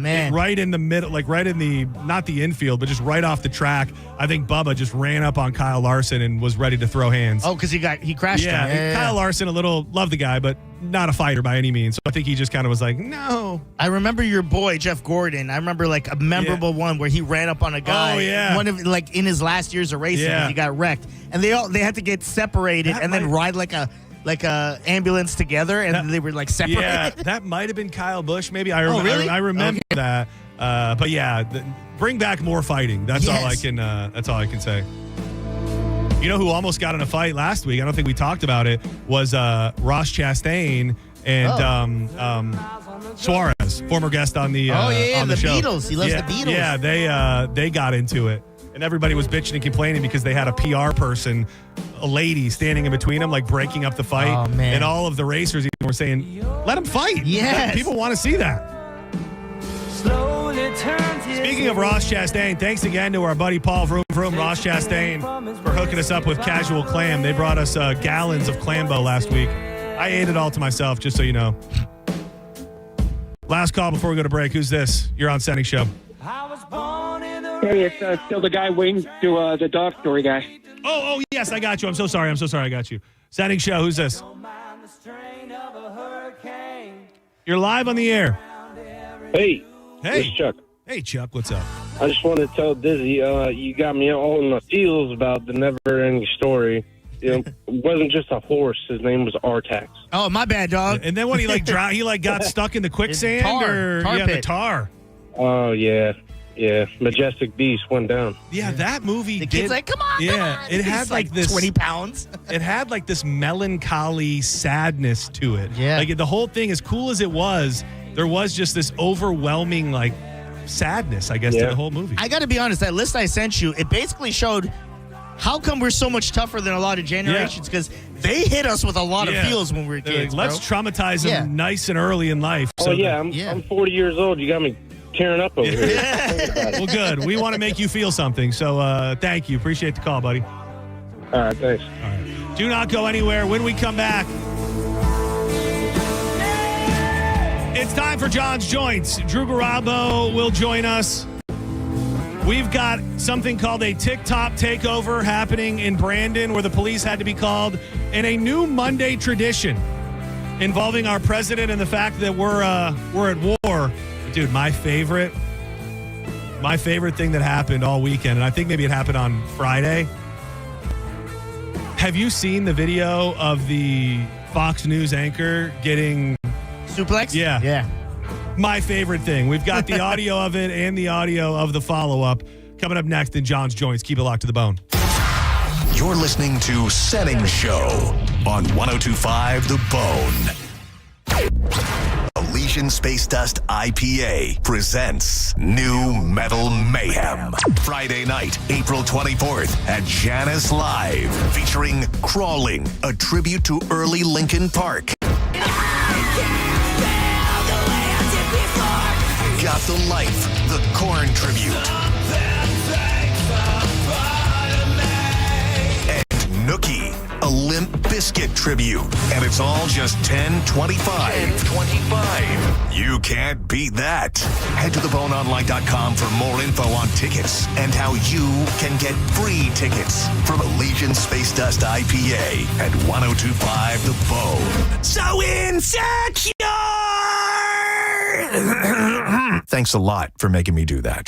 in the middle, like right in the, not the infield, but just right off the track. I think Bubba just ran up on Kyle Larson and was ready to throw hands. Oh, because he crashed him. Yeah, Kyle Larson, love the guy, but not a fighter by any means. So I think he just kind of was like, no. I remember your boy, Jeff Gordon. I remember like a memorable one where he ran up on a guy. Oh, yeah. One of like in his last years of racing, he got wrecked. And they had to get separated then ride like a ambulance together, and they were like separated. Yeah, that might have been Kyle Busch. Maybe I really? I remember that. But yeah, bring back more fighting. That's all I can. That's all I can say. You know who almost got in a fight last week? I don't think we talked about it. Was Ross Chastain and Suarez, former guest on the on the show. Beatles. He loves the Beatles. Yeah, they got into it. And everybody was bitching and complaining because they had a PR person, a lady, standing in between them, like breaking up the fight. Oh, man. And all of the racers even were saying, let them fight. Yes. People want to see that. Speaking of Ross Chastain, thanks again to our buddy Paul Vroom Vroom, Ross Chastain, for hooking us up with Casual Clam. They brought us gallons of Clambo last week. I ate it all to myself, just so you know. Last call before we go to break. Who's this? You're on Senning Show. Hey, it's still the guy waiting to the dog story guy. Oh, yes, I got you. I'm so sorry. I got you. Senning Show. Who's this? You're live on the air. Hey. Hey. It's Chuck. Hey, Chuck. What's up? I just wanted to tell Dizzy, you got me all in my feels about the never-ending story. You know, it wasn't just a horse. His name was Artax. Oh, my bad, dog. And then when he got stuck in the quicksand the tar. Oh, yeah. Yeah, Majestic Beast went down. Yeah, that movie. The kid's like, come on. It had like this 20 pounds. It had like this melancholy sadness to it. Yeah, like the whole thing, as cool as it was, there was just this overwhelming like sadness, I guess, to the whole movie. I got to be honest. That list I sent you, it basically showed how come we're so much tougher than a lot of generations, because they hit us with a lot of feels when we were kids. Like, let's traumatize them nice and early in life. Oh, I'm 40 years old. You got me tearing up over here. Well, good. We want to make you feel something. So thank you. Appreciate the call, buddy. All right, thanks. All right. Do not go anywhere. When we come back, it's time for John's Joints. Drew Garabo will join us. We've got something called a TikTok takeover happening in Brandon, where the police had to be called, and a new Monday tradition involving our president and the fact that we're at war. Dude, my favorite thing that happened all weekend, and I think maybe it happened on Friday. Have you seen the video of the Fox News anchor getting suplex? Yeah. My favorite thing. We've got the audio of it and the audio of the follow-up coming up next in John's Joints. Keep it locked to the bone. You're listening to Senning Show on 102.5 The Bone. Elysian Space Dust IPA presents New Metal Mayhem. Friday night, April 24th at Janus Live, featuring Crawling, a tribute to early Linkin Park. Got the Life, the Korn tribute. And Nookie, a Limp Bizkit tribute. And it's all just $10.25. $10.25. You can't beat that. Head to theboneonline.com for more info on tickets and how you can get free tickets from Elysian Space Dust IPA at 102.5 The Bone. So insecure! Thanks a lot for making me do that.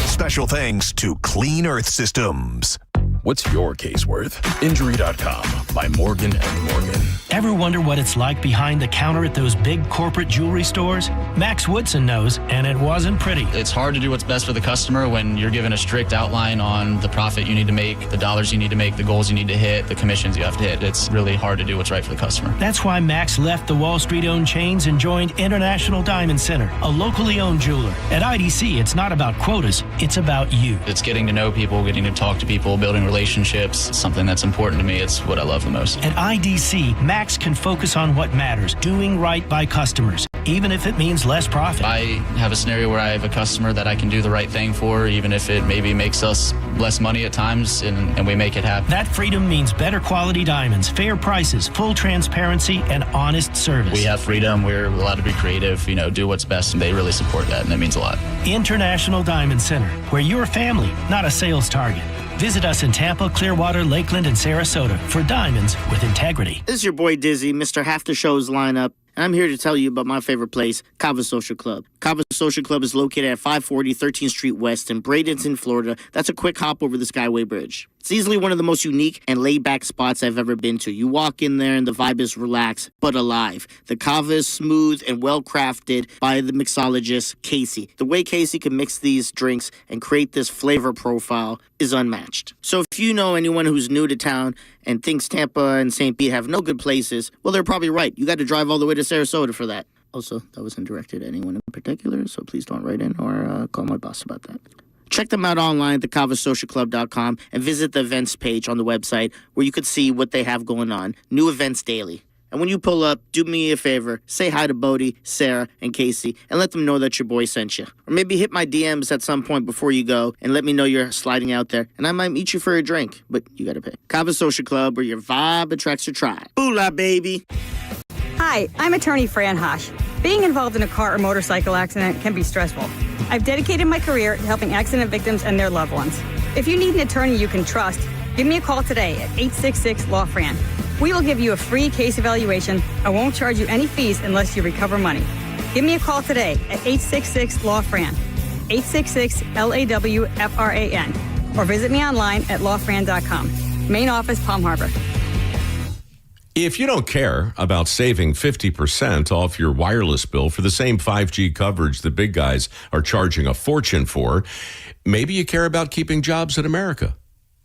Special thanks to Clean Earth Systems. What's your case worth? Injury.com by Morgan & Morgan. Ever wonder what it's like behind the counter at those big corporate jewelry stores? Max Woodson knows, and it wasn't pretty. It's hard to do what's best for the customer when you're given a strict outline on the profit you need to make, the dollars you need to make, the goals you need to hit, the commissions you have to hit. It's really hard to do what's right for the customer. That's why Max left the Wall Street-owned chains and joined International Diamond Center, a locally owned jeweler. At IDC, it's not about quotas, it's about you. It's getting to know people, getting to talk to people, building relationships, something that's important to me. It's what I love the most. At IDC, Max can focus on what matters, doing right by customers. even if it means less profit. I have a scenario where I have a customer that I can do the right thing for, even if it maybe makes us less money at times, and we make it happen. That freedom means better quality diamonds, fair prices, full transparency, and honest service. We have freedom. We're allowed to be creative, do what's best, and they really support that, and that means a lot. International Diamond Center, where you're family, not a sales target. Visit us in Tampa, Clearwater, Lakeland, and Sarasota for diamonds with integrity. This is your boy Dizzy, Mr. Half the Show's lineup, and I'm here to tell you about my favorite place, Cava Social Club. Cava Social Club is located at 540 13th Street West in Bradenton, Florida. That's a quick hop over the Skyway Bridge. It's easily one of the most unique and laid-back spots I've ever been to. You walk in there and the vibe is relaxed, but alive. The cava is smooth and well-crafted by the mixologist, Casey. The way Casey can mix these drinks and create this flavor profile is unmatched. So if you know anyone who's new to town and thinks Tampa and St. Pete have no good places, well, they're probably right. You got to drive all the way to Sarasota for that. Also, that wasn't directed at anyone in particular, so please don't write in or call my boss about that. Check them out online at thecavasocialclub.com and visit the events page on the website where you could see what they have going on. New events daily. And when you pull up, do me a favor. Say hi to Bodie, Sarah, and Casey and let them know that your boy sent you. Or maybe hit my DMs at some point before you go and let me know you're sliding out there. And I might meet you for a drink, but you got to pay. Cava Social Club, where your vibe attracts your tribe. Boola, baby. Hi, I'm attorney Fran Hosh. Being involved in a car or motorcycle accident can be stressful. I've dedicated my career to helping accident victims and their loved ones. If you need an attorney you can trust, give me a call today at 866-LAW-FRAN. We will give you a free case evaluation and won't charge you any fees unless you recover money. Give me a call today at 866-LAW-FRAN, 866-LAW-FRAN, or visit me online at lawfran.com. Main office, Palm Harbor. If you don't care about saving 50% off your wireless bill for the same 5G coverage the big guys are charging a fortune for, maybe you care about keeping jobs in America.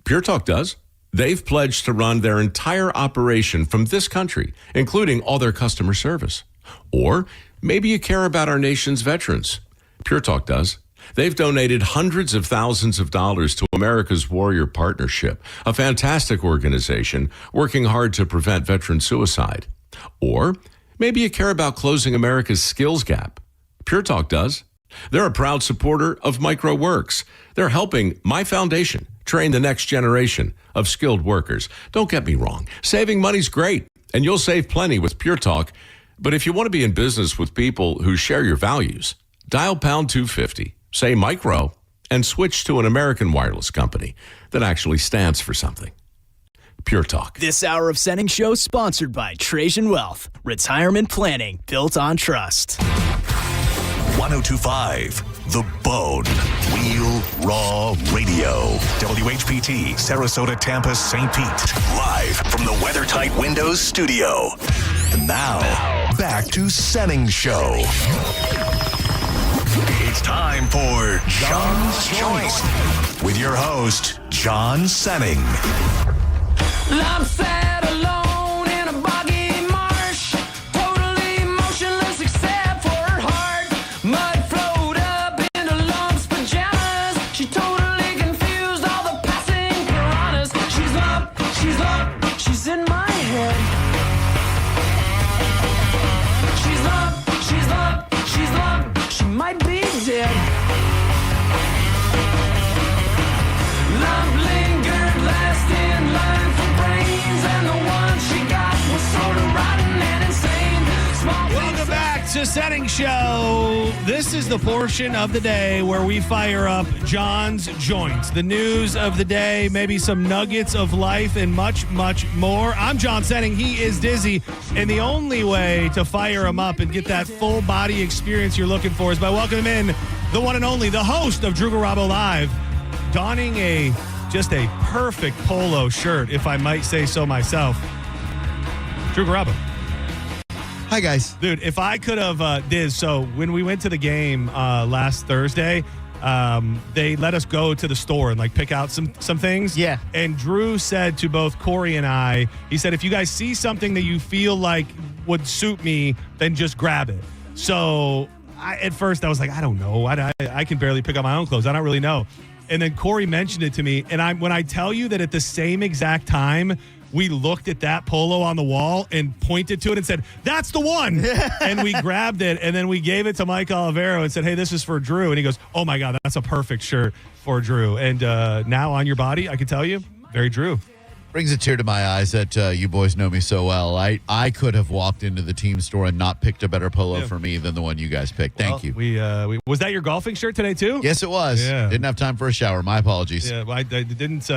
Pure Talk does. They've pledged to run their entire operation from this country, including all their customer service. Or maybe you care about our nation's veterans. Pure Talk does. They've donated hundreds of thousands of dollars to America's Warrior Partnership, a fantastic organization working hard to prevent veteran suicide. Or maybe you care about closing America's skills gap. Pure Talk does. They're a proud supporter of MicroWorks. They're helping my foundation train the next generation of skilled workers. Don't get me wrong. Saving money's great, and you'll save plenty with Pure Talk. But if you want to be in business with people who share your values, dial pound 250. Say micro, and switch to an American wireless company that actually stands for something. Pure Talk. This hour of Senning Show sponsored by Trajan Wealth. Retirement planning built on trust. 1025 The Bone. Real Raw Radio. WHPT, Sarasota, Tampa, St. Pete. Live from the WeatherTight Windows studio. And now, back to Senning Show. It's time for John's Joint with your host, John Senning. I'm sad alone in a boggy marsh, totally motionless except for her heart. Mud flowed up into Lump's pajamas. She totally confused all the passing piranhas. She's Lump, she's in my head. She's Lump, she might be dead. Lump lingered last in line for brains, and the one she got was sort of rotten and insane. Welcome back to Senning Show. This is the portion of the day where we fire up John's Joints, the news of the day, maybe some nuggets of life, and much, much more. I'm John Senning. He is Dizzy. And the only way to fire him up and get that full body experience you're looking for is by welcoming in the one and only, the host of Drew Garabo Live, donning just a perfect polo shirt, if I might say so myself. Drew Garabo. Hi, guys. Dude, if I could have, Diz, so when we went to the game last Thursday, they let us go to the store and pick out some things. Yeah. And Drew said to both Corey and I, he said, if you guys see something that you feel like would suit me, then just grab it. So at first I was like, I don't know. I can barely pick out my own clothes. I don't really know. And then Corey mentioned it to me. And when I tell you that at the same exact time, we looked at that polo on the wall and pointed to it and said, "That's the one." And we grabbed it, and then we gave it to Mike Olivero and said, "Hey, this is for Drew." And he goes, "Oh my God, that's a perfect shirt for Drew." And now on your body, I can tell you, very Drew. Brings a tear to my eyes that you boys know me so well. I could have walked into the team store and not picked a better polo for me than the one you guys picked. Thank you. We was that your golfing shirt today too? Yes, it was. Yeah. Didn't have time for a shower. My apologies. Yeah, I didn't.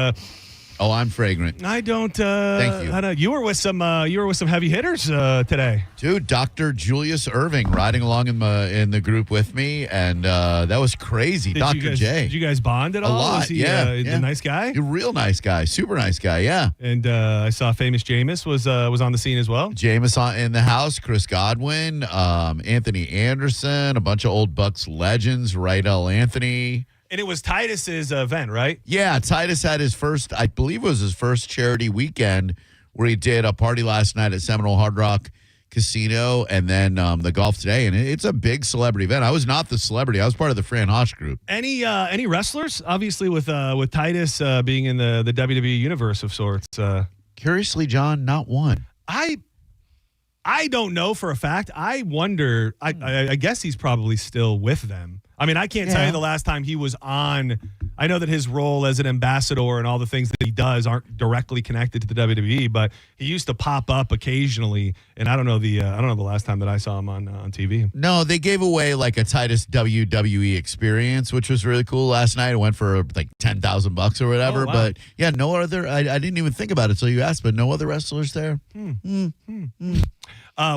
Oh, I'm fragrant. I don't. Thank you. I don't, you were with some heavy hitters today, dude. Dr. Julius Irving riding along in the group with me, and that was crazy. Dr. J. Did you guys bond at all? A lot. Was he, a nice guy. A real nice guy. Super nice guy. Yeah. And I saw famous Jameis was on the scene as well. Jameis in the house. Chris Godwin, Anthony Anderson, a bunch of old Bucks legends. Rydell Anthony. And it was Titus's event, right? Yeah, Titus had his first, I believe it was his first charity weekend where he did a party last night at Seminole Hard Rock Casino and then the golf today. And it's a big celebrity event. I was not the celebrity. I was part of the Fran Hosh group. Any wrestlers? Obviously with Titus being in the WWE universe of sorts. Curiously, John, not one. I don't know for a fact. I wonder, I guess he's probably still with them. I mean, I can't tell you the last time he was on. I know that his role as an ambassador and all the things that he does aren't directly connected to the WWE, but he used to pop up occasionally. And I don't know the last time that I saw him on TV. No, they gave away like a Titus WWE experience, which was really cool last night. It went for like $10,000 or whatever. Oh, wow. But yeah, no other. I didn't even think about it until you asked, but no other wrestlers there.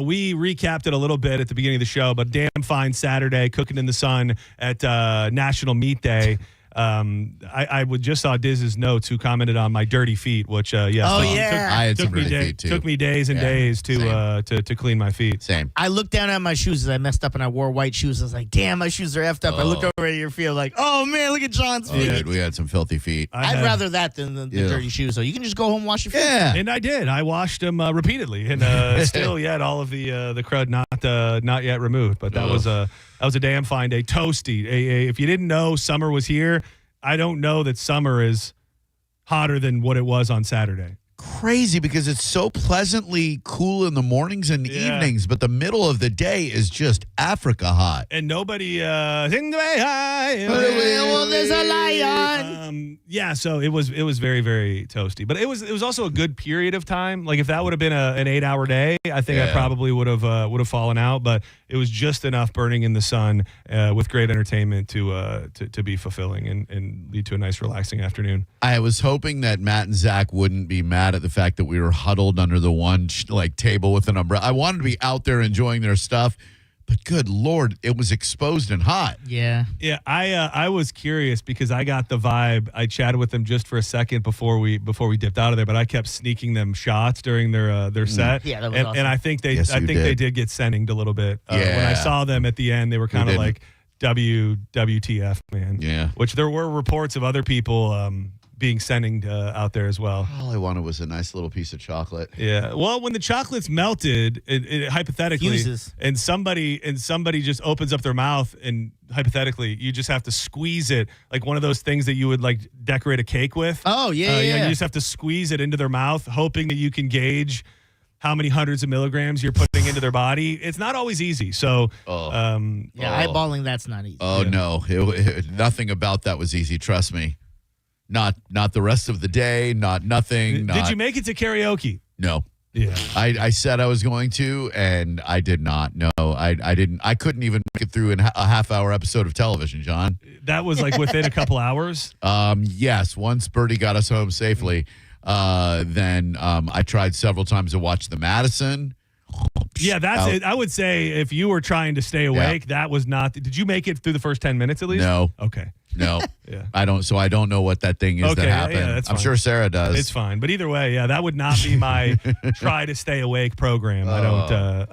We recapped it a little bit at the beginning of the show, but damn fine Saturday, cooking in the sun at National Meat Day. I just saw Diz's notes who commented on my dirty feet, which I had some dirty feet too. Took me days and days to clean my feet. Same. I looked down at my shoes as I messed up and I wore white shoes. I was like, damn, my shoes are effed up. I looked over at your feet like, oh man, look at John's feet. We had some filthy feet. I'd rather that than the dirty shoes. So you can just go home and wash your feet. Yeah. And I did. I washed them repeatedly, and still yet all of the crud not yet removed. But that was a damn fine day. Toasty. If you didn't know, summer was here. I don't know that summer is hotter than what it was on Saturday. Crazy because it's so pleasantly cool in the mornings and evenings, but the middle of the day is just Africa hot. And nobody sing the way high. Well, there's a lion. So it was very, very toasty. But it was also a good period of time. Like if that would have been an 8-hour day, I think I probably would have fallen out. But it was just enough burning in the sun with great entertainment to be fulfilling and lead to a nice, relaxing afternoon. I was hoping that Matt and Zach wouldn't be mad at the fact that we were huddled under the one table with an umbrella. I wanted to be out there enjoying their stuff, but good Lord, it was exposed and hot. Yeah. Yeah, I was curious because I got the vibe. I chatted with them just for a second before we dipped out of there, but I kept sneaking them shots during their set. Yeah, that was awesome. And I think they did get Senninged a little bit. When I saw them at the end, they were kind of like WTF, man. Yeah. Which there were reports of other people being Senning out there as well. All I wanted was a nice little piece of chocolate. Yeah. Well, when the chocolate's melted, it hypothetically, fuses. and somebody just opens up their mouth, and hypothetically, you just have to squeeze it like one of those things that you would like decorate a cake with. Oh yeah. You just have to squeeze it into their mouth, hoping that you can gauge how many hundreds of milligrams you're putting into their body. It's not always easy. So, eyeballing that's not easy. Oh no, nothing about that was easy. Trust me. Not the rest of the day. Nothing. Did you make it to karaoke? No. Yeah. I said I was going to, and I did not. No, I didn't. I couldn't even make it through a half-hour episode of television, John. That was like within a couple hours? Yes. Once Birdie got us home safely, then I tried several times to watch the Madison. Yeah, that's it. I would say if you were trying to stay awake, that was not. Did you make it through the first 10 minutes at least? No. Okay. No. Yeah. I don't. So I don't know what that thing is that happened. Yeah, that's I'm fine. sure Sarah does. It's fine. But either way, that would not be my try to stay awake program. I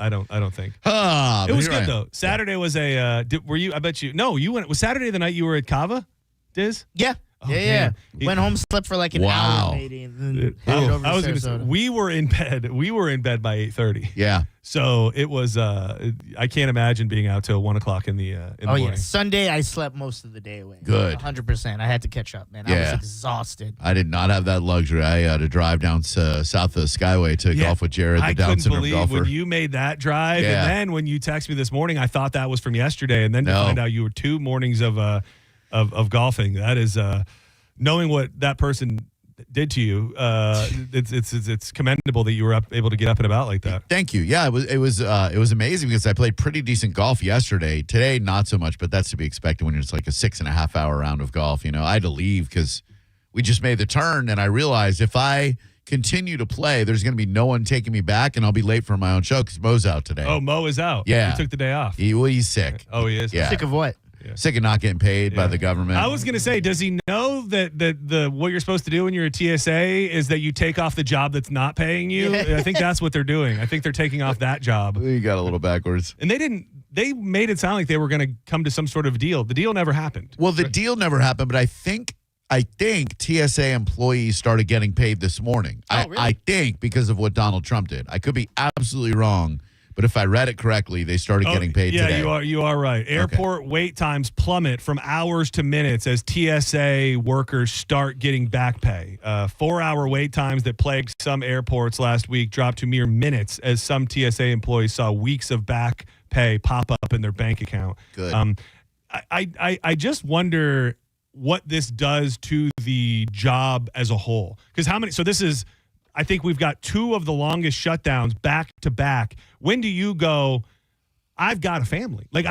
don't think. It was good though. Saturday was a. Were you? I bet you. No, you went. Was Saturday the night you were at Cava, Diz? Yeah. Yeah. He- Went home, slept for like an hour, maybe, and then headed over I to was going to say, Sarasota. we were in bed. We were in bed by 8:30. Yeah. So it was. I can't imagine being out till 1 o'clock in the morning. Yeah. Sunday, I slept most of the day away. Good. 100%. I had to catch up, man. I was exhausted. I did not have that luxury. I had to drive down south of the Skyway to golf with Jared, the I Down couldn't syndrome believe golfer. when you made that drive, Yeah. and then when you texted me this morning, I thought that was from yesterday, and then to No. find out you were 2 mornings of golfing. That is knowing what that person did to you. It's commendable that you were able to get up and about like that. Thank you. Yeah, it was amazing because I played pretty decent golf yesterday. Today, not so much, but that's to be expected when it's like a 6.5 hour round of golf. You know, I had to leave because we just made the turn, and I realized if I continue to play, there's going to be no one taking me back, and I'll be late for my own show because Mo's out today. Oh, Mo is out. Yeah. He took the day off. He's sick. Oh, he is? Yeah. Sick of what? Sick of not getting paid by the government. I was going to say, does he know that the what you're supposed to do when you're a TSA is that you take off the job that's not paying you? Yeah. I think that's what they're doing. I think they're taking off that job. You got a little backwards. And they made it sound like they were going to come to some sort of deal. The deal never happened. Well, the deal never happened, but I think TSA employees started getting paid this morning. Really? I think because of what Donald Trump did. I could be absolutely wrong, but if I read it correctly, they started getting paid today. Yeah, you are right. Airport wait times plummet from hours to minutes as TSA workers start getting back pay. 4-hour wait times that plagued some airports last week dropped to mere minutes as some TSA employees saw weeks of back pay pop up in their bank account. Good. I just wonder what this does to the job as a whole. Because I think we've got 2 of the longest shutdowns back to back. When do you go, I've got a family? Like,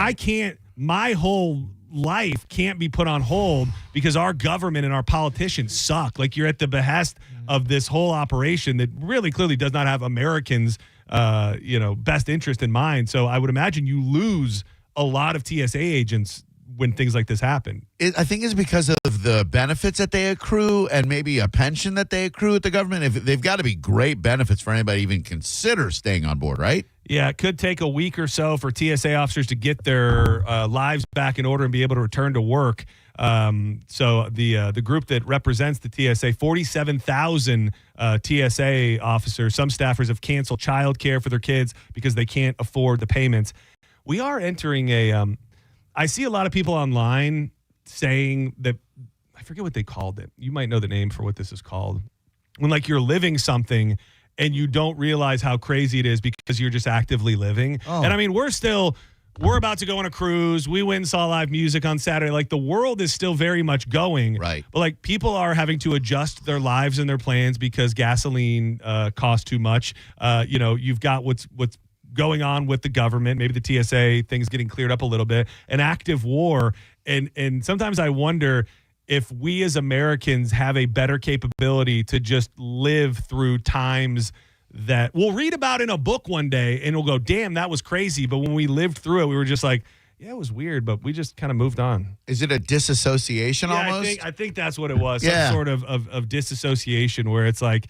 my whole life can't be put on hold because our government and our politicians suck. Like, you're at the behest of this whole operation that really clearly does not have Americans' best interest in mind. So I would imagine you lose a lot of TSA agents when things like this happen. I think it's because of the benefits that they accrue and maybe a pension that they accrue at the government. If they've got to be great benefits for anybody to even consider staying on board, right? Yeah, it could take a week or so for TSA officers to get their lives back in order and be able to return to work. So the group that represents the TSA, 47,000 TSA officers, some staffers have canceled childcare for their kids because they can't afford the payments. We are entering I see a lot of people online saying that, I forget what they called it. You might know the name for what this is called. When like you're living something and you don't realize how crazy it is because you're just actively living. Oh. And I mean, we're about to go on a cruise. We went and saw live music on Saturday. Like the world is still very much going. Right. But like people are having to adjust their lives and their plans because gasoline costs too much. You've got what's going on with the government, maybe the TSA, things getting cleared up a little bit, an active war. And sometimes I wonder if we as Americans have a better capability to just live through times that we'll read about in a book one day and we'll go, damn, that was crazy. But when we lived through it, we were just like, yeah, it was weird, but we just kind of moved on. Is it a disassociation almost? I think that's what it was. Yeah. Some sort of disassociation where it's like,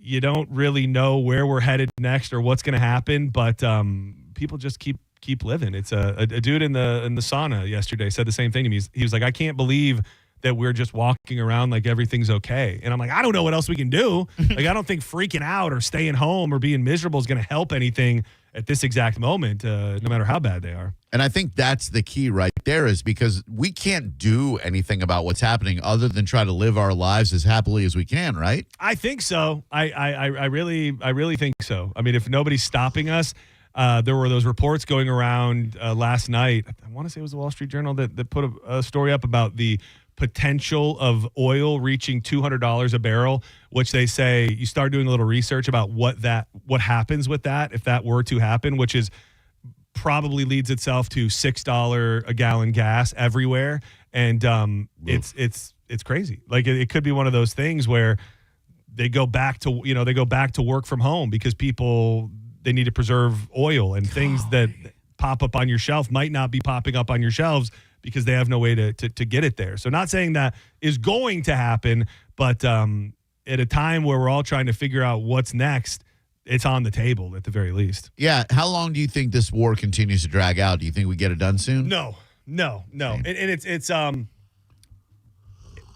you don't really know where we're headed next or what's going to happen, but people just keep living. It's a dude in the sauna yesterday said the same thing to me. He was like, I can't believe that we're just walking around like everything's okay. And I'm like, I don't know what else we can do. Like, I don't think freaking out or staying home or being miserable is going to help anything at this exact moment, no matter how bad they are. And I think that's the key right there, is because we can't do anything about what's happening other than try to live our lives as happily as we can, right? I think so. I really think so. I mean, if nobody's stopping us, there were those reports going around last night. I want to say it was the Wall Street Journal that put a story up about the potential of oil reaching $200 a barrel, which they say you start doing a little research about what happens with that if that were to happen, which is probably leads itself to $6 a gallon gas everywhere. And it's crazy. Like it could be one of those things where they go back to work from home because they need to preserve oil, and things that pop up on your shelf might not be popping up on your shelves because they have no way to get it there. So not saying that is going to happen, but at a time where we're all trying to figure out what's next, it's on the table at the very least. Yeah. How long do you think this war continues to drag out? Do you think we get it done soon? No. And it's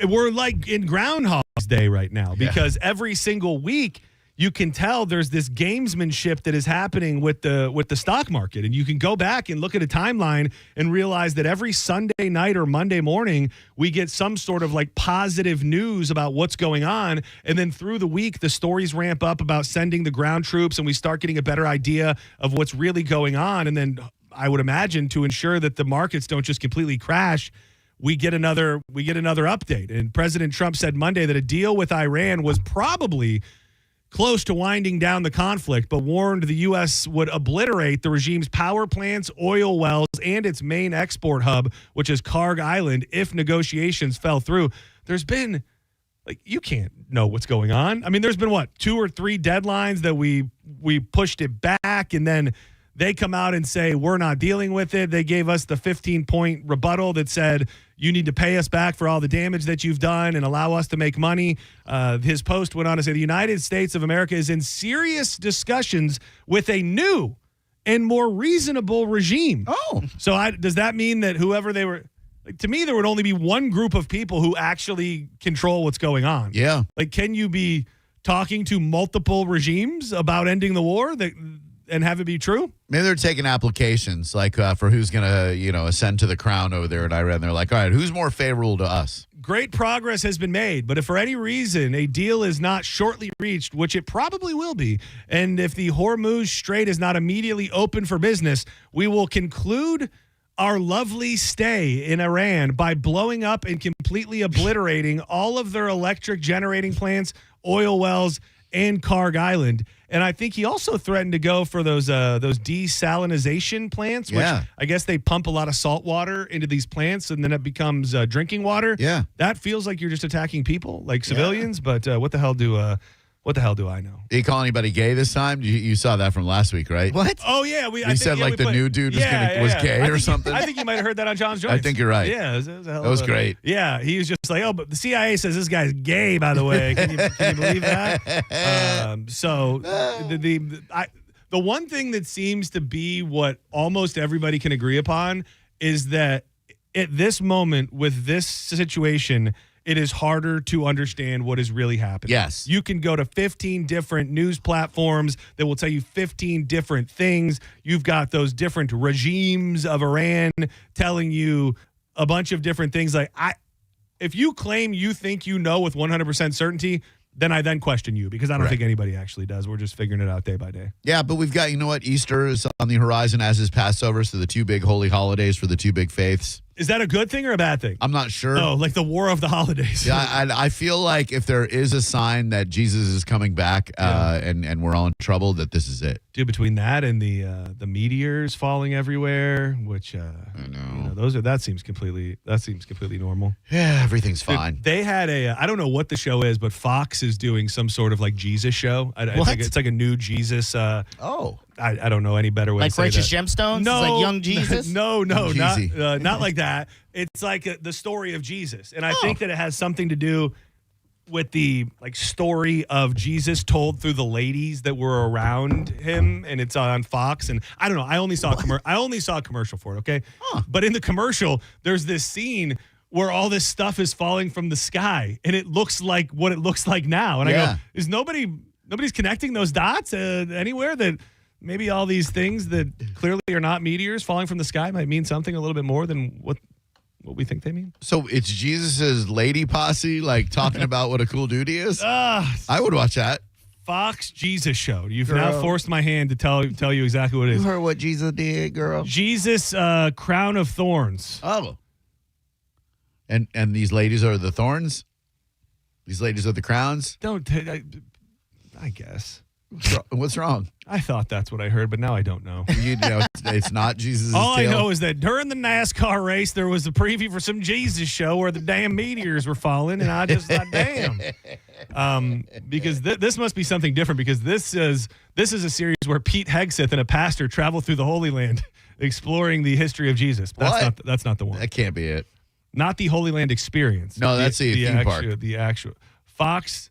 we're like in Groundhog's Day right now because every single week you can tell there's this gamesmanship that is happening with the stock market. And you can go back and look at a timeline and realize that every Sunday night or Monday morning, we get some sort of like positive news about what's going on. And then through the week, the stories ramp up about sending the ground troops and we start getting a better idea of what's really going on. And then I would imagine to ensure that the markets don't just completely crash, we get another update. And President Trump said Monday that a deal with Iran was probably close to winding down the conflict, but warned the U.S. would obliterate the regime's power plants, oil wells, and its main export hub, which is Karg Island, if negotiations fell through. There's been, you can't know what's going on. I mean, there's been, 2 or 3 deadlines that we pushed it back, and then they come out and say, we're not dealing with it. They gave us the 15-point rebuttal that said, you need to pay us back for all the damage that you've done and allow us to make money. His post went on to say, the United States of America is in serious discussions with a new and more reasonable regime. Oh. So does that mean that whoever they were, to me, there would only be one group of people who actually control what's going on. Yeah. Can you be talking to multiple regimes about ending the war and have it be true? Maybe they're taking applications for who's going to, ascend to the crown over there in Iran. They're like, all right, who's more favorable to us? Great progress has been made, but if for any reason a deal is not shortly reached, which it probably will be, and if the Hormuz Strait is not immediately open for business, we will conclude our lovely stay in Iran by blowing up and completely obliterating all of their electric generating plants, oil wells, and Karg Island. And I think he also threatened to go for those desalinization plants, which I guess they pump a lot of salt water into these plants and then it becomes drinking water. Yeah. That feels like you're just attacking people, like civilians, but what the hell do I know? Did he call anybody gay this time? You saw that from last week, right? What? Oh, yeah. He said the new dude was gay or something. I think you might have heard that on John's Joints. I think you're right. Yeah. That was great. Yeah. He was just like, but the CIA says this guy's gay, by the way. Can you believe that? The one thing that seems to be what almost everybody can agree upon is that at this moment with this situation, it is harder to understand what is really happening. Yes. You can go to 15 different news platforms that will tell you 15 different things. You've got those different regimes of Iran telling you a bunch of different things. If you claim you think you know with 100% certainty, then I then question you because I don't think anybody actually does. We're just figuring it out day by day. Yeah, but we've got, Easter is on the horizon, as is Passover, so the 2 big holy holidays for the 2 big faiths. Is that a good thing or a bad thing? I'm not sure. Oh, like the war of the holidays. Yeah, I feel like if there is a sign that Jesus is coming back and we're all in trouble, that this is it. Dude, between that and the meteors falling everywhere, which I know. That seems completely normal. Yeah, everything's fine. Dude, they had I don't know what the show is, but Fox is doing some sort of like Jesus show. It's like a new Jesus. I don't know any better way to say Righteous that. Gemstones? No, It's like young Jesus? No, not like that. It's like the story of Jesus. And I think that it has something to do with the story of Jesus told through the ladies that were around him, and it's on Fox. And I don't know. I only saw a commercial for it, okay? But in the commercial, there's this scene where all this stuff is falling from the sky, and it looks like what it looks like now. And I go, is nobody's connecting those dots anywhere that maybe all these things that clearly are not meteors falling from the sky might mean something a little bit more than what we think they mean? So it's Jesus's lady posse talking about what a cool dude he is? I would watch that. Fox Jesus show. You've now forced my hand to tell you exactly what it is. You heard what Jesus did, girl? Jesus crown of thorns. Oh. And these ladies are the thorns? These ladies are the crowns? I guess. What's wrong? I thought that's what I heard, but now I don't know. It's not Jesus' All tail. I know is that during the NASCAR race, there was a preview for some Jesus show where the damn meteors were falling, and I just thought, damn. Because this must be something different, because this is a series where Pete Hegseth and a pastor travel through the Holy Land exploring the history of Jesus. That's not the one. That can't be it. Not the Holy Land experience. No, that's the theme park. The actual Fox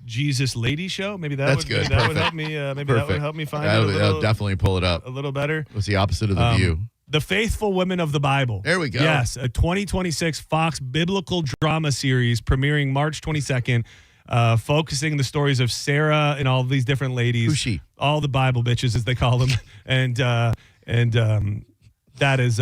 Jesus Lady Show. Maybe that's would, good. Maybe that would help me. Maybe that would help me find that'll definitely pull it up a little better. What's the opposite of the view? The Faithful Women of the Bible. There we go. Yes, a 2026 Fox biblical drama series premiering March 22nd, focusing the stories of Sarah and all these different ladies. Who's she? All the Bible bitches, as they call them. and that is...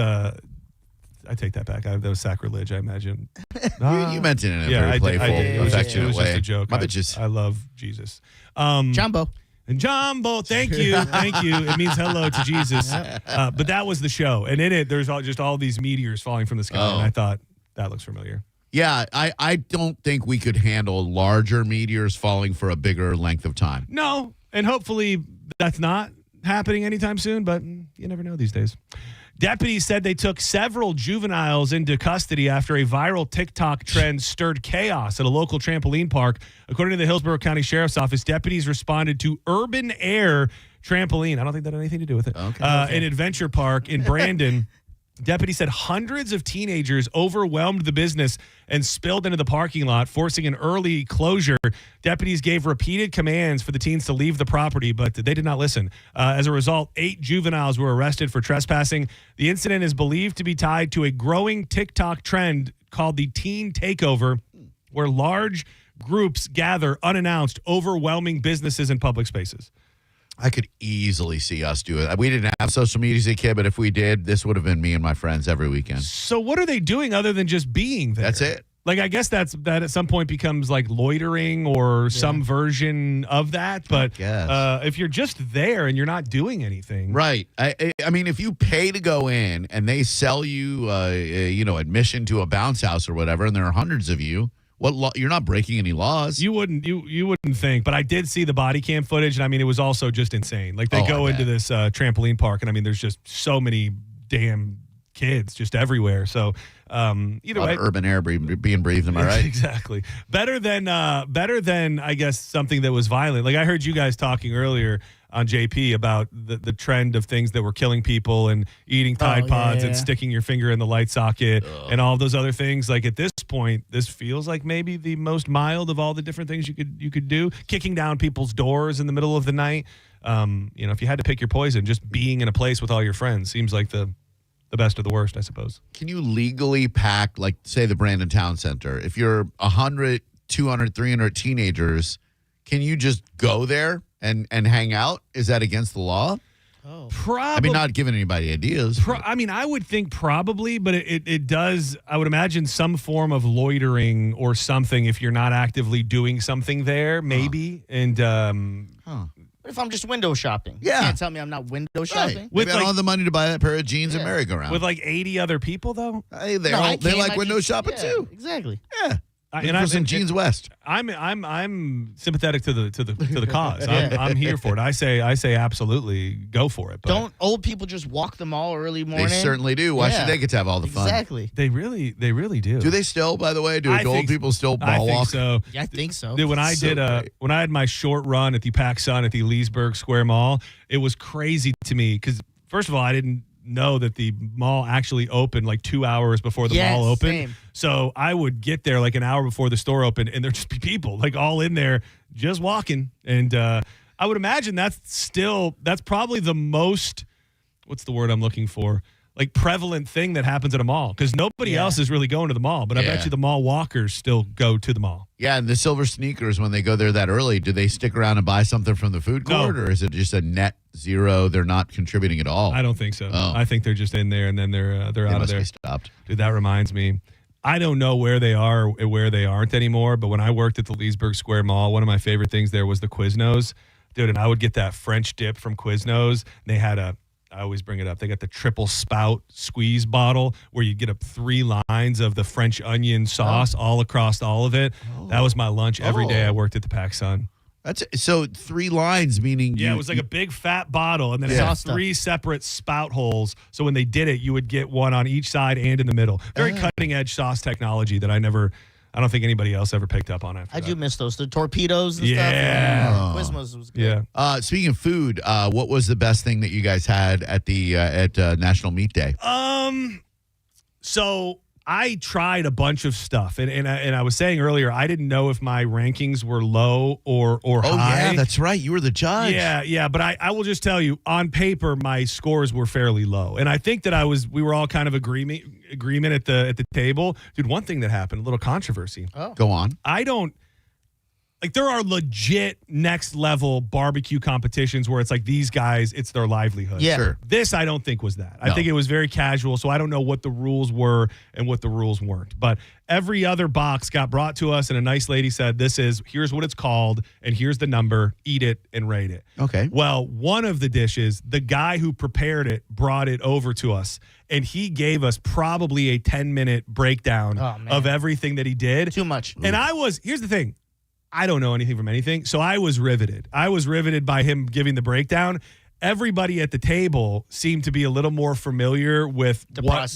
I take that back. That was sacrilege, I imagine. You meant it in a very playful, affectionate It was way. just a joke. My bitches. I love Jesus. Jumbo. And Jumbo, thank you. Thank you. It means hello to Jesus. But that was the show. And in it, there's just all these meteors falling from the sky. And I thought, that looks familiar. Yeah, I don't think we could handle larger meteors falling for a bigger length of time. No. And hopefully that's not happening anytime soon. But you never know these days. Deputies said they took several juveniles into custody after a viral TikTok trend stirred chaos at a local trampoline park. According to the Hillsborough County Sheriff's Office, deputies responded to Urban Air Trampoline. I don't think that had anything to do with it. An adventure park in Brandon. Deputies said hundreds of teenagers overwhelmed the business and spilled into the parking lot, forcing an early closure. Deputies gave repeated commands for the teens to leave the property, but they did not listen. As a result, 8 juveniles were arrested for trespassing. The incident is believed to be tied to a growing TikTok trend called the teen takeover, where large groups gather unannounced, overwhelming businesses and public spaces. I could easily see us do it. We didn't have social media as a kid, but if we did, this would have been me and my friends every weekend. So what are they doing other than just being there? That's it. Like, I guess that at some point becomes like loitering or some version of that. But if you're just there and you're not doing anything. Right. I mean, if you pay to go in and they sell you, admission to a bounce house or whatever, and there are hundreds of you, you're not breaking any laws. You wouldn't think, but I did see the body cam footage, and I mean, it was also just insane. Like, they go into this trampoline park, and I mean, there's just so many damn kids just everywhere. So either way, urban air being breathed. Am I right? Exactly. Better than I guess something that was violent. Like, I heard you guys talking earlier on JP about the trend of things that were killing people and eating Tide Pods and sticking your finger in the light socket and all those other things. Like, at this point, this feels like maybe the most mild of all the different things you could do. Kicking down people's doors in the middle of the night. If you had to pick your poison, just being in a place with all your friends seems like the best of the worst, I suppose. Can you legally pack, like, say, the Brandon Town Center? If you're 100, 200, 300 teenagers, can you just go there and hang out? Is that against the law? Probably. I mean, not giving anybody ideas. I would think probably, but it does, I would imagine, some form of loitering or something if you're not actively doing something there, maybe. And What if I'm just window shopping? Yeah. You can't tell me I'm not window shopping. Maybe I don't have the money to buy that pair of jeans and merry-go-round. with like 80 other people, though? Hey, they like window shopping too. Exactly. Yeah. And some Jeans West. I'm sympathetic to the cause. I'm here for it. I say absolutely go for it. But Don't old people just walk the mall early morning? They certainly do. Why should they get to have all the fun? Exactly. They really do. Do they still, by the way? Do old people still mall walk? So. Yeah, I think so. Dude, when I had my short run at the PacSun at the Leesburg Square Mall, it was crazy to me because, first of all, I didn't know that the mall actually opened like 2 hours before the mall opened. Same. So I would get there like an hour before the store opened, and there'd just be people like all in there just walking. And I would imagine that's probably the most, what's the word I'm looking for? Like prevalent thing that happens at a mall because nobody else is really going to the mall. But I bet you the mall walkers still go to the mall. Yeah, and the silver sneakers, when they go there that early, do they stick around and buy something from the food court, or is it just a net zero? They're not contributing at all. I don't think so. Oh. I think they're just in there and then they're out of must there. be stopped. Dude, that reminds me. I don't know where they are or where they aren't anymore, but when I worked at the Leesburg Square Mall, one of my favorite things there was the Quiznos. Dude, and I would get that French dip from Quiznos. They had I always bring it up. They got the triple spout squeeze bottle where you get up 3 lines of the French onion sauce all across all of it. That was my lunch every day I worked at the PacSun. That's so 3 lines, meaning it was like a big fat bottle, and then it had 3 separate spout holes. So when they did it, you would get one on each side and in the middle. Very cutting edge sauce technology that I don't think anybody else ever picked up on after I that. do miss those. The torpedoes and stuff. Quiznos was good. Yeah. Speaking of food, what was the best thing that you guys had at the at National Meat Day? So I tried a bunch of stuff, and I was saying earlier, I didn't know if my rankings were low or high. Oh, yeah, that's right. You were the judge. Yeah, but I will just tell you, on paper, my scores were fairly low, and I think that we were all kind of agreement at the table. Dude, one thing that happened, a little controversy. Oh. Go on. There are legit next level barbecue competitions where it's like these guys, it's their livelihood. Yeah. Sure. This I don't think was that. No. I think it was very casual, so I don't know what the rules were and what the rules weren't. But every other box got brought to us, and a nice lady said, here's what it's called, and here's the number, eat it and rate it. Okay. Well, one of the dishes, the guy who prepared it brought it over to us, and he gave us probably a 10-minute breakdown of everything that he did. Too much. And here's the thing. I don't know anything from anything, so I was riveted. I was riveted by him giving the breakdown. Everybody at the table seemed to be a little more familiar with what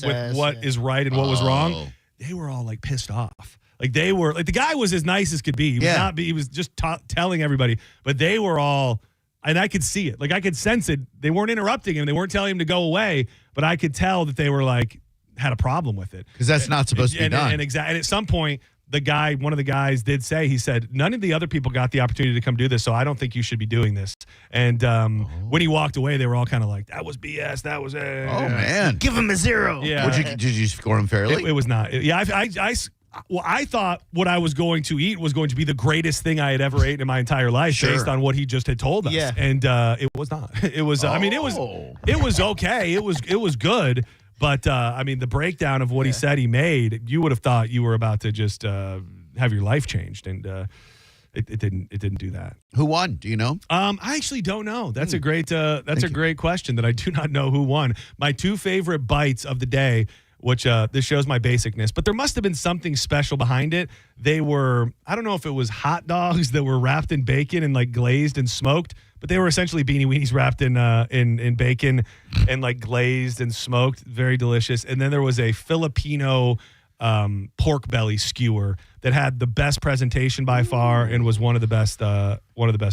is right and what was wrong. They were all like pissed off. Like they were like the guy was as nice as could be. He was just telling everybody, but they were all, and I could see it. Like I could sense it. They weren't interrupting him. They weren't telling him to go away, but I could tell that they were like had a problem with it because that's not supposed to be done. And at some point, one of the guys did say, he said, none of the other people got the opportunity to come do this, so I don't think you should be doing this. And when he walked away, they were all kind of like, that was BS. That was Oh, man. Give him a 0. Yeah. Did you score him fairly? It was not. Yeah, I thought what I was going to eat was going to be the greatest thing I had ever ate in my entire life based on what he just had told us. Yeah. And it was not. It was, I mean, it was okay. It was good. But, the breakdown of what he said he made, you would have thought you were about to just have your life changed. And it didn't do that. Who won? Do you know? I actually don't know. That's a great great question that I do not know who won. My two favorite bites of the day, which this shows my basicness, but there must have been something special behind it. They were, I don't know if it was hot dogs that were wrapped in bacon and like glazed and smoked, but they were essentially Beanie Weenies wrapped in bacon and like glazed and smoked. Very delicious. And then there was a Filipino pork belly skewer that had the best presentation by far and was one of the best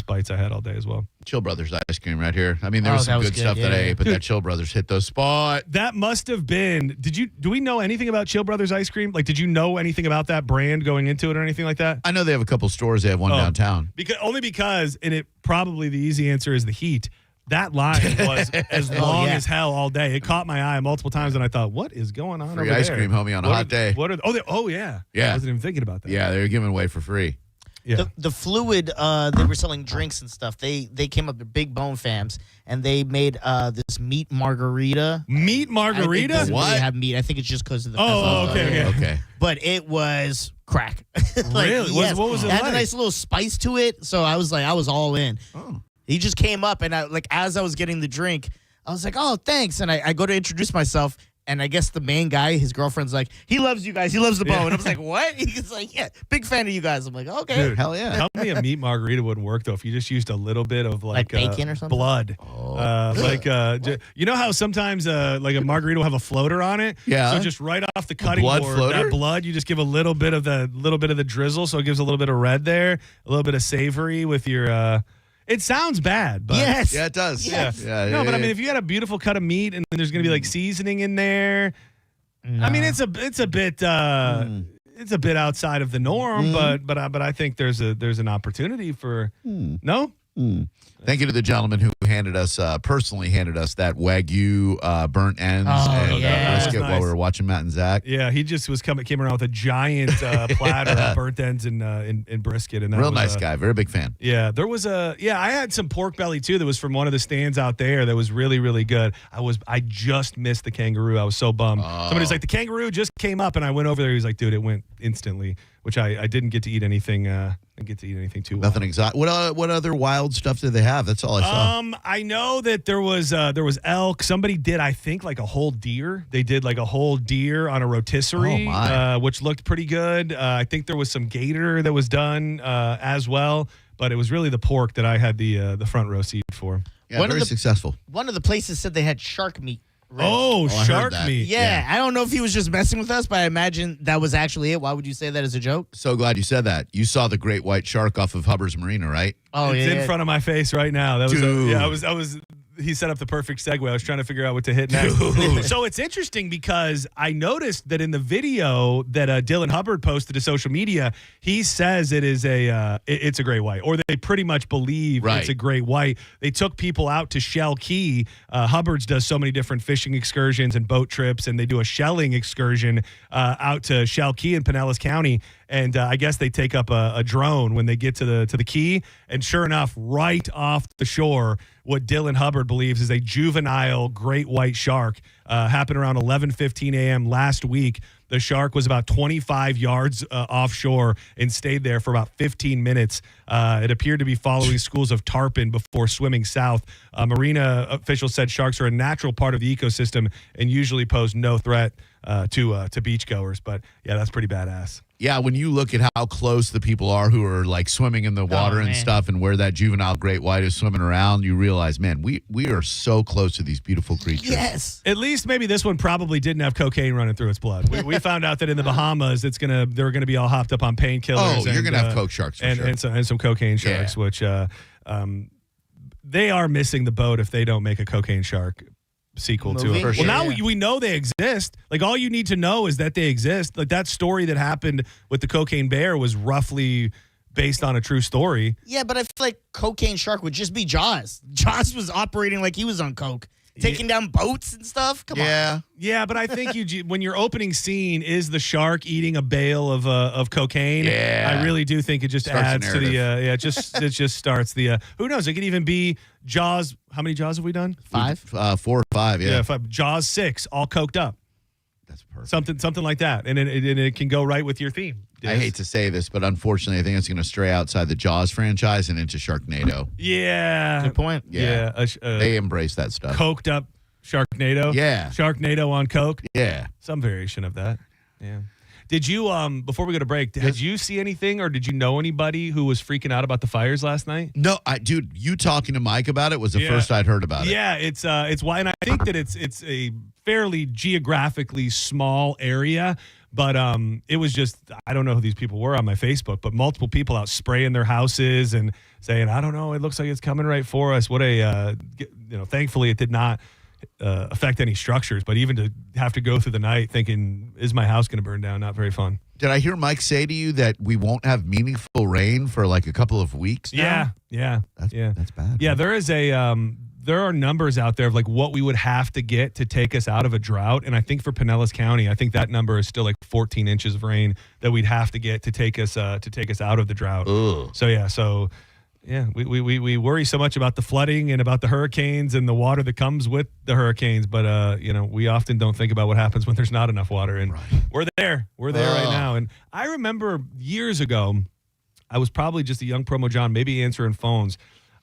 bites I had all day as well. Chill Brothers ice cream right here. I mean, there was some good stuff that I ate, but that Chill Brothers hit those spot. That must have been. Do we know anything about Chill Brothers ice cream? Like, did you know anything about that brand going into it or anything like that? I know they have a couple stores. They have one downtown. Because, and it probably the easy answer is the heat. That line was as long as hell all day. It caught my eye multiple times, and I thought, "What is going on free over ice there? cream, homie, on a hot day." Yeah. Yeah. I wasn't even thinking about that. Yeah, they were giving away for free. Yeah. The Fluid, they were selling drinks and stuff. They came up to Big Bone Fams, and they made this meat margarita. Meat margarita? I think it doesn't really have meat. I think it's just because of the Okay. But it was crack. Really? Yes. What was it had like? a nice little spice to it, so I was all in. Oh. He just came up, and as I was getting the drink, I was like, "Oh, thanks." And I go to introduce myself, and I guess the main guy, his girlfriend's like, "He loves you guys. He loves the bone." And I was like, "What?" He's like, "Yeah, big fan of you guys." I'm like, "Okay, Dude, hell yeah." Tell me a meat margarita wouldn't work though if you just used a little bit of like bacon or something? blood. You know how sometimes like a margarita will have a floater on it. Yeah. So just right off the cutting blood board, floater? that blood, you just give a little bit of the drizzle, so it gives a little bit of red there, a little bit of savory with your. It sounds bad, but yes, yeah, it does. Yes. Yeah. But I mean, if you had a beautiful cut of meat and there's going to be like seasoning in there, I mean, it's a bit outside of the norm, but I think there's an opportunity for no. Thank you to the gentleman who personally handed us that Wagyu burnt ends and brisket while we were watching Matt and Zach. Yeah, he just came around with a giant platter of burnt ends and brisket, and that Real was, nice guy, very big fan. Yeah, there was I had some pork belly too that was from one of the stands out there that was really, really good. I just missed the kangaroo. I was so bummed. Somebody's like, the kangaroo just came up, and I went over there. He was like, dude, it went instantly, which I didn't get to eat anything. Didn't get to eat anything too. Nothing exotic. What other wild stuff did they have? That's all I saw. I know that there was elk. Somebody did, I think, like a whole deer. They did like a whole deer on a rotisserie, which looked pretty good. I think there was some gator that was done as well, but it was really the pork that I had the front row seat for. Yeah, very successful. One of the places said they had shark meat. Oh, shark meat. Yeah, I don't know if he was just messing with us, but I imagine that was actually it. Why would you say that as a joke? So glad you said that. You saw the great white shark off of Hubbard's Marina, right? Oh, it's in front of my face right now. That was Dude. I was he set up the perfect segue. I was trying to figure out what to hit next. So it's interesting because I noticed that in the video that Dylan Hubbard posted to social media, he says it is it's a great white, or they pretty much believe it's a great white. They took people out to Shell Key. Hubbard's does so many different fishing excursions and boat trips, and they do a shelling excursion out to Shell Key in Pinellas County. And I guess they take up a drone when they get to the key, and sure enough, right off the shore, what Dylan Hubbard believes is a juvenile great white shark happened around 11:15 a.m. last week. The shark was about 25 yards offshore and stayed there for about 15 minutes. It appeared to be following schools of tarpon before swimming south. Marina officials said sharks are a natural part of the ecosystem and usually pose no threat to beachgoers. But yeah, that's pretty badass. Yeah, when you look at how close the people are who are like swimming in the water and stuff, and where that juvenile great white is swimming around, you realize, man, we are so close to these beautiful creatures. Yes. At least maybe this one probably didn't have cocaine running through its blood. We found out that in the Bahamas, they're gonna be all hopped up on painkillers. Oh, you're gonna have coke sharks for sure. and some cocaine sharks, which they are missing the boat if they don't make a cocaine shark sequel to it. For sure. Well, now we know they exist. Like, all you need to know is that they exist. Like, that story that happened with the cocaine bear was roughly based on a true story. Yeah, but I feel like cocaine shark would just be Jaws. Jaws was operating like he was on coke, taking down boats and stuff. Come on. Yeah, but I think when your opening scene is the shark eating a bale of cocaine, I really do think it just adds to the it just starts the who knows, it could even be Jaws. How many Jaws have we done? 5? 4 or 5, yeah. 5. Jaws 6, all coked up. That's perfect. Something like that, and it can go right with your theme. I hate to say this, but unfortunately, I think it's going to stray outside the Jaws franchise and into Sharknado. Yeah. Good point. Yeah. They embrace that stuff. Coked up Sharknado. Yeah. Sharknado on coke. Yeah. Some variation of that. Yeah. Did you, before we go to break, did you see anything, or did you know anybody who was freaking out about the fires last night? No, dude, you talking to Mike about it was the first I'd heard about it. Yeah, it's why, and I think that it's a fairly geographically small area, but it was just, I don't know who these people were on my Facebook, but multiple people out spraying their houses and saying, I don't know, it looks like it's coming right for us. What a, thankfully it did not affect any structures, but even to have to go through the night thinking, is my house going to burn down? Not very fun. Did I hear Mike say to you that we won't have meaningful rain for like a couple of weeks now? Yeah. That's bad. Yeah, there is there are numbers out there of like what we would have to get to take us out of a drought. And I think for Pinellas County, I think that number is still like 14 inches of rain that we'd have to get to take us out of the drought. Ugh. So we worry so much about the flooding and about the hurricanes and the water that comes with the hurricanes, but we often don't think about what happens when there's not enough water. And we're there right now. And I remember years ago, I was probably just a young promo John, maybe answering phones.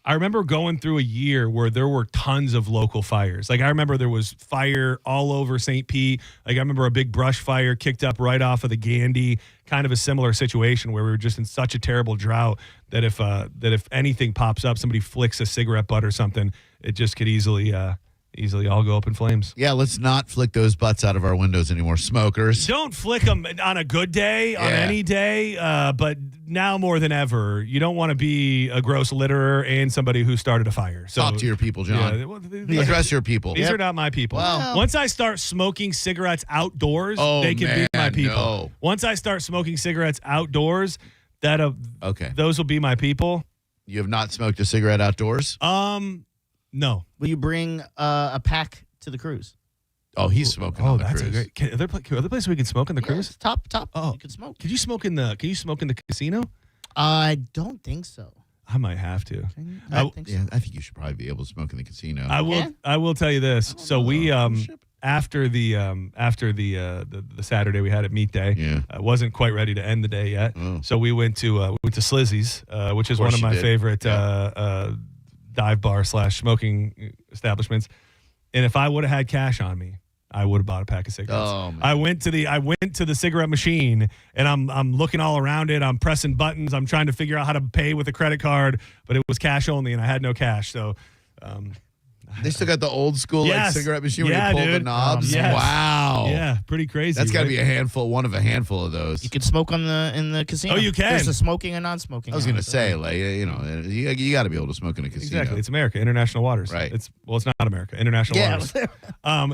I remember going through a year where there were tons of local fires. Like, I remember there was fire all over St. Pete. Like, I remember a big brush fire kicked up right off of the Gandy, kind of a similar situation where we were just in such a terrible drought that if anything pops up, somebody flicks a cigarette butt or something, it just could easily all go up in flames. Yeah, let's not flick those butts out of our windows anymore, smokers. Don't flick them on a good day, on any day, but now more than ever, you don't want to be a gross litterer and somebody who started a fire. So, talk to your people, John. Address your people. These are not my people. Wow. Once I start smoking cigarettes outdoors, they can be my people. No. Once I start smoking cigarettes outdoors, those will be my people. You have not smoked a cigarette outdoors? No. Will you bring a pack to the cruise? Oh, he's smoking on the cruise. Are there places we can smoke on the cruise? Top. Oh, you can smoke. Can you smoke in the casino? I don't think so. I might have to. I think so. Yeah, I think you should probably be able to smoke in the casino. I will tell you this. So we after the Saturday we had at Meat Day, I wasn't quite ready to end the day yet. So we went to Slizzy's, which is one of my favorite dive bar / smoking establishments. And if I would have had cash on me, I would have bought a pack of cigarettes. Oh, man. I went to the cigarette machine, and I'm looking all around it. I'm pressing buttons. I'm trying to figure out how to pay with a credit card, but it was cash only, and I had no cash. So I They still got the old school Yes. cigarette machine where Yeah, you pull the dude. knobs. Yes. Wow. Yeah, pretty crazy. That's got to right? be a handful of those. You can smoke in the casino. Oh, you can? There's a smoking and non-smoking. I was going to say, like, you got to be able to smoke in a casino. Exactly. It's America, international waters. Right. It's not America, international waters.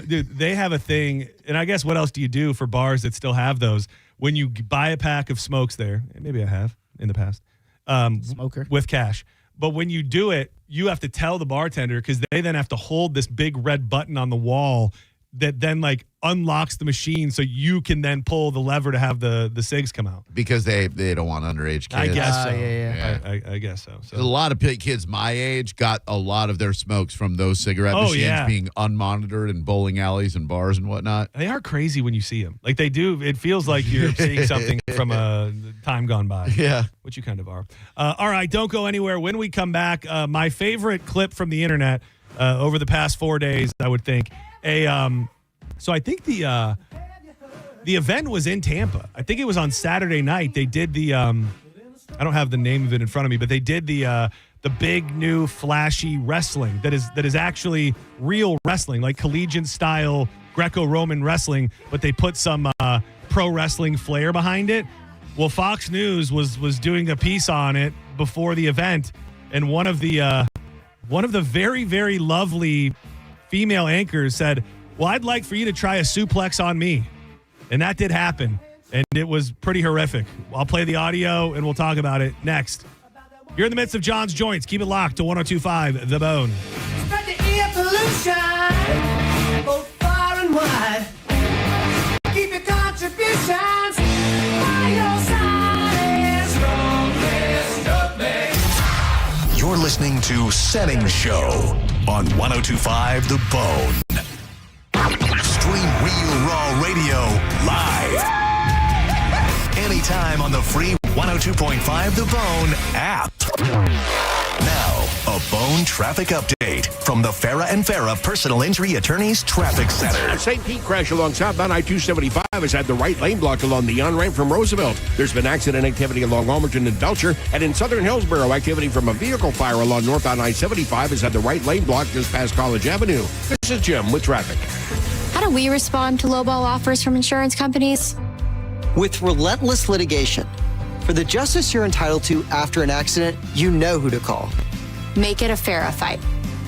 Dude, they have a thing, and I guess what else do you do for bars that still have those? When you buy a pack of smokes there, maybe I have in the past, Smoker. with cash. But when you do it, you have to tell the bartender because they then have to hold this big red button on the wall that then like unlocks the machine so you can then pull the lever to have the cigs come out. Because they don't want underage kids. I guess so. Yeah. I guess so. A lot of kids my age got a lot of their smokes from those cigarette machines being unmonitored in bowling alleys and bars and whatnot. They are crazy when you see them. Like they do. It feels like you're seeing something from a time gone by. Yeah. Which you kind of are. All right. Don't go anywhere. When we come back, my favorite clip from the internet over the past 4 days, I would think. So I think the event was in Tampa. I think it was on Saturday night. They did the I don't have the name of it in front of me, but they did the big new flashy wrestling that is actually real wrestling, like collegiate style Greco-Roman wrestling, but they put some pro wrestling flair behind it. Well, Fox News was doing a piece on it before the event, and one of the very, very lovely female anchors said, "Well, I'd like for you to try a suplex on me." And that did happen. And it was pretty horrific. I'll play the audio and we'll talk about it next. You're in the midst of John's Joints. Keep it locked to 102.5 The Bone. Spread the air pollution, both far and wide. Keep your contributions by your side. Strongest of me. You're listening to Senning Show on 102.5 The Bone. Stream Real Raw Radio live. Anytime on the free 102.5 The Bone app. Now, a Bone traffic update from the Farah and Farah Personal Injury Attorneys Traffic Center. A St. Pete crash along southbound I-275 has had the right lane blocked along the on-ramp from Roosevelt. There's been accident activity along Almerton and Belcher, and in southern Hillsborough, activity from a vehicle fire along northbound I-75 has had the right lane blocked just past College Avenue. This is Jim with traffic. How do we respond to lowball offers from insurance companies? With relentless litigation. For the justice you're entitled to after an accident, you know who to call. Make it a Farah fight.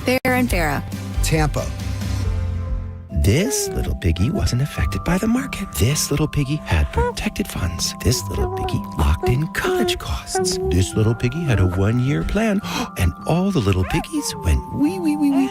Farah and Farah. Tampa. This little piggy wasn't affected by the market. This little piggy had protected funds. This little piggy locked in college costs. This little piggy had a 1-year plan. And all the little piggies went wee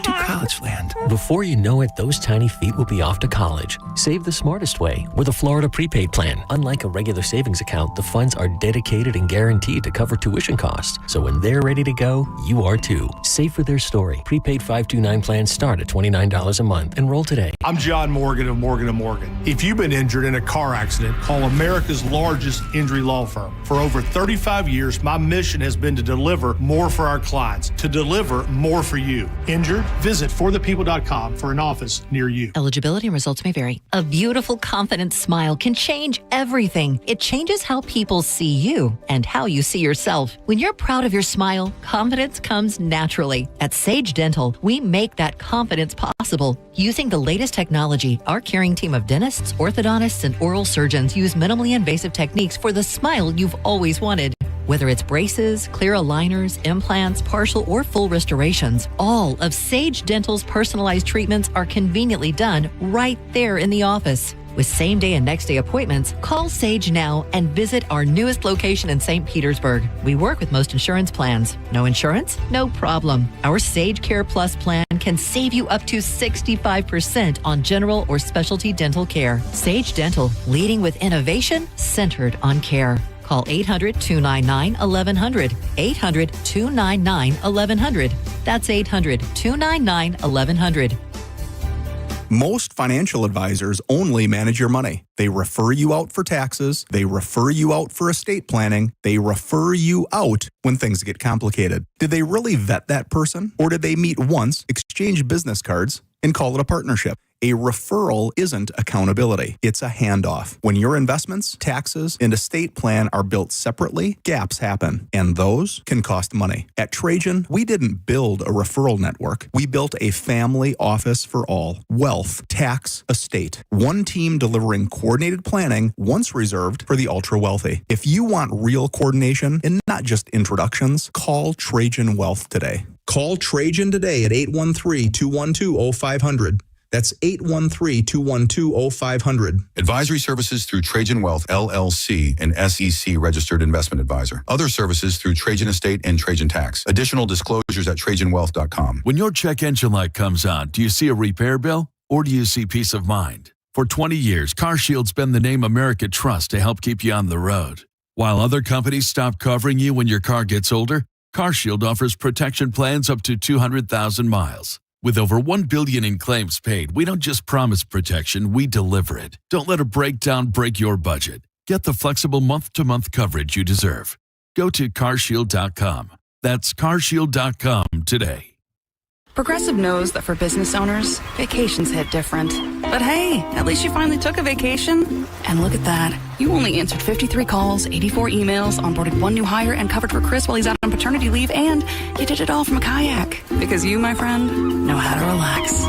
to college land. Before you know it, those tiny feet will be off to college. Save the smartest way with a Florida prepaid plan. Unlike a regular savings account, the funds are dedicated and guaranteed to cover tuition costs. So when they're ready to go, you are too. Save for their story. Prepaid 529 plans start at $29 a month. Enroll today. I'm John Morgan of Morgan & Morgan. If you've been injured in a car accident, call America's largest injury law firm. For over 35 years, my mission has been to deliver more for our clients, to deliver more for you. Injured? Visit forthepeople.com for an office near you. Eligibility and results may vary. A beautiful, confident smile can change everything. It changes how people see you and how you see yourself. When you're proud of your smile, confidence comes naturally. At Sage Dental, we make that confidence possible. Using the latest technology, our caring team of dentists, orthodontists, and oral surgeons use minimally invasive techniques for the smile you've always wanted. Whether it's braces, clear aligners, implants, partial or full restorations, all of Sage Dental's personalized treatments are conveniently done right there in the office. With same-day and next-day appointments, call Sage now and visit our newest location in St. Petersburg. We work with most insurance plans. No insurance? No problem. Our Sage Care Plus plan can save you up to 65% on general or specialty dental care. Sage Dental, leading with innovation centered on care. Call 800-299-1100. 800-299-1100. That's 800-299-1100. Most financial advisors only manage your money. They refer you out for taxes. They refer you out for estate planning. They refer you out when things get complicated. Did they really vet that person? Or did they meet once, exchange business cards, and call it a partnership? A referral isn't accountability. It's a handoff. When your investments, taxes, and estate plan are built separately, gaps happen, and those can cost money. At Trajan, we didn't build a referral network. We built a family office for all. Wealth, tax, estate. One team delivering coordinated planning once reserved for the ultra-wealthy. If you want real coordination and not just introductions, call Trajan Wealth today. Call Trajan today at 813-212-0500. That's 813-212-0500. Advisory services through Trajan Wealth, LLC, an SEC registered investment advisor. Other services through Trajan Estate and Trajan Tax. Additional disclosures at TrajanWealth.com. When your check engine light comes on, do you see a repair bill or do you see peace of mind? For 20 years, CarShield's been the name America trusts to help keep you on the road. While other companies stop covering you when your car gets older, CarShield offers protection plans up to 200,000 miles. With over $1 billion in claims paid, we don't just promise protection, we deliver it. Don't let a breakdown break your budget. Get the flexible month-to-month coverage you deserve. Go to carshield.com. That's carshield.com today. Progressive knows that for business owners, vacations hit different. But hey, at least you finally took a vacation. And look at that. You only answered 53 calls, 84 emails, onboarded one new hire, and covered for Chris while he's out on paternity leave, and you did it all from a kayak. Because you, my friend, know how to relax.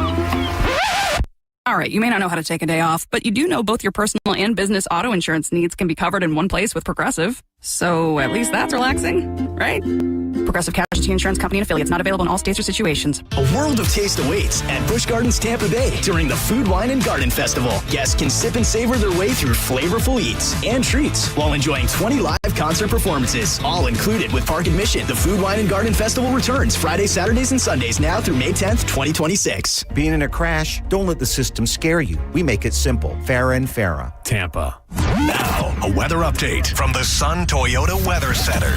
All right, you may not know how to take a day off, but you do know both your personal and business auto insurance needs can be covered in one place with Progressive. So at least that's relaxing, right? Progressive Casualty Insurance Company and affiliates, not available in all states or situations. A world of taste awaits at Busch Gardens Tampa Bay during the Food, Wine, and Garden Festival. Guests can sip and savor their way through flavorful eats and treats while enjoying 20 live concert performances, all included with park admission. The Food, Wine, and Garden Festival returns Fridays, Saturdays, and Sundays now through May 10th, 2026. Being in a crash, don't let the system scare you. We make it simple. Farah and Farah. Tampa. Now, a weather update from the Sun Toyota Weather Center.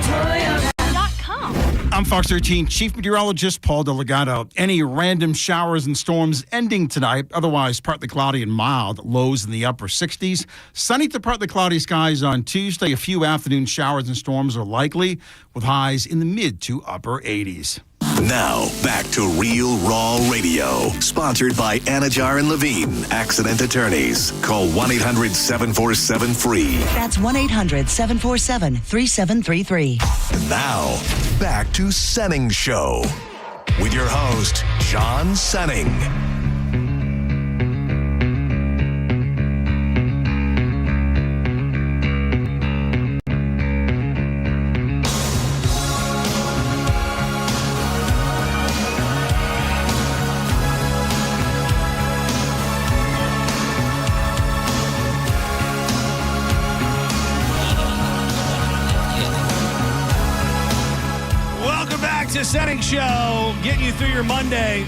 Toyota.com. I'm Fox 13 Chief Meteorologist Paul Delgado. Any random showers and storms ending tonight, otherwise partly cloudy and mild, lows in the upper 60s. Sunny to partly cloudy skies on Tuesday. A few afternoon showers and storms are likely, with highs in the mid to upper 80s. Now, back to Real Raw Radio, sponsored by Anajar and Levine, accident attorneys. Call 1-800-747-FREE. That's 1-800-747-3733. Now, back to Senning Show with your host, John Senning. To Senning Show, getting you through your Monday.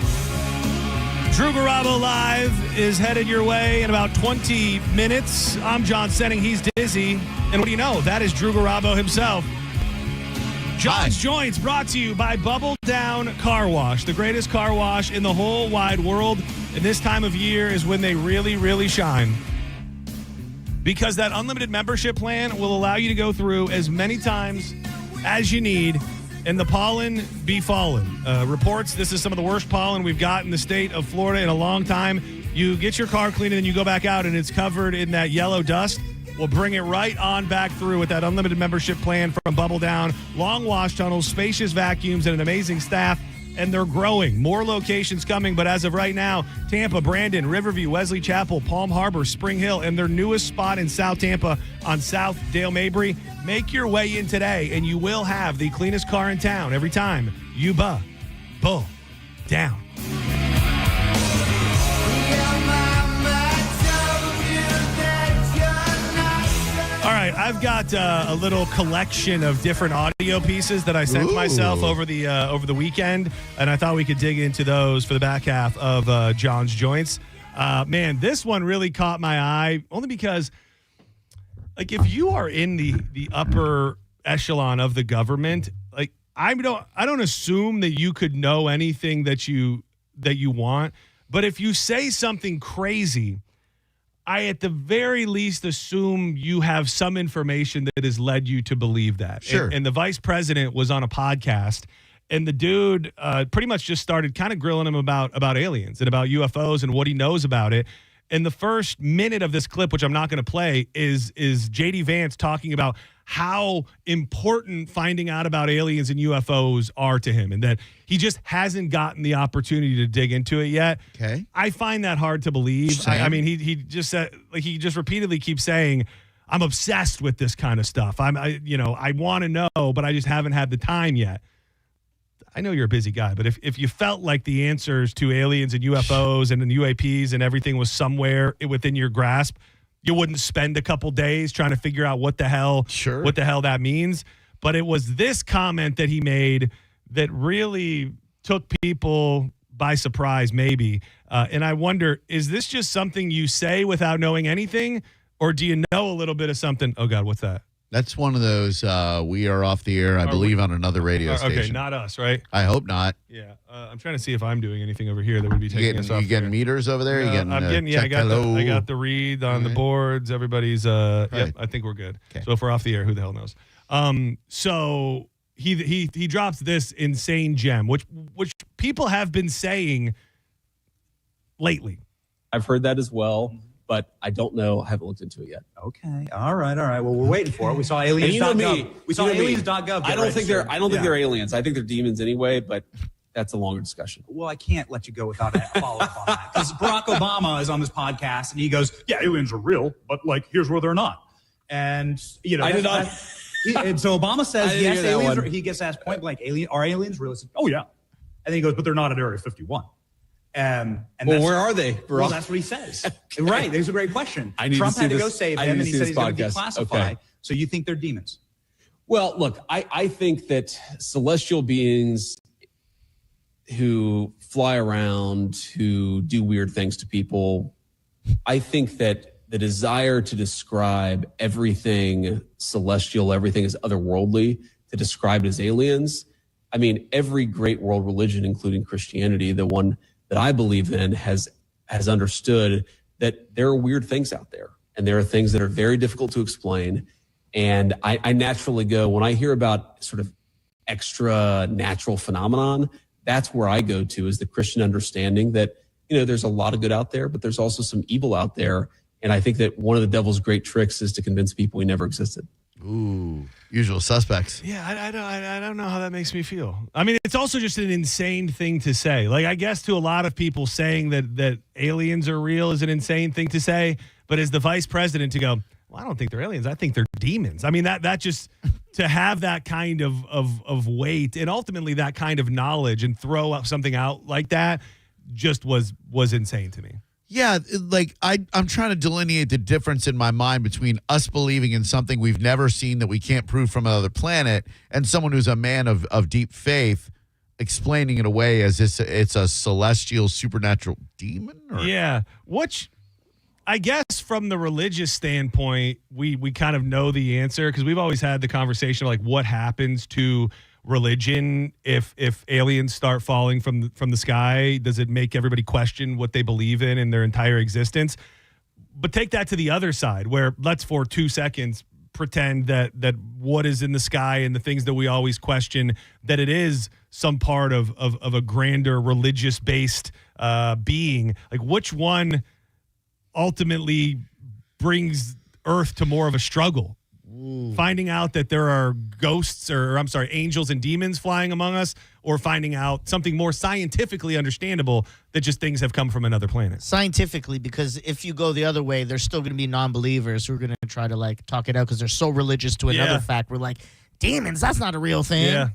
Drew Garabo Live is headed your way in about 20 minutes. I'm John Senning. He's Dizzy. And what do you know? That is Drew Garabo himself. John's Joints brought to you by Bubble Down Car Wash, the greatest car wash in the whole wide world. And this time of year is when they really, really shine. Because that unlimited membership plan will allow you to go through as many times as you need and the pollen be fallen. Reports this is some of the worst pollen we've got in the state of Florida in a long time. You get your car cleaned and then you go back out and it's covered in that yellow dust. We'll bring it right on back through with that unlimited membership plan from Bubble Down. Long wash tunnels, spacious vacuums, and an amazing staff. And they're growing. More locations coming, but as of right now, Tampa, Brandon, Riverview, Wesley Chapel, Palm Harbor, Spring Hill, and their newest spot in South Tampa on South Dale Mabry. Make your way in today, and you will have the cleanest car in town every time you pull down. All right, I've got a little collection of different audio pieces that I sent myself over the weekend, and I thought we could dig into those for the back half of John's Joints. Man, this one really caught my eye, only because, like, if you are in the upper echelon of the government, like, I don't assume that you could know anything that you want, but if you say something crazy, I, at the very least, assume you have some information that has led you to believe that. Sure. And the vice president was on a podcast, And the dude pretty much just started kind of grilling him about aliens and about UFOs and what he knows about it. And the first minute of this clip, which I'm not going to play, is J.D. Vance talking about how important finding out about aliens and UFOs are to him, and that he just hasn't gotten the opportunity to dig into it yet. Okay. I find that hard to believe. I mean, he just said, like, he just repeatedly keeps saying, I'm obsessed with this kind of stuff. I want to know, but I just haven't had the time yet. I know you're a busy guy, but if you felt like the answers to aliens and UFOs and the UAPs and everything was somewhere within your grasp, you wouldn't spend a couple days trying to figure out what the hell that means. But it was this comment that he made that really took people by surprise, maybe. And I wonder, is this just something you say without knowing anything, or do you know a little bit of something? Oh God, what's that? That's one of those, we are off the air, I believe, on another radio station. Okay, not us, right? I hope not. Yeah. I'm trying to see if I'm doing anything over here that would be taking us off. You getting meters over there? I got the read on the boards. Everybody's, yep, I think we're good. Okay. So if we're off the air, who the hell knows? So he drops this insane gem, which people have been saying lately. I've heard that as well, but I don't know. I haven't looked into it yet. Okay. All right. Well, we're waiting for it. We saw aliens.gov. We saw aliens.gov. I don't think they're aliens. I think they're demons anyway, but that's a longer discussion. Well, I can't let you go without a follow-up on that, because Barack Obama is on this podcast and he goes, yeah, aliens are real, but like, here's where they're not. And, I did not. And so Obama says, yes, aliens he gets asked point blank, are aliens real? Oh, yeah. And then he goes, but they're not at Area 51. And where are they, bro? Well, that's what he says. Right. There's a great question. Trump had to go save him, and he said he's going to declassify. Okay. So you think they're demons? Well, look, I think that celestial beings who fly around, who do weird things to people, I think that the desire to describe everything celestial, everything is otherworldly, to describe it as aliens. I mean, every great world religion, including Christianity, the one that I believe in, has understood that there are weird things out there, and there are things that are very difficult to explain. And I naturally go, when I hear about sort of extra natural phenomenon, that's where I go to, is the Christian understanding that, there's a lot of good out there, but there's also some evil out there. And I think that one of the devil's great tricks is to convince people he never existed. Ooh, usual suspects. Yeah, I don't know how that makes me feel. I mean, it's also just an insane thing to say. Like, I guess to a lot of people, saying that aliens are real is an insane thing to say. But as the vice president, to go, well, I don't think they're aliens. I think they're demons. I mean, that just, to have that kind of weight and ultimately that kind of knowledge and throw up something out like that just was insane to me. Yeah, like I'm trying to delineate the difference in my mind between us believing in something we've never seen that we can't prove from another planet, and someone who's a man of deep faith explaining it away as it's a celestial supernatural demon. Yeah, which I guess from the religious standpoint, we kind of know the answer, because we've always had the conversation of like, what happens to religion if aliens start falling from the sky? Does it make everybody question what they believe in their entire existence? But take that to the other side, where let's for 2 seconds pretend that what is in the sky and the things that we always question, that it is some part of a grander religious based being. Like, which one ultimately brings Earth to more of a struggle? Ooh. Finding out that there are ghosts, angels and demons flying among us, or finding out something more scientifically understandable, that just things have come from another planet. Scientifically, because if you go the other way, there's still going to be non-believers who are going to try to like talk it out because they're so religious to another fact. We're like, demons, that's not a real thing.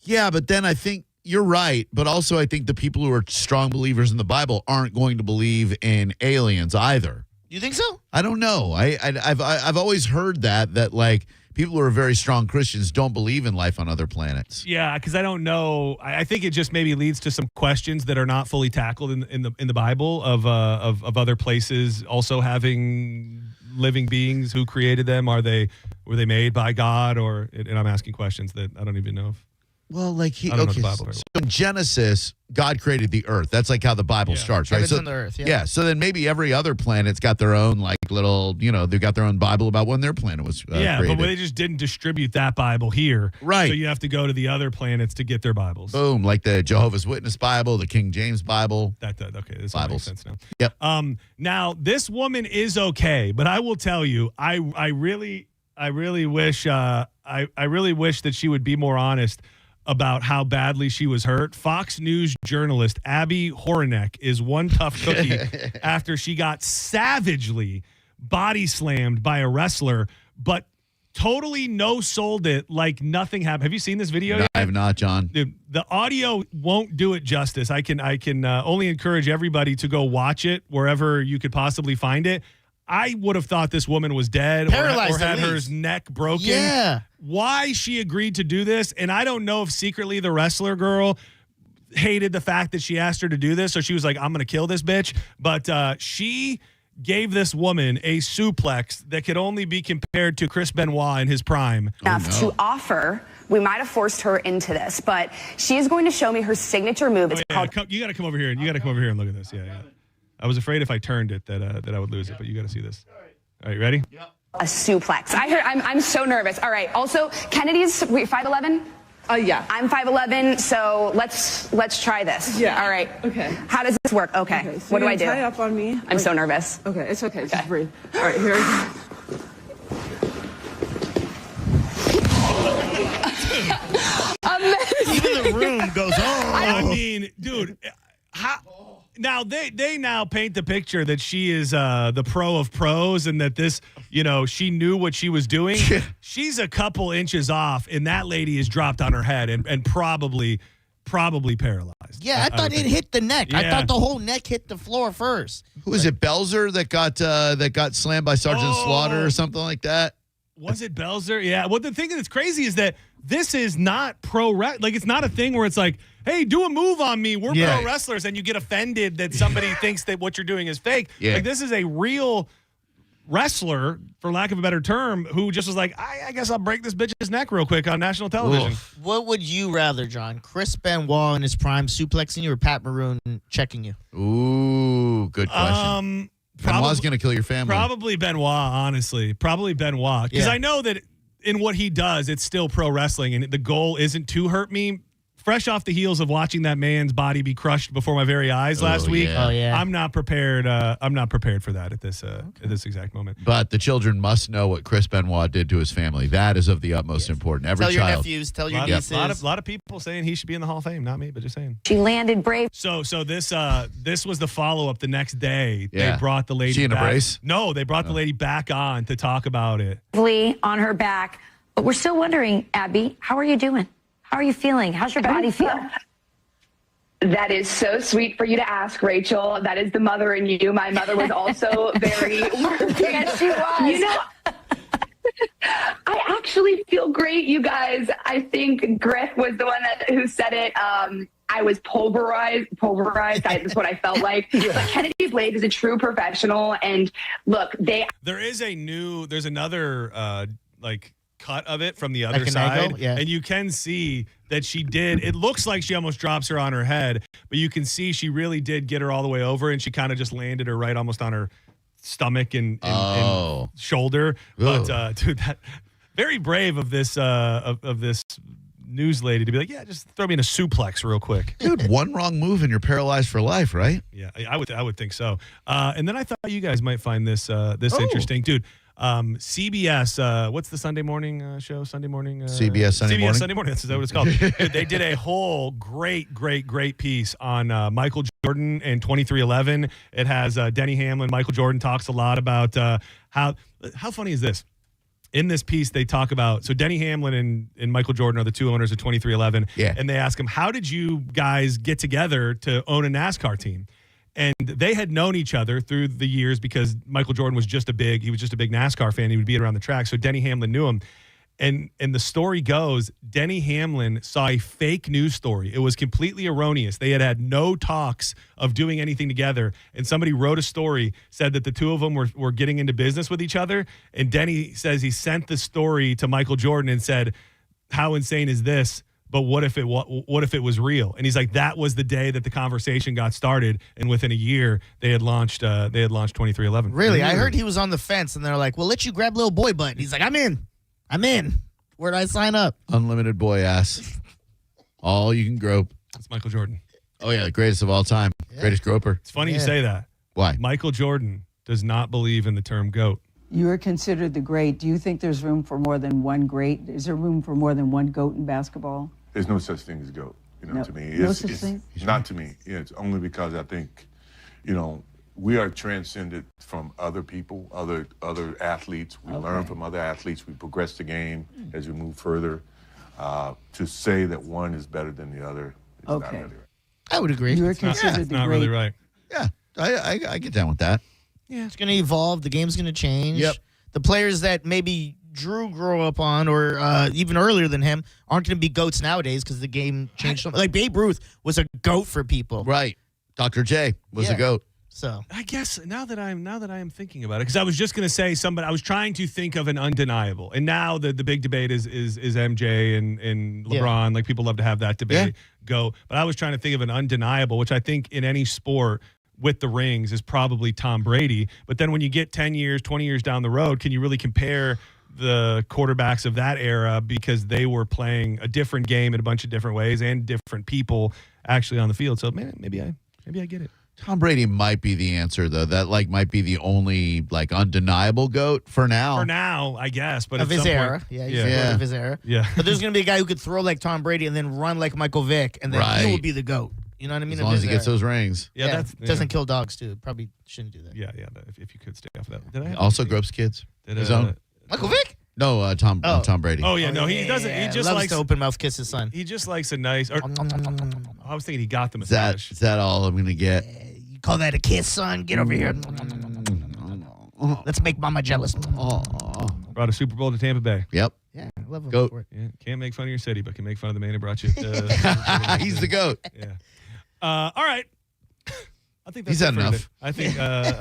Yeah, but then I think you're right, but also I think the people who are strong believers in the Bible aren't going to believe in aliens either. You think so? I don't know. I've always heard that like people who are very strong Christians don't believe in life on other planets. Yeah, because I don't know. I think it just maybe leads to some questions that are not fully tackled in the Bible of other places also having living beings. Who created them? Were they made by God? And I'm asking questions that I don't even know if Well, like I don't know the Bible very so in Genesis, God created the earth. That's like how the Bible starts, right? Heavens So and the earth, yeah. So then maybe every other planet's got their own like little, they've got their own Bible about when their planet was created. but they just didn't distribute that Bible here. Right. So you have to go to the other planets to get their Bibles. Boom, like the Jehovah's Witness Bible, the King James Bible. That does. Okay, this Bibles. makes sense now. Yep. Now this woman is okay, but I will tell you, I really wish that she would be more honest about how badly she was hurt. Fox News journalist Abby Horinek is one tough cookie after she got savagely body slammed by a wrestler, but totally no-sold it like nothing happened. Have you seen this video yet? I have not, John. Dude, the audio won't do it justice. I can only encourage everybody to go watch it wherever you could possibly find it. I would have thought this woman was dead Paralyzed or had at her least. neck broken. Yeah. Why she agreed to do this, and I don't know if secretly the wrestler girl hated the fact that she asked her to do this, so she was like, I'm going to kill this bitch. But she gave this woman a suplex that could only be compared to Chris Benoit in his prime. Enough to offer. We might have forced her into this, but she is going to show me her signature move. It's called. You got to come over here, and you got to come over here and look at this. Yeah. I was afraid if I turned it that I would lose it, but you got to see this. All right, you ready? a suplex. I'm so nervous. All right. Also, Kennedy's 5'11"? Yeah. I'm 5'11", so let's try this. Yeah. All right. Okay. How does this work? Okay. So What do you're I do? Tie up on me. I'm so nervous. Okay, it's okay. Just breathe. All right, here we go. Even the room goes, oh. I mean, dude, now they now paint the picture that she is the pro of pros and that this, she knew what she was doing. She's a couple inches off, and that lady is dropped on her head and probably paralyzed. Yeah, I thought it hit the neck. I Yeah. thought the whole neck hit the floor first. Who is it? Belzer that got slammed by Sergeant Slaughter or something like that? Was it Belzer? Yeah. Well, the thing that's crazy is that this is not it's not a thing where it's like, hey, do a move on me. We're pro wrestlers, and you get offended that somebody thinks that what you're doing is fake. Yeah. Like, this is a real wrestler, for lack of a better term, who just was like, I guess I'll break this bitch's neck real quick on national television. Oof. What would you rather, John? Chris Benoit in his prime suplexing you or Pat Maroon checking you? Ooh, good question. Benoit's going to kill your family. Probably Benoit, honestly. Probably Benoit. Because I know that in what he does, it's still pro wrestling, and the goal isn't to hurt me. Fresh off the heels of watching that man's body be crushed before my very eyes last week, I'm not prepared. I'm not prepared for that at this exact moment. But the children must know what Chris Benoit did to his family. That is of the utmost importance. Every tell your child. nephews, tell your nieces. A lot of people saying he should be in the Hall of Fame. Not me, but just saying. She landed brave. So this was the follow up the next day. Yeah. They brought the lady. She in a back. brace? No, they brought the lady back on to talk about it. On her back. But we're still wondering, Abby, how are you doing? How are you feeling? How's your body feel? That is so sweet for you to ask, Rachel. That is the mother in you. My mother was also very Yes, she was. I actually feel great, you guys. I think Griff was the one who said it. I was pulverized. That's what I felt like. But Kennedy Blade is a true professional. And look, there's another cut of it from the other Like an side. angle? Yeah. And you can see that she did. It looks like she almost drops her on her head, but you can see she really did get her all the way over, and she kind of just landed her right almost on her stomach and shoulder. But dude, that very brave of this of this news lady to be like, yeah, just throw me in a suplex real quick. Dude, one wrong move and you're paralyzed for life, right? Yeah, I would think so. And then I thought you guys might find this interesting, dude. CBS, what's the Sunday morning show? Sunday morning? CBS Sunday Morning? Sunday Morning. That's what it's called. Dude, they did a whole great piece on Michael Jordan and 2311. It has Denny Hamlin. Michael Jordan talks a lot about how funny is this? In this piece, they talk about, so Denny Hamlin and Michael Jordan are the two owners of 2311. Yeah. And they ask him, how did you guys get together to own a NASCAR team? And they had known each other through the years because Michael Jordan was just a big NASCAR fan. He would be around the track. So Denny Hamlin knew him. And the story goes, Denny Hamlin saw a fake news story. It was completely erroneous. They had no talks of doing anything together. And somebody wrote a story, said that the two of them were getting into business with each other. And Denny says he sent the story to Michael Jordan and said, how insane is this? but what if it was real? And he's like, that was the day that the conversation got started, and within a year they had launched 2311. Really? I heard he was on the fence, and they're like, "We'll let you grab little boy butt." And he's like, "I'm in. Where do I sign up?" Unlimited boy ass. All you can grope. That's Michael Jordan. Oh yeah, the greatest of all time. Greatest groper. It's funny you say that. Why? Michael Jordan does not believe in the term GOAT. You are considered the great. Do you think there's room for more than one great? Is there room for more than one GOAT in basketball? There's no such thing as GOAT, No- to me. no such thing? Not to me. Yeah, it's only because I think, we are transcended from other people, other athletes. We learn from other athletes. We progress the game as we move further. To say that one is better than the other is not really right. I would agree. You are It's not considered the not great. really right. Yeah, I get down with that. Yeah, it's going to evolve. The game's going to change. Yep. The players that maybe Drew grew up on, or even earlier than him, aren't going to be GOATs nowadays because the game changed. Like Babe Ruth was a GOAT for people. Right. Dr. J was a GOAT. So I guess now that I am thinking about it, because I was just going to say somebody. I was trying to think of an undeniable, and now the big debate is MJ and LeBron. Like people love to have that debate go, but I was trying to think of an undeniable, which I think in any sport with the rings is probably Tom Brady. But then when you get 10 years, 20 years down the road, can you really compare the quarterbacks of that era because they were playing a different game in a bunch of different ways and different people actually on the field? So maybe I get it. Tom Brady might be the answer, though. That might be the only undeniable GOAT for now. For now, I guess. But of at his some era. point, Yeah, he's the GOAT of his era. Yeah. But there's going to be a guy who could throw like Tom Brady and then run like Michael Vick, and then he will be the GOAT. You know what I mean? As long as he gets those rings. Yeah, doesn't kill dogs, too. Probably shouldn't do that. Yeah. If you could stay off of that. Did I have Also gropes kids. His own. Michael Vick? No, Tom Brady. Oh yeah, no, he doesn't. He just loves likes to open mouth kiss his son. He just likes a nice. Or, I was thinking he got the Is that massage. all I'm going to get? You call that a kiss, son? Get over here. Let's make Mama jealous. Brought a Super Bowl to Tampa Bay. Yep. Yeah, I love him GOAT. for it. Yeah, can't make fun of your city, but can make fun of the man who brought you. He's the GOAT. Yeah. All right. I think that's He's had it for enough. today.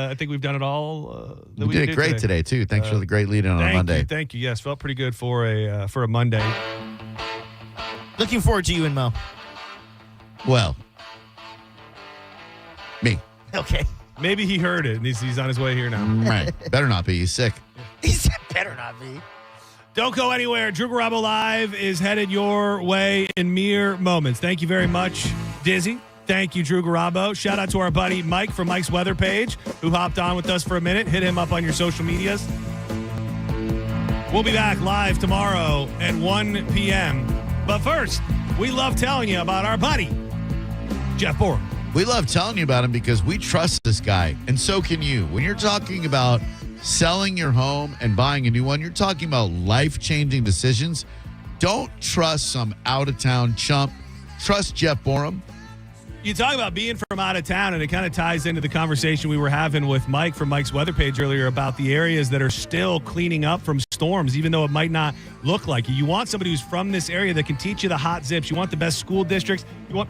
I think we've done it all. That We did it great today, too. Thanks for the great lead in on a Monday. Thank you. Yes, felt pretty good for a Monday. Looking forward to you and Mo. Well, me. Okay. Maybe he heard it and he's on his way here now. Right. Better not be. He's sick. He said better not be. Don't go anywhere. Drew Garabo Live is headed your way in mere moments. Thank you very much, Dizzy. Thank you, Drew Garabo. Shout out to our buddy Mike from Mike's Weather Page, who hopped on with us for a minute. Hit him up on your social medias. We'll be back live tomorrow at 1 p.m. But first, we love telling you about our buddy, Jeff Borum. We love telling you about him because we trust this guy, and so can you. When you're talking about selling your home and buying a new one, you're talking about life-changing decisions. Don't trust some out-of-town chump. Trust Jeff Borum. You talk about being from out of town, and it kind of ties into the conversation we were having with Mike from Mike's Weather Page earlier about the areas that are still cleaning up from storms, even though it might not look like it. You want somebody who's from this area that can teach you the hot zips. You want the best school districts. You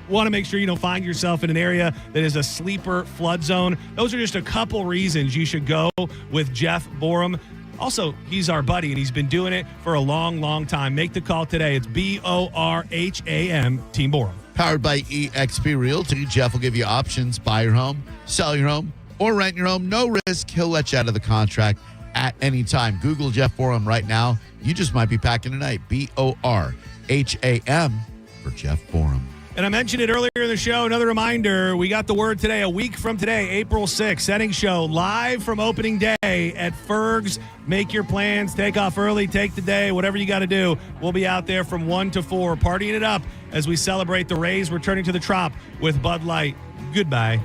want to make sure you don't find yourself in an area that is a sleeper flood zone. Those are just a couple reasons you should go with Jeff Borum. Also, he's our buddy, and he's been doing it for a long, long time. Make the call today. It's BORHAM, Team Borum. Powered by eXp Realty, Jeff will give you options. Buy your home, sell your home, or rent your home. No risk. He'll let you out of the contract at any time. Google Jeff Borum right now. You just might be packing tonight. BORHAM for Jeff Borum. And I mentioned it earlier in the show. Another reminder, we got the word today, a week from today, April 6th, Senning Show, live from opening day at Ferg's. Make your plans, take off early, take the day, whatever you got to do. We'll be out there from 1 to 4, partying it up as we celebrate the Rays returning to the Trop with Bud Light. Goodbye.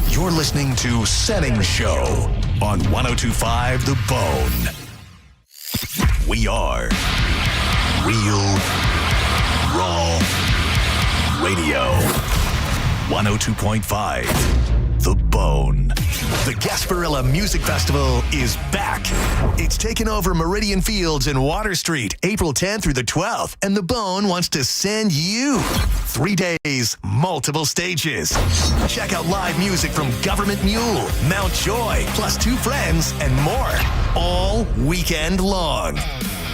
You're listening to Senning Show on 102.5 The Bone. We are Real Raw Radio. 102.5 The Bone. The Gasparilla Music Festival is back. It's taken over Meridian Fields and Water Street, April 10th through the 12th. And The Bone wants to send you 3 days, multiple stages. Check out live music from Government Mule, Mount Joy, plus 2 Friends, and more. All all weekend long.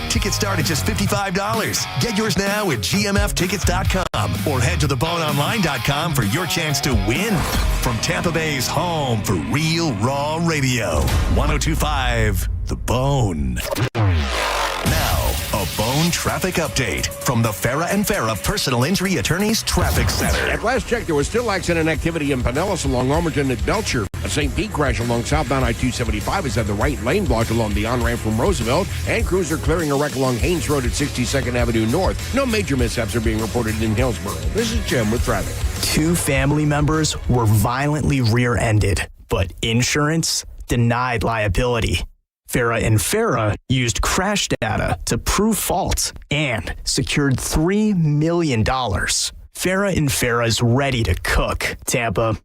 Tickets start at just $55. Get yours now at gmftickets.com or head to theboneonline.com for your chance to win. From Tampa Bay's home for real raw radio, 102.5 The Bone. Now, a Bone traffic update from the Farah and Farah Personal Injury Attorneys Traffic Center. At last check, there was still accident activity in Pinellas along Almerton and Belcher. A St. Pete crash along southbound I-275 has had the right lane blocked along the on-ramp from Roosevelt, and crews are clearing a wreck along Haynes Road at 62nd Avenue North. No major mishaps are being reported in Hillsborough. This is Jim with traffic. 2 family members were violently rear-ended, but insurance denied liability. Farah and Farah used crash data to prove fault and secured $3 million. Farah and Farah is ready to cook. Tampa.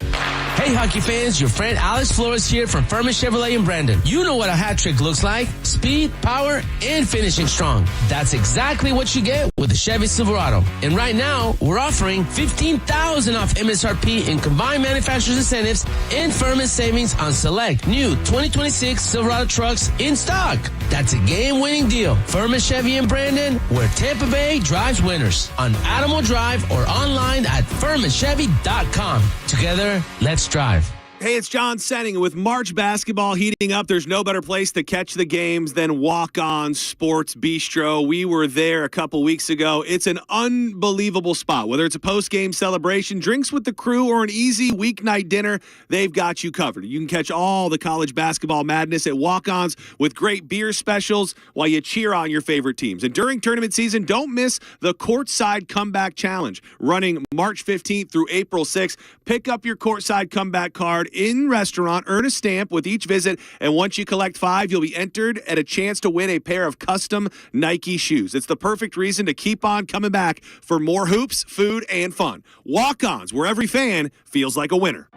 Hey, hockey fans, your friend Alex Flores here from Furman Chevrolet in Brandon. You know what a hat trick looks like. Speed, power, and finishing strong. That's exactly what you get with the Chevy Silverado. And right now, we're offering $15,000 off MSRP in combined manufacturer's incentives and Furman savings on select new 2026 Silverado trucks in stock. That's a game-winning deal. Furman Chevy in Brandon, where Tampa Bay drives winners. On Adamo Drive or online at FurmanChevy.com. Together, let's drive. Hey, it's John Senning. With March basketball heating up, there's no better place to catch the games than Walk On Sports Bistro. We were there a couple weeks ago. It's an unbelievable spot. Whether it's a post-game celebration, drinks with the crew, or an easy weeknight dinner, they've got you covered. You can catch all the college basketball madness at Walk-Ons with great beer specials while you cheer on your favorite teams. And during tournament season, don't miss the Courtside Comeback Challenge, running March 15th through April 6th. Pick up your Courtside Comeback card in restaurant, earn a stamp with each visit, and once you collect 5, you'll be entered at a chance to win a pair of custom Nike shoes. It's the perfect reason to keep on coming back for more hoops, food, and fun. Walk-Ons, where every fan feels like a winner.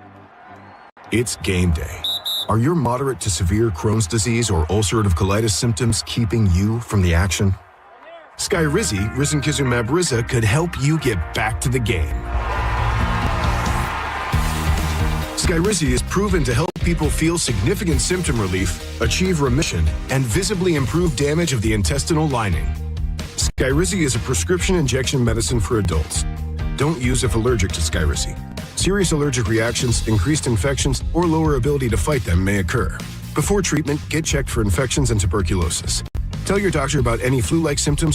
It's game day. Are your moderate to severe Crohn's disease or ulcerative colitis symptoms keeping you from the action? Skyrizi, risankizumab Riza, could help you get back to the game. Skyrizi is proven to help people feel significant symptom relief, achieve remission, and visibly improve damage of the intestinal lining. Skyrizi is a prescription injection medicine for adults. Don't use if allergic to Skyrizi. Serious allergic reactions, increased infections, or lower ability to fight them may occur. Before treatment, get checked for infections and tuberculosis. Tell your doctor about any flu-like symptoms